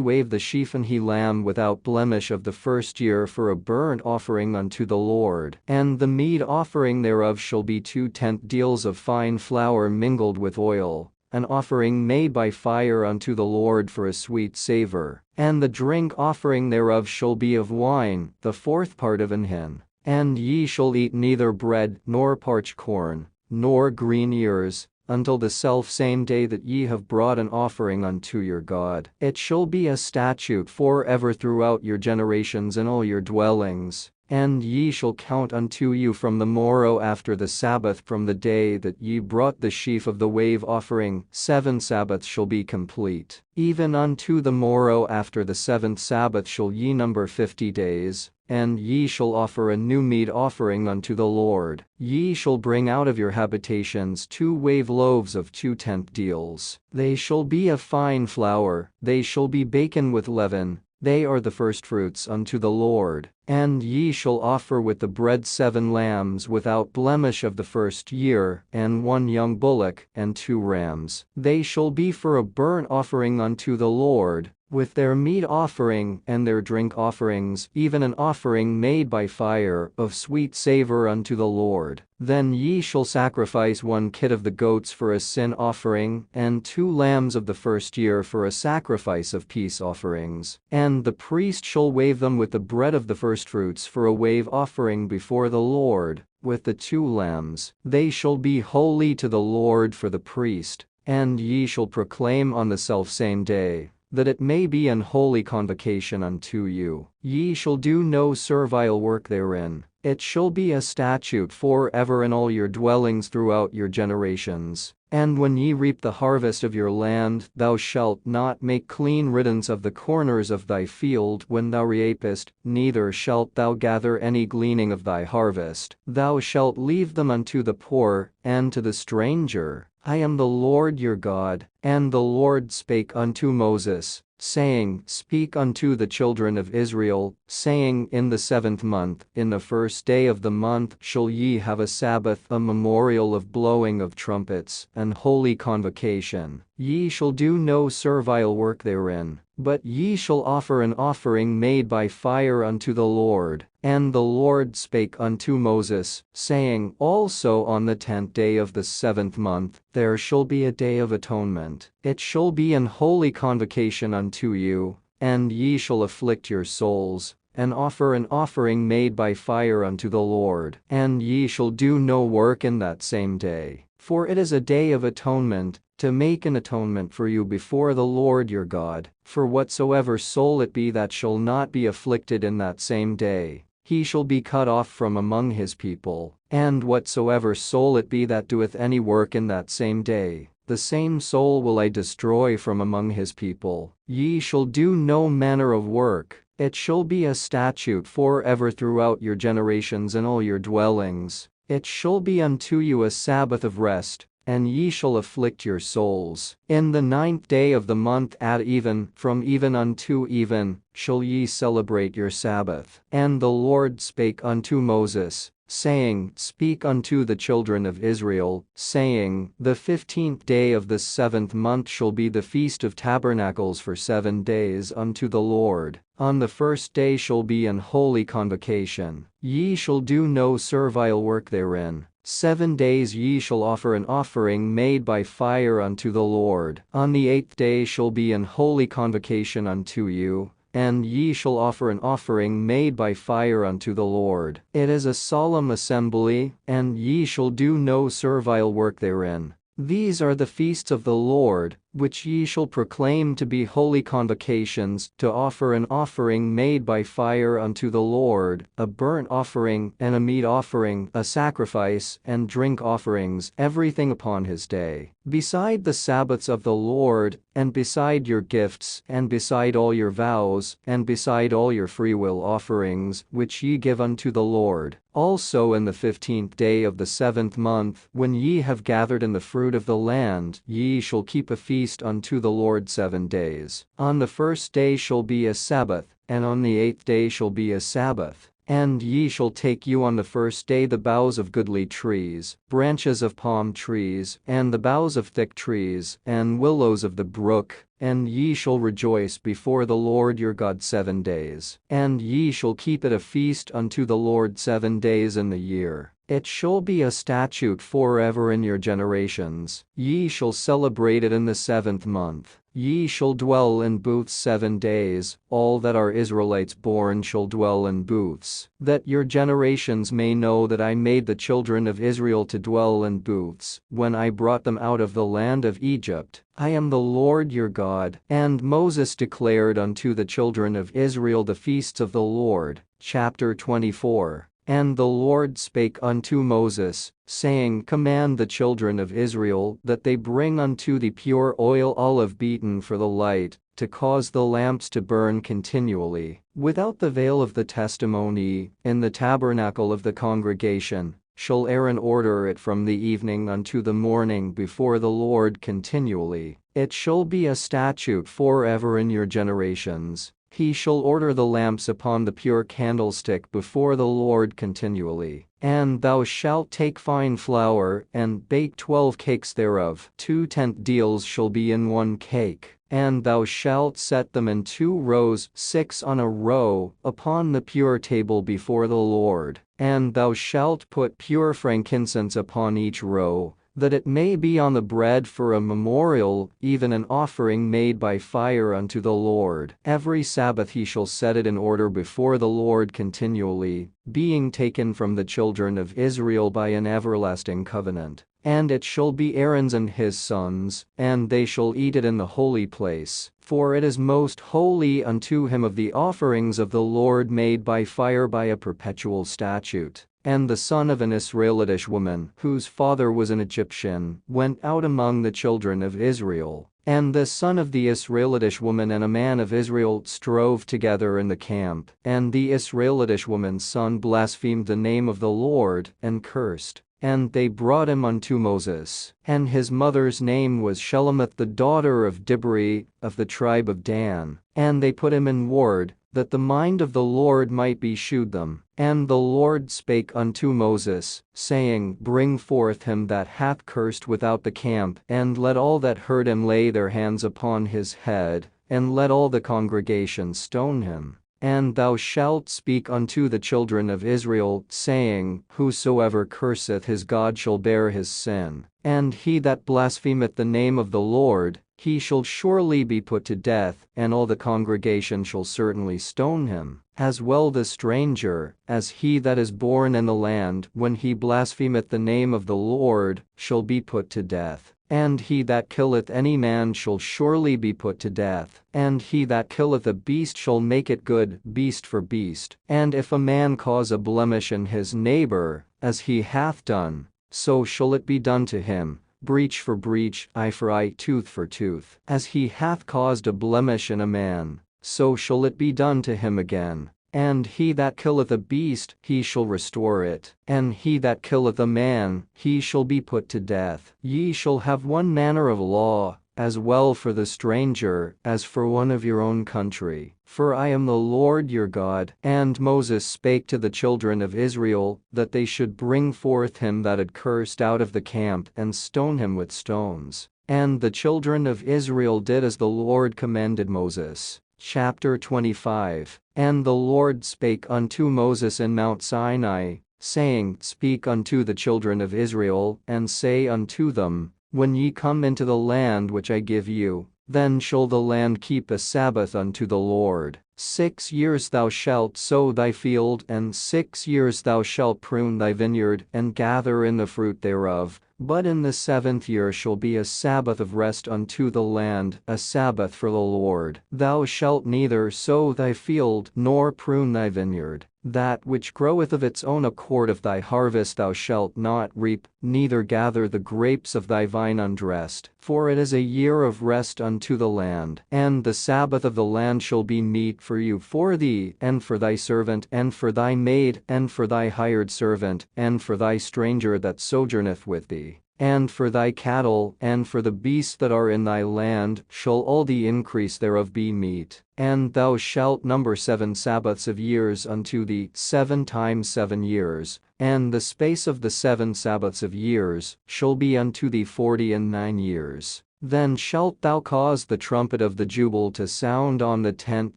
A: wave the sheaf an he lamb without blemish of the 1st year for a burnt offering unto the Lord. And the meat offering thereof shall be 2/10 deals of fine flour mingled with oil, an offering made by fire unto the Lord for a sweet savor. And the drink offering thereof shall be of wine, the 4th part of an hin. And ye shall eat neither bread, nor parched corn, nor green ears, until the selfsame day that ye have brought an offering unto your God. It shall be a statute for ever throughout your generations in all your dwellings. And ye shall count unto you from the morrow after the Sabbath from the day that ye brought the sheaf of the wave offering. 7 Sabbaths shall be complete. Even unto the morrow after the 7th Sabbath shall ye number 50 days. And ye shall offer a new meat offering unto the Lord. Ye shall bring out of your habitations 2 wave loaves of 2/10 deals. They shall be of fine flour, they shall be baken with leaven. They are the firstfruits unto the Lord. And ye shall offer with the bread 7 lambs without blemish of the first year, and 1 young bullock, and 2 rams. They shall be for a burnt offering unto the Lord, with their meat offering and their drink offerings, even an offering made by fire, of sweet savor unto the Lord. Then ye shall sacrifice 1 kid of the goats for a sin offering, and 2 lambs of the first year for a sacrifice of peace offerings. And the priest shall wave them with the bread of the firstfruits for a wave offering before the Lord, with the 2 lambs. They shall be holy to the Lord for the priest. And ye shall proclaim on the selfsame day, that it may be an holy convocation unto you. Ye shall do no servile work therein. It shall be a statute forever in all your dwellings throughout your generations. And when ye reap the harvest of your land, thou shalt not make clean riddance of the corners of thy field when thou reapest, neither shalt thou gather any gleaning of thy harvest. Thou shalt leave them unto the poor, and to the stranger. I am the Lord your God. And the Lord spake unto Moses, saying, Speak unto the children of Israel, saying, In the 7th month, in the 1st day of the month, shall ye have a Sabbath, a memorial of blowing of trumpets, an holy convocation. Ye shall do no servile work therein, but ye shall offer an offering made by fire unto the Lord. And the Lord spake unto Moses, saying, Also on the 10th day of the 7th month, there shall be a day of atonement. It shall be an holy convocation unto you, and ye shall afflict your souls, and offer an offering made by fire unto the Lord. And ye shall do no work in that same day, for it is a day of atonement, to make an atonement for you before the Lord your God. For whatsoever soul it be that shall not be afflicted in that same day, he shall be cut off from among his people. And whatsoever soul it be that doeth any work in that same day, the same soul will I destroy from among his people. Ye shall do no manner of work. It shall be a statute forever throughout your generations in all your dwellings. It shall be unto you a Sabbath of rest, and ye shall afflict your souls. In the 9th day of the month at even, from even unto even, shall ye celebrate your Sabbath. And the Lord spake unto Moses, saying, Speak unto the children of Israel, saying, The 15th day of the 7th month shall be the feast of tabernacles for 7 days unto the Lord. On the 1st day shall be an holy convocation. Ye shall do no servile work therein. 7 days ye shall offer an offering made by fire unto the Lord. On the 8th day shall be an holy convocation unto you, and ye shall offer an offering made by fire unto the Lord. It is a solemn assembly, and ye shall do no servile work therein. These are the feasts of the Lord, which ye shall proclaim to be holy convocations, to offer an offering made by fire unto the Lord, a burnt offering, and a meat offering, a sacrifice, and drink offerings, everything upon his day. Beside the Sabbaths of the Lord, and beside your gifts, and beside all your vows, and beside all your freewill offerings, which ye give unto the Lord. Also in the 15th day of the 7th month, when ye have gathered in the fruit of the land, ye shall keep a feast unto the Lord 7 days. On the 1st day shall be a Sabbath, and on the 8th day shall be a Sabbath. And ye shall take you on the 1st day the boughs of goodly trees, branches of palm trees, and the boughs of thick trees, and willows of the brook, and ye shall rejoice before the Lord your God 7 days. And ye shall keep it a feast unto the Lord 7 days in the year. It shall be a statute forever in your generations. Ye shall celebrate it in the 7th month. Ye shall dwell in booths 7 days, all that are Israelites born shall dwell in booths, that your generations may know that I made the children of Israel to dwell in booths, when I brought them out of the land of Egypt. I am the Lord your God. And Moses declared unto the children of Israel the feasts of the Lord. Chapter 24. And the Lord spake unto Moses, saying, Command the children of Israel that they bring unto thee pure oil olive beaten for the light, to cause the lamps to burn continually, without the veil of the testimony, in the tabernacle of the congregation. Shall Aaron order it from the evening unto the morning before the Lord continually. It shall be a statute forever in your generations. He shall order the lamps upon the pure candlestick before the Lord continually. And thou shalt take fine flour, and bake 12 cakes thereof. 2 tenth deals shall be in 1 cake. And thou shalt set them in 2 rows, 6 on a row, upon the pure table before the Lord. And thou shalt put pure frankincense upon each row, that it may be on the bread for a memorial, even an offering made by fire unto the Lord. Every Sabbath he shall set it in order before the Lord continually, being taken from the children of Israel by an everlasting covenant. And it shall be Aaron's and his sons, and they shall eat it in the holy place, for it is most holy unto him of the offerings of the Lord made by fire by a perpetual statute. And the son of an Israelitish woman, whose father was an Egyptian, went out among the children of Israel. And the son of the Israelitish woman and a man of Israel strove together in the camp. And the Israelitish woman's son blasphemed the name of the Lord, and cursed. And they brought him unto Moses. And his mother's name was Shelomoth the daughter of Dibri, of the tribe of Dan. And they put him in ward, that the mind of the Lord might be shewed them. And the Lord spake unto Moses, saying, Bring forth him that hath cursed without the camp, and let all that heard him lay their hands upon his head, and let all the congregation stone him. And thou shalt speak unto the children of Israel, saying, Whosoever curseth his God shall bear his sin. And he that blasphemeth the name of the Lord, he shall surely be put to death, and all the congregation shall certainly stone him. As well the stranger, as he that is born in the land, when he blasphemeth the name of the Lord, shall be put to death. And he that killeth any man shall surely be put to death. And he that killeth a beast shall make it good, beast for beast. And if a man cause a blemish in his neighbor, as he hath done, so shall it be done to him. Breach for breach, eye for eye, tooth for tooth. As he hath caused a blemish in a man, so shall it be done to him again. And he that killeth a beast, he shall restore it. And he that killeth a man, he shall be put to death. Ye shall have one manner of law, as well for the stranger, as for one of your own country. For I am the Lord your God. And Moses spake to the children of Israel, that they should bring forth him that had cursed out of the camp, and stone him with stones. And the children of Israel did as the Lord commanded Moses. Chapter 25. And the Lord spake unto Moses in Mount Sinai, saying, Speak unto the children of Israel, and say unto them, When ye come into the land which I give you, then shall the land keep a Sabbath unto the Lord. 6 years thou shalt sow thy field, and 6 years thou shalt prune thy vineyard, and gather in the fruit thereof. But in the 7th year shall be a Sabbath of rest unto the land, a Sabbath for the Lord. Thou shalt neither sow thy field, nor prune thy vineyard. That which groweth of its own accord of thy harvest thou shalt not reap, neither gather the grapes of thy vine undressed. For it is a year of rest unto the land. And the Sabbath of the land shall be meat for you, for thee, and for thy servant, and for thy maid, and for thy hired servant, and for thy stranger that sojourneth with thee. And for thy cattle, and for the beasts that are in thy land, shall all the increase thereof be meat. And thou shalt number 7 Sabbaths of years unto thee, 7 times 7 years. And the space of the 7 Sabbaths of years shall be unto thee 49 years. Then shalt thou cause the trumpet of the jubile to sound on the 10th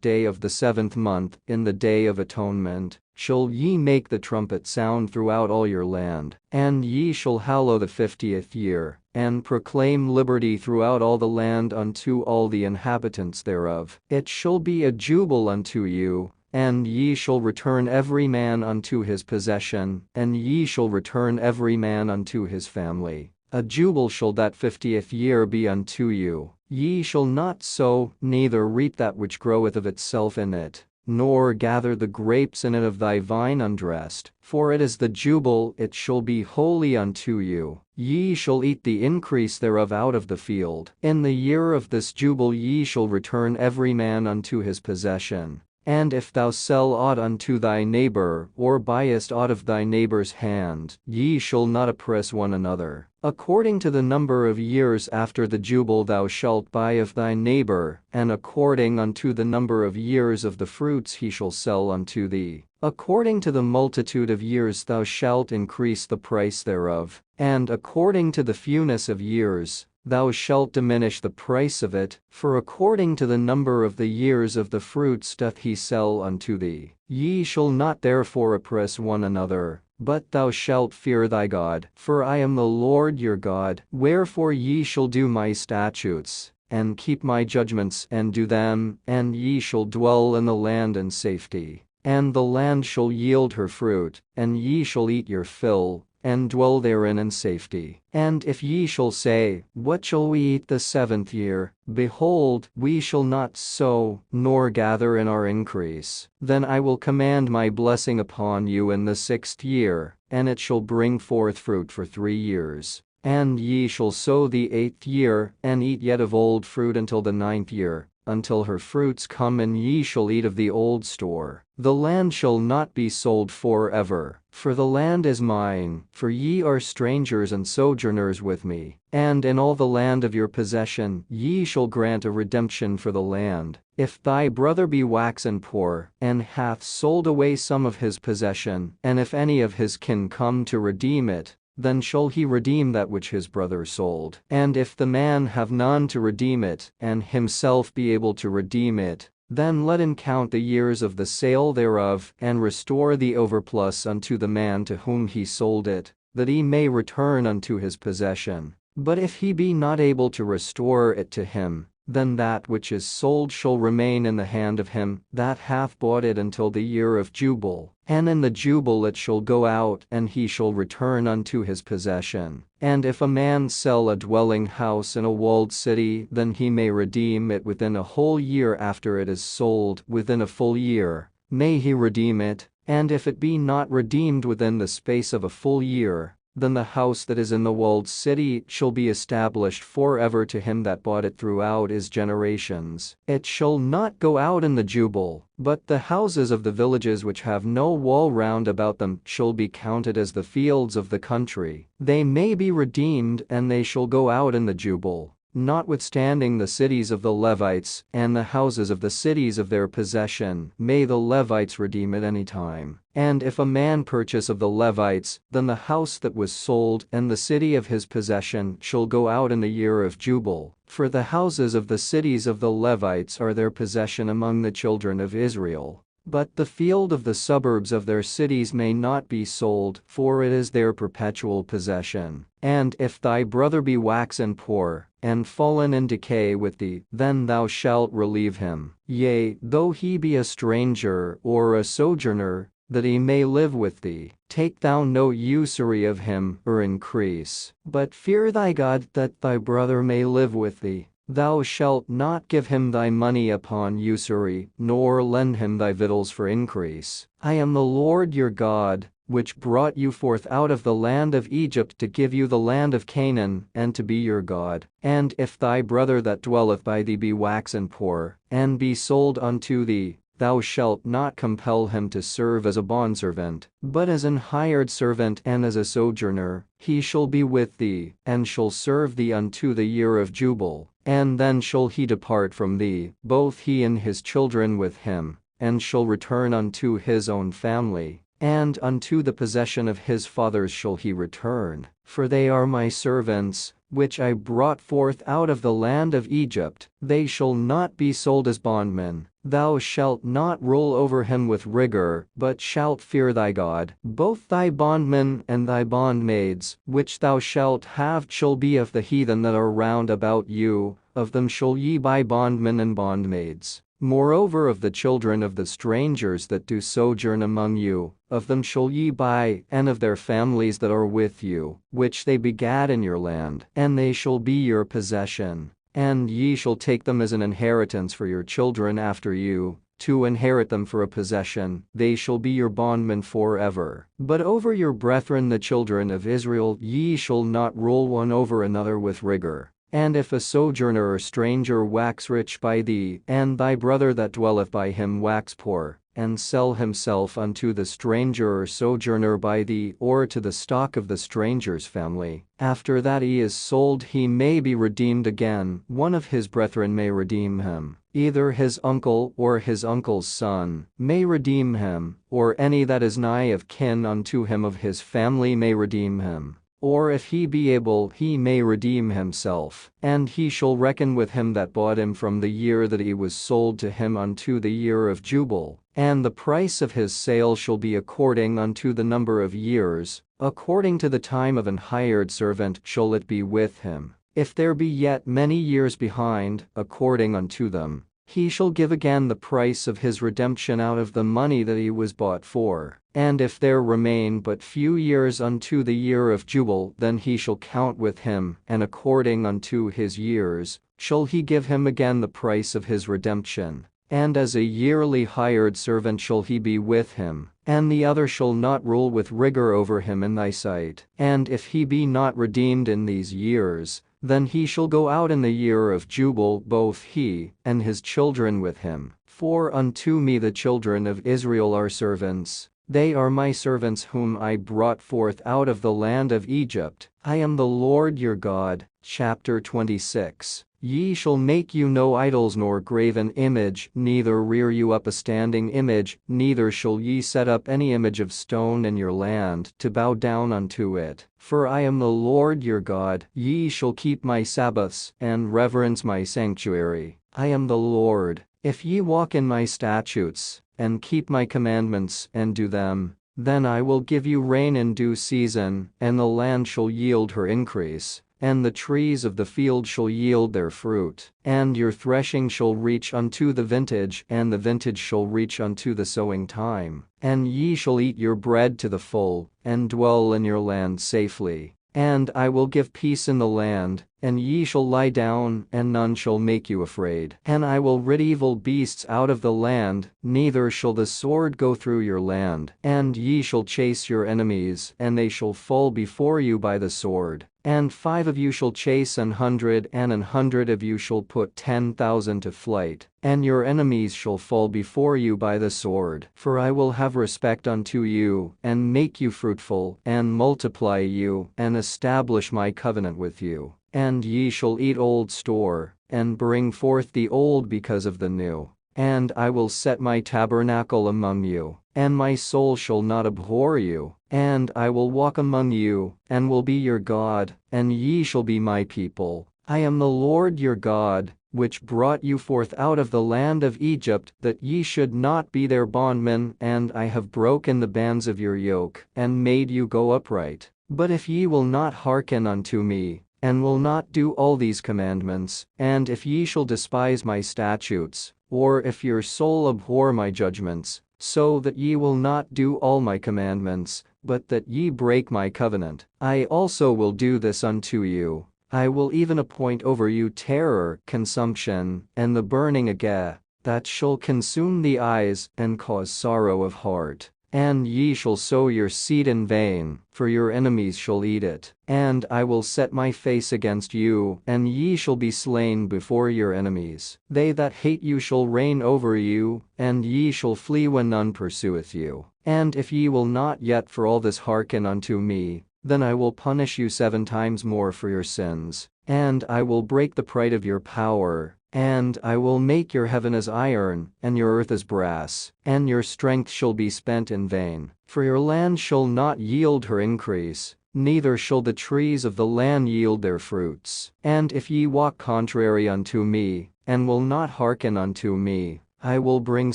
A: day of the 7th month, in the day of atonement. Shall ye make the trumpet sound throughout all your land. And ye shall hallow the 50th year, and proclaim liberty throughout all the land unto all the inhabitants thereof. It shall be a jubile unto you. And ye shall return every man unto his possession, and ye shall return every man unto his family. A jubile shall that 50th year be unto you. Ye shall not sow, neither reap that which groweth of itself in it, nor gather the grapes in it of thy vine undressed. For it is the jubile, it shall be holy unto you. Ye shall eat the increase thereof out of the field. In the year of this jubile ye shall return every man unto his possession. And if thou sell aught unto thy neighbor, or buyest aught of thy neighbor's hand, ye shall not oppress one another. According to the number of years after the jubile thou shalt buy of thy neighbor, and according unto the number of years of the fruits he shall sell unto thee. According to the multitude of years thou shalt increase the price thereof, and according to the fewness of years, thou shalt diminish the price of it, for according to the number of the years of the fruits doth he sell unto thee. Ye shall not therefore oppress one another, but thou shalt fear thy God, for I am the Lord your God. Wherefore ye shall do my statutes, and keep my judgments, and do them, and ye shall dwell in the land in safety. And the land shall yield her fruit, and ye shall eat your fill, and dwell therein in safety. And if ye shall say, What shall we eat the 7th year? Behold, we shall not sow, nor gather in our increase. Then I will command my blessing upon you in the 6th year, and it shall bring forth fruit for 3 years. And ye shall sow the 8th year, and eat yet of old fruit until the 9th year, until her fruits come, and ye shall eat of the old store. The land shall not be sold forever, for the land is mine, for ye are strangers and sojourners with me. And in all the land of your possession ye shall grant a redemption for the land. If thy brother be waxen poor, and hath sold away some of his possession, and if any of his kin come to redeem it, then shall he redeem that which his brother sold. And if the man have none to redeem it, and himself be able to redeem it, then let him count the years of the sale thereof, and restore the overplus unto the man to whom he sold it, that he may return unto his possession. But if he be not able to restore it to him, then that which is sold shall remain in the hand of him that hath bought it until the year of jubile. And in the jubile it shall go out, and he shall return unto his possession. And if a man sell a dwelling house in a walled city, then he may redeem it within a whole year after it is sold. Within a full year may he redeem it. And if it be not redeemed within the space of a full year, then the house that is in the walled city shall be established forever to him that bought it throughout his generations. It shall not go out in the jubile, but the houses of the villages which have no wall round about them shall be counted as the fields of the country. They may be redeemed, and they shall go out in the jubile. Notwithstanding the cities of the Levites, and the houses of the cities of their possession, may the Levites redeem at any time. And if a man purchase of the Levites, then the house that was sold, and the city of his possession, shall go out in the year of jubile. For the houses of the cities of the Levites are their possession among the children of Israel. But the field of the suburbs of their cities may not be sold, for it is their perpetual possession. And if thy brother be waxen poor, and fallen in decay with thee, then thou shalt relieve him. Yea, though he be a stranger, or a sojourner, that he may live with thee. Take thou no usury of him, or increase. But fear thy God, that thy brother may live with thee. Thou shalt not give him thy money upon usury, nor lend him thy victuals for increase. I am the Lord your God, which brought you forth out of the land of Egypt to give you the land of Canaan, and to be your God. And if thy brother that dwelleth by thee be waxen poor, and be sold unto thee, thou shalt not compel him to serve as a bondservant, but as an hired servant and as a sojourner. He shall be with thee, and shall serve thee unto the year of jubile. And then shall he depart from thee, both he and his children with him, and shall return unto his own family, and unto the possession of his fathers shall he return. For they are my servants, which I brought forth out of the land of Egypt. They shall not be sold as bondmen. Thou shalt not rule over him with rigor, but shalt fear thy God. Both thy bondmen and thy bondmaids, which thou shalt have, shall be of the heathen that are round about you. Of them shall ye buy bondmen and bondmaids. Moreover, of the children of the strangers that do sojourn among you, of them shall ye buy, and of their families that are with you, which they begat in your land, and they shall be your possession. And ye shall take them as an inheritance for your children after you, to inherit them for a possession. They shall be your bondmen forever. But over your brethren the children of Israel ye shall not rule one over another with rigor. And if a sojourner or stranger wax rich by thee, and thy brother that dwelleth by him wax poor, and sell himself unto the stranger or sojourner by thee, or to the stock of the stranger's family, after that he is sold he may be redeemed again, one of his brethren may redeem him, either his uncle or his uncle's son may redeem him, or any that is nigh of kin unto him of his family may redeem him. Or if he be able he may redeem himself, and he shall reckon with him that bought him from the year that he was sold to him unto the year of jubile, and the price of his sale shall be according unto the number of years, according to the time of an hired servant shall it be with him. If there be yet many years behind, according unto them, he shall give again the price of his redemption out of the money that he was bought for. And if there remain but few years unto the year of jubile, then he shall count with him, and according unto his years, shall he give him again the price of his redemption. And as a yearly hired servant shall he be with him, and the other shall not rule with rigor over him in thy sight. And if he be not redeemed in these years, then he shall go out in the year of jubile, both he and his children with him. For unto me the children of Israel are servants. They are my servants whom I brought forth out of the land of Egypt. I am the Lord your God. Chapter 26. Ye shall make you no idols nor graven image, neither rear you up a standing image, neither shall ye set up any image of stone in your land to bow down unto it. For I am the Lord your God. Ye shall keep my Sabbaths, and reverence my sanctuary. I am the Lord. If ye walk in my statutes, and keep my commandments, and do them, then I will give you rain in due season, and the land shall yield her increase, and the trees of the field shall yield their fruit, and your threshing shall reach unto the vintage, and the vintage shall reach unto the sowing time. And ye shall eat your bread to the full, and dwell in your land safely. And I will give peace in the land, and ye shall lie down, and none shall make you afraid. And I will rid evil beasts out of the land, neither shall the sword go through your land. And ye shall chase your enemies, and they shall fall before you by the sword. And 5 of you shall chase 100, and 100 of you shall put 10,000 to flight. And your enemies shall fall before you by the sword. For I will have respect unto you, and make you fruitful, and multiply you, and establish my covenant with you. And ye shall eat old store, and bring forth the old because of the new. And I will set my tabernacle among you, and my soul shall not abhor you. And I will walk among you, and will be your God, and ye shall be my people. I am the Lord your God, which brought you forth out of the land of Egypt, that ye should not be their bondmen, and I have broken the bands of your yoke, and made you go upright. But if ye will not hearken unto me, and will not do all these commandments, and if ye shall despise my statutes, or if your soul abhor my judgments, so that ye will not do all my commandments, but that ye break my covenant, I also will do this unto you. I will even appoint over you terror, consumption, and the burning ague, that shall consume the eyes, and cause sorrow of heart. And ye shall sow your seed in vain, for your enemies shall eat it. And I will set my face against you, and ye shall be slain before your enemies. They that hate you shall reign over you, and ye shall flee when none pursueth you. And if ye will not yet for all this hearken unto me, then I will punish you 7 times more for your sins. And I will break the pride of your power. And I will make your heaven as iron, and your earth as brass, and your strength shall be spent in vain. For your land shall not yield her increase, neither shall the trees of the land yield their fruits. And if ye walk contrary unto me, and will not hearken unto me, I will bring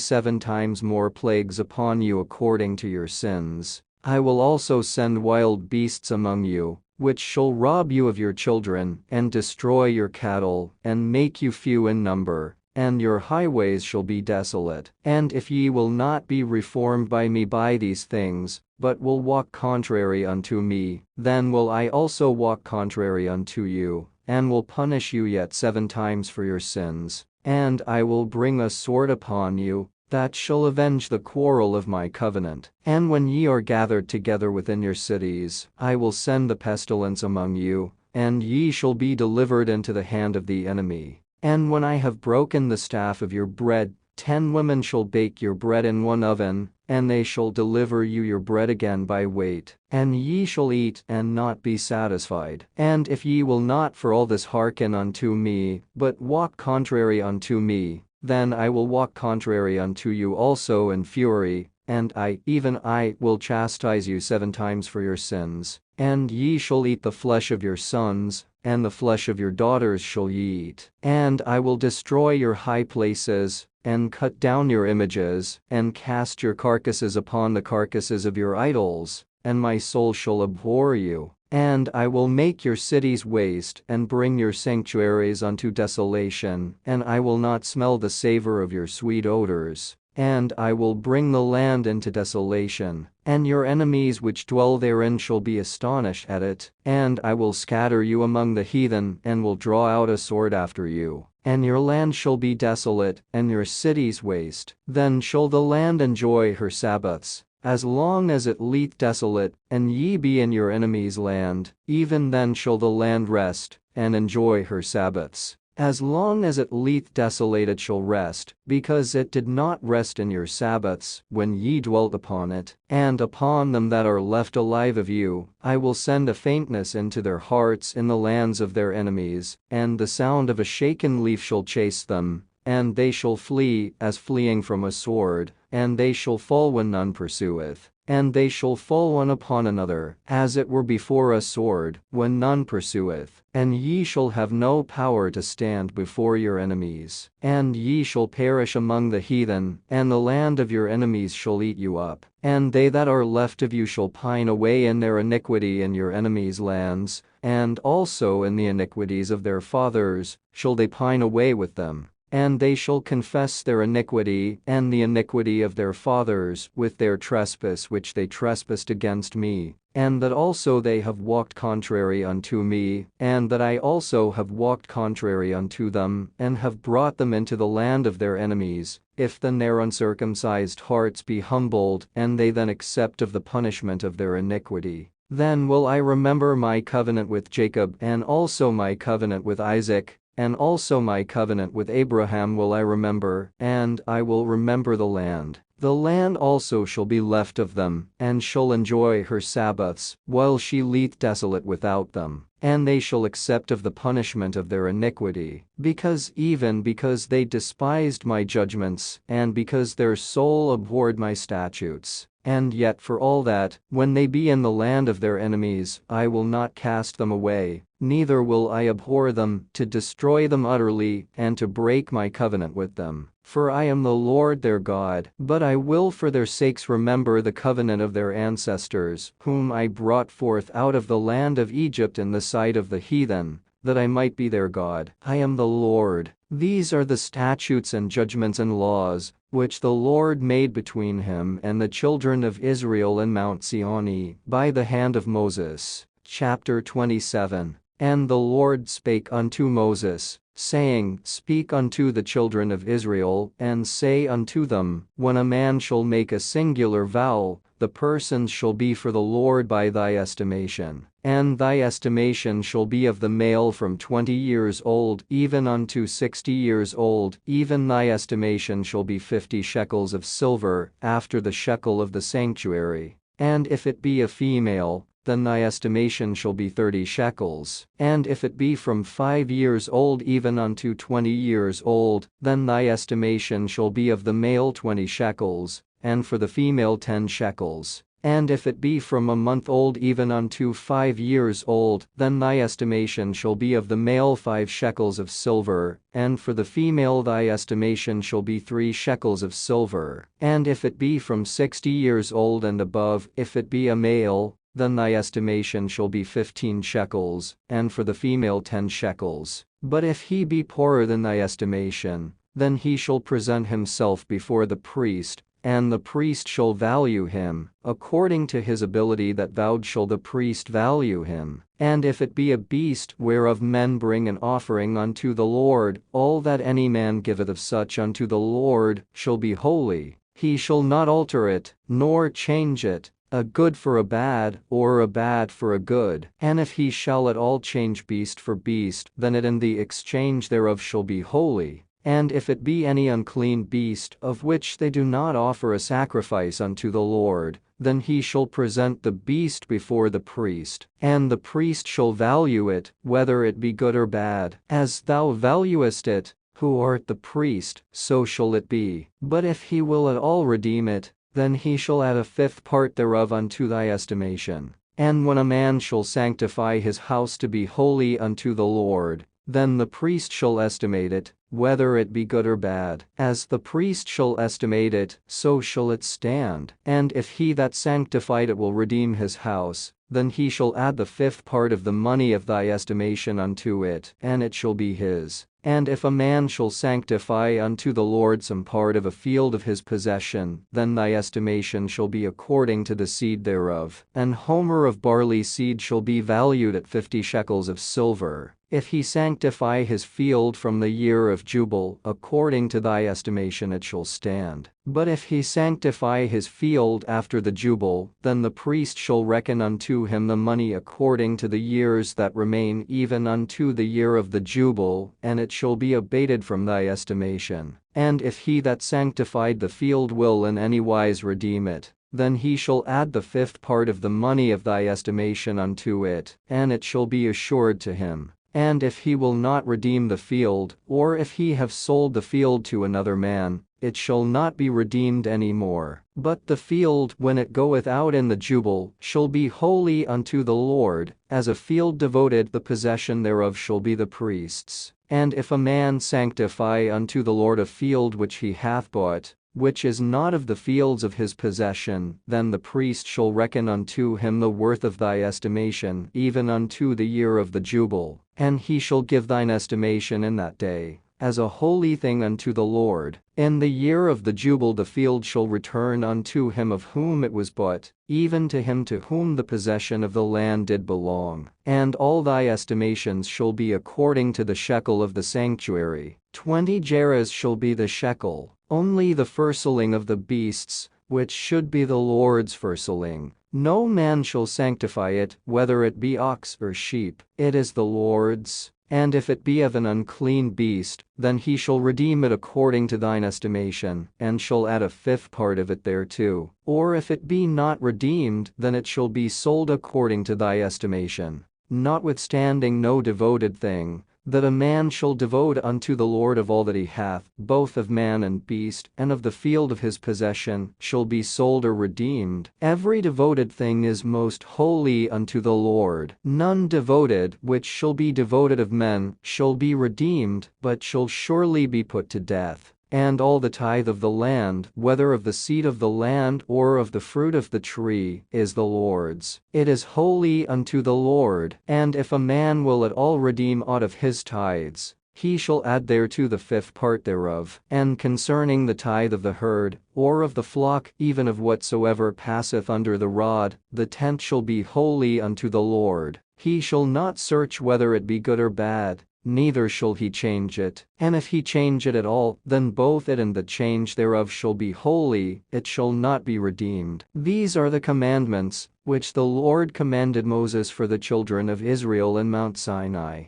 A: 7 times more plagues upon you according to your sins. I will also send wild beasts among you, which shall rob you of your children, and destroy your cattle, and make you few in number, and your highways shall be desolate. And if ye will not be reformed by me by these things, but will walk contrary unto me, then will I also walk contrary unto you, and will punish you yet 7 times for your sins. And I will bring a sword upon you, that shall avenge the quarrel of my covenant. And when ye are gathered together within your cities, I will send the pestilence among you, and ye shall be delivered into the hand of the enemy. And when I have broken the staff of your bread, 10 women shall bake your bread in one oven, and they shall deliver you your bread again by weight, and ye shall eat and not be satisfied. And if ye will not for all this hearken unto me, but walk contrary unto me, then I will walk contrary unto you also in fury, and I, even I, will chastise you 7 times for your sins. And ye shall eat the flesh of your sons, and the flesh of your daughters shall ye eat. And I will destroy your high places, and cut down your images, and cast your carcasses upon the carcasses of your idols, and my soul shall abhor you. And I will make your cities waste, and bring your sanctuaries unto desolation, and I will not smell the savor of your sweet odors. And I will bring the land into desolation, and your enemies which dwell therein shall be astonished at it. And I will scatter you among the heathen, and will draw out a sword after you. And your land shall be desolate, and your cities waste. Then shall the land enjoy her Sabbaths, as long as it lieth desolate, and ye be in your enemy's land. Even then shall the land rest, and enjoy her Sabbaths. As long as it lieth desolate it shall rest, because it did not rest in your Sabbaths, when ye dwelt upon it. And upon them that are left alive of you, I will send a faintness into their hearts in the lands of their enemies, and the sound of a shaken leaf shall chase them, and they shall flee as fleeing from a sword, and they shall fall when none pursueth. And they shall fall one upon another, as it were before a sword, when none pursueth. And ye shall have no power to stand before your enemies. And ye shall perish among the heathen, and the land of your enemies shall eat you up. And they that are left of you shall pine away in their iniquity in your enemies' lands, and also in the iniquities of their fathers, shall they pine away with them. And they shall confess their iniquity, and the iniquity of their fathers, with their trespass which they trespassed against me, and that also they have walked contrary unto me, and that I also have walked contrary unto them, and have brought them into the land of their enemies. If then their uncircumcised hearts be humbled, and they then accept of the punishment of their iniquity, then will I remember my covenant with Jacob, and also my covenant with Isaac, and also my covenant with Abraham will I remember, and I will remember the land. The land also shall be left of them, and shall enjoy her Sabbaths, while she lieth desolate without them. And they shall accept of the punishment of their iniquity, because they despised my judgments, and because their soul abhorred my statutes. And yet for all that, when they be in the land of their enemies, I will not cast them away, neither will I abhor them, to destroy them utterly, and to break my covenant with them. For I am the Lord their God, but I will for their sakes remember the covenant of their ancestors, whom I brought forth out of the land of Egypt in the sight of the heathen, that I might be their God. I am the Lord. These are the statutes and judgments and laws, which the Lord made between him and the children of Israel in Mount Sinai, by the hand of Moses. Chapter 27. And the Lord spake unto Moses, saying, Speak unto the children of Israel, and say unto them, When a man shall make a singular vow, the persons shall be for the Lord by thy estimation. And thy estimation shall be of the male from 20 years old even unto 60 years old, even thy estimation shall be 50 shekels of silver, after the shekel of the sanctuary. And if it be a female, then thy estimation shall be 30 shekels. And if it be from 5 years old even unto 20 years old, then thy estimation shall be of the male 20 shekels, and for the female 10 shekels. And if it be from a month old even unto 5 years old, then thy estimation shall be of the male 5 shekels of silver, and for the female thy estimation shall be 3 shekels of silver. And if it be from 60 years old and above, if it be a male, then thy estimation shall be 15 shekels, and for the female 10 shekels. But if he be poorer than thy estimation, then he shall present himself before the priest, and the priest shall value him, according to his ability that vowed shall the priest value him. And if it be a beast whereof men bring an offering unto the Lord, all that any man giveth of such unto the Lord shall be holy. He shall not alter it, nor change it, a good for a bad, or a bad for a good. And if he shall at all change beast for beast, then it in the exchange thereof shall be holy. And if it be any unclean beast, of which they do not offer a sacrifice unto the Lord, then he shall present the beast before the priest, and the priest shall value it, whether it be good or bad. As thou valuest it, who art the priest, so shall it be. But if he will at all redeem it, then he shall add a fifth part thereof unto thy estimation. And when a man shall sanctify his house to be holy unto the Lord, then the priest shall estimate it, whether it be good or bad. As the priest shall estimate it, so shall it stand. And if he that sanctified it will redeem his house, then he shall add the fifth part of the money of thy estimation unto it, and it shall be his. And if a man shall sanctify unto the Lord some part of a field of his possession, then thy estimation shall be according to the seed thereof. An homer of barley seed shall be valued at 50 shekels of silver. If he sanctify his field from the year of jubile, according to thy estimation it shall stand. But if he sanctify his field after the jubile, then the priest shall reckon unto him the money according to the years that remain even unto the year of the jubile, and it shall be abated from thy estimation. And if he that sanctified the field will in any wise redeem it, then he shall add the fifth part of the money of thy estimation unto it, and it shall be assured to him. And if he will not redeem the field, or if he have sold the field to another man, it shall not be redeemed any more. But the field, when it goeth out in the jubile, shall be holy unto the Lord, as a field devoted, the possession thereof shall be the priest's. And if a man sanctify unto the Lord a field which he hath bought, which is not of the fields of his possession, then the priest shall reckon unto him the worth of thy estimation, even unto the year of the jubile, and he shall give thine estimation in that day, as a holy thing unto the Lord. In the year of the jubile the field shall return unto him of whom it was bought, even to him to whom the possession of the land did belong. And all thy estimations shall be according to the shekel of the sanctuary. 20 gerahs shall be the shekel. Only the firstling of the beasts, which should be the Lord's firstling. No man shall sanctify it, whether it be ox or sheep, it is the Lord's. And if it be of an unclean beast, then he shall redeem it according to thine estimation, and shall add a fifth part of it thereto. Or if it be not redeemed, then it shall be sold according to thy estimation. Notwithstanding no devoted thing, that a man shall devote unto the Lord of all that he hath, both of man and beast, and of the field of his possession, shall be sold or redeemed. Every devoted thing is most holy unto the Lord. None devoted, which shall be devoted of men, shall be redeemed, but shall surely be put to death. And all the tithe of the land, whether of the seed of the land or of the fruit of the tree, is the Lord's. It is holy unto the Lord. And if a man will at all redeem aught of his tithes, he shall add thereto the fifth part thereof. And concerning the tithe of the herd, or of the flock, even of whatsoever passeth under the rod, the tenth shall be holy unto the Lord. He shall not search whether it be good or bad, neither shall he change it. And if he change it at all, then both it and the change thereof shall be holy, it shall not be redeemed. These are the commandments, which the Lord commanded Moses for the children of Israel in Mount Sinai.